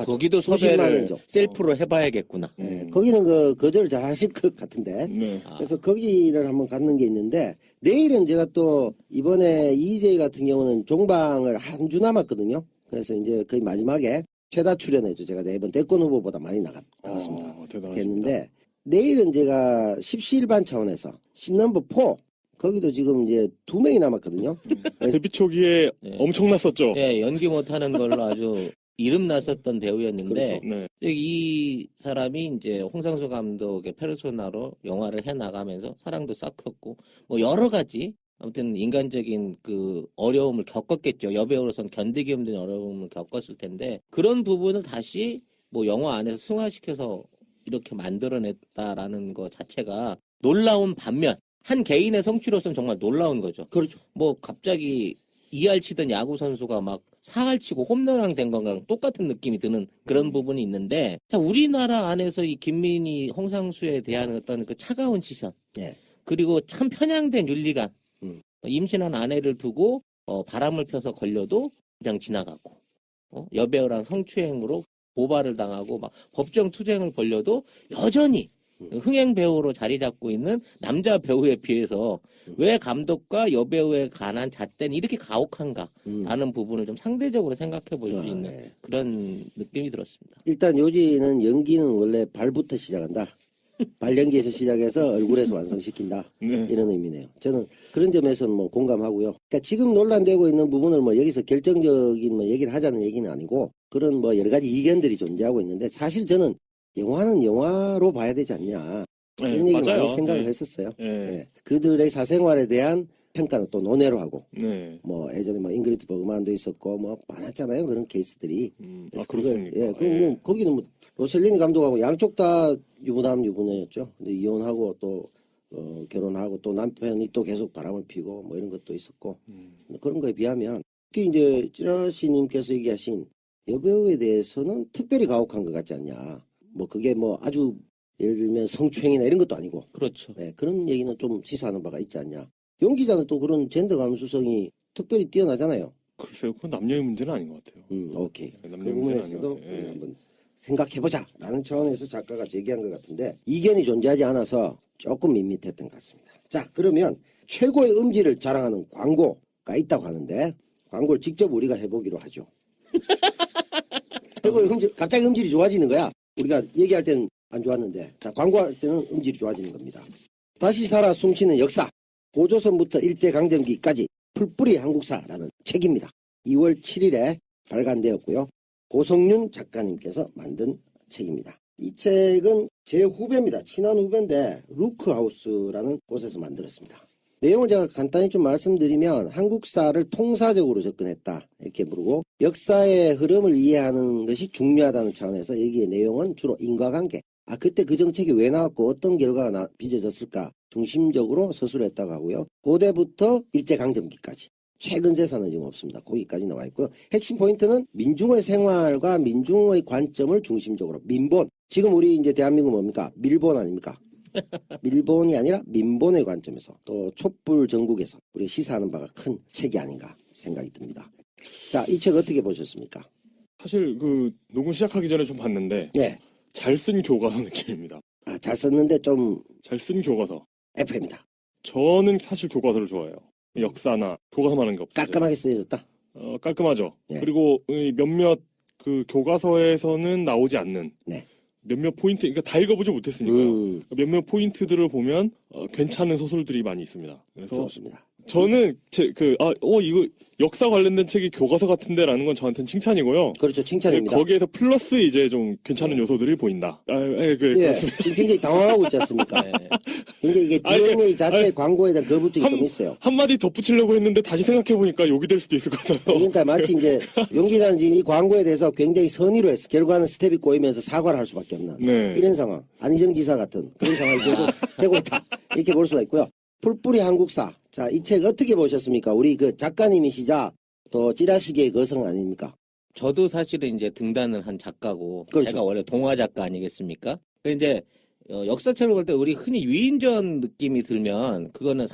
거기도 수십만 섭외를 원이죠. 셀프로 해봐야겠구나. 거기는 그 거절을 잘 하실 것 같은데. 네. 그래서 거기를 한번 갖는 게 있는데 내일은 제가 또 이번에 EJ 같은 경우는 종방을 한 주 남았거든요. 그래서 이제 거의 마지막에 최다 출연해죠. 제가 4번 대권 후보보다 많이 나갔습니다. 대단하십니다. 했는데 내일은 제가 십시일반 차원에서 신넘버 4 거기도 지금 이제 2명이 남았거든요. 데뷔 초기에 엄청났었죠. 네, 연기 못하는 걸로 아주 이름 났었던 배우였는데 그렇죠. 네. 이 사람이 이제 홍상수 감독의 페르소나로 영화를 해 나가면서 사랑도 싹텄고 뭐 여러 가지 아무튼 인간적인 그 어려움을 겪었겠죠. 여배우로서는 견디기 힘든 어려움을 겪었을 텐데 그런 부분을 다시 뭐 영화 안에서 승화시켜서 이렇게 만들어냈다라는 것 자체가 놀라운 반면 한 개인의 성취로서는 정말 놀라운 거죠. 그렇죠. 뭐 갑자기 2할 치던 야구 선수가 막 4할 치고 홈런왕 된 거랑 똑같은 느낌이 드는 그런 부분이 있는데, 자, 우리나라 안에서 이 김민희, 홍상수에 대한 어떤 그 차가운 시선, 예. 그리고 참 편향된 윤리관, 임신한 아내를 두고 바람을 펴서 걸려도 그냥 지나가고, 여배우랑 성추행으로 고발을 당하고 막 법정 투쟁을 벌려도 여전히 흥행 배우로 자리 잡고 있는 남자 배우에 비해서 왜 감독과 여배우에 관한 잣대는 이렇게 가혹한가 하는 부분을 좀 상대적으로 생각해 볼 수 있는 네. 그런 느낌이 들었습니다. 일단 요지는 연기는 원래 발부터 시작한다. 발연기에서 시작해서 얼굴에서 완성시킨다. 네. 이런 의미네요. 저는 그런 점에서는 뭐 공감하고요. 그러니까 지금 논란되고 있는 부분을 뭐 여기서 결정적인 뭐 얘기를 하자는 얘기는 아니고 그런 뭐 여러 가지 이견들이 존재하고 있는데 사실 저는 영화는 영화로 봐야 되지 않냐. 네, 이런 얘기 맞아요. 많이 생각을 네. 했었어요. 네. 예. 그들의 사생활에 대한 평가는 또 논외로 하고 네. 뭐 예전에 뭐 잉그리드 버그만도 있었고 뭐 많았잖아요. 그런 케이스들이. 아, 그렇습니까? 예, 그 뭐 거기는 뭐 로셀리니 감독하고 양쪽 다 유부남유부녀였죠. 근데 이혼하고 또 결혼하고 또 남편이 또 계속 바람을 피고 뭐 이런 것도 있었고 그런 거에 비하면 특히 이제 찌라시님께서 얘기하신 여배우에 대해서는 특별히 가혹한 것 같지 않냐. 뭐 그게 뭐 아주 예를 들면 성추행이나 이런 것도 아니고 그렇죠. 네, 그런 얘기는 좀 시사하는 바가 있지 않냐. 연기자는 또 그런 젠더 감수성이 특별히 뛰어나잖아요. 글쎄요, 그건 남녀의 문제는 아닌 것 같아요. 오케이. 그 남녀의 문제는 아닌 부분에서도 것 같아요. 예. 한번 생각해보자라는 차원에서 작가가 제기한 것 같은데 이견이 존재하지 않아서 조금 밋밋했던 것 같습니다. 자, 그러면 최고의 음질을 자랑하는 광고가 있다고 하는데 광고를 직접 우리가 해보기로 하죠. 최고의 음질, 갑자기 음질이 좋아지는 거야. 우리가 얘기할 때는 안 좋았는데 자, 광고할 때는 음질이 좋아지는 겁니다. 다시 살아 숨쉬는 역사, 고조선부터 일제강점기까지 풀뿌리 한국사라는 책입니다. 2월 7일에 발간되었고요. 고성윤 작가님께서 만든 책입니다. 이 책은 제 후배입니다. 친한 후배인데 루크하우스라는 곳에서 만들었습니다. 내용을 제가 간단히 좀 말씀드리면 한국사를 통사적으로 접근했다 이렇게 부르고 역사의 흐름을 이해하는 것이 중요하다는 차원에서 여기의 내용은 주로 인과관계, 그때 그 정책이 왜 나왔고 어떤 결과가 빚어졌을까 중심적으로 서술을 했다고 하고요. 고대부터 일제강점기까지 최근 세사는 지금 없습니다. 거기까지 나와 있고요. 핵심 포인트는 민중의 생활과 민중의 관점을 중심적으로 민본. 지금 우리 이제 대한민국 뭡니까? 밀본 아닙니까? 밀본이 아니라 민본의 관점에서 또 촛불 전국에서 우리가 시사하는 바가 큰 책이 아닌가 생각이 듭니다. 자, 이 책 어떻게 보셨습니까? 사실 그 녹음 시작하기 전에 좀 봤는데 네. 잘 쓴 교과서 느낌입니다. 잘 썼는데 좀 잘 쓴 교과서. F입니다. 저는 사실 교과서를 좋아해요. 역사나 교과서만 한 게 없죠. 깔끔하게 쓰여졌다. 깔끔하죠. 네. 그리고 몇몇 그 교과서에서는 나오지 않는 네. 몇몇 포인트, 그러니까 다 읽어보지 못했으니까요. 몇몇 포인트들을 보면 괜찮은 소설들이 많이 있습니다. 그래서 좋습니다. 저는 이거 역사 관련된 책이 교과서 같은데라는 건 저한테는 칭찬이고요. 그렇죠, 칭찬입니다. 거기에서 플러스 이제 좀 괜찮은 요소들이 보인다. 그렇습니다. 지금 굉장히 당황하고 있지 않습니까? 굉장히 이게 DNA 자체 광고에 대한 거부증이 좀 있어요. 한마디 덧붙이려고 했는데 다시 생각해보니까 욕이 될 수도 있을 것 같아서. 그러니까 마치 이제 용기자는 지금 이 광고에 대해서 굉장히 선의로 했어. 결과는 스텝이 꼬이면서 사과를 할 수밖에 없는 이런 상황. 안희정 지사 같은 그런 상황이 계속 되고 있다. 이렇게 볼 수가 있고요. 풀뿌리 한국사. 자, 이 책 어떻게 보셨습니까? 우리 그 작가님이시자 또 찌라시계의 거성 아닙니까? 저도 사실은 이제 등단을 한 작가고 그렇죠. 제가 원래 동화 작가 아니겠습니까? 근데 이제 역사책을 볼 때 우리 흔히 위인전 느낌이 들면 그거는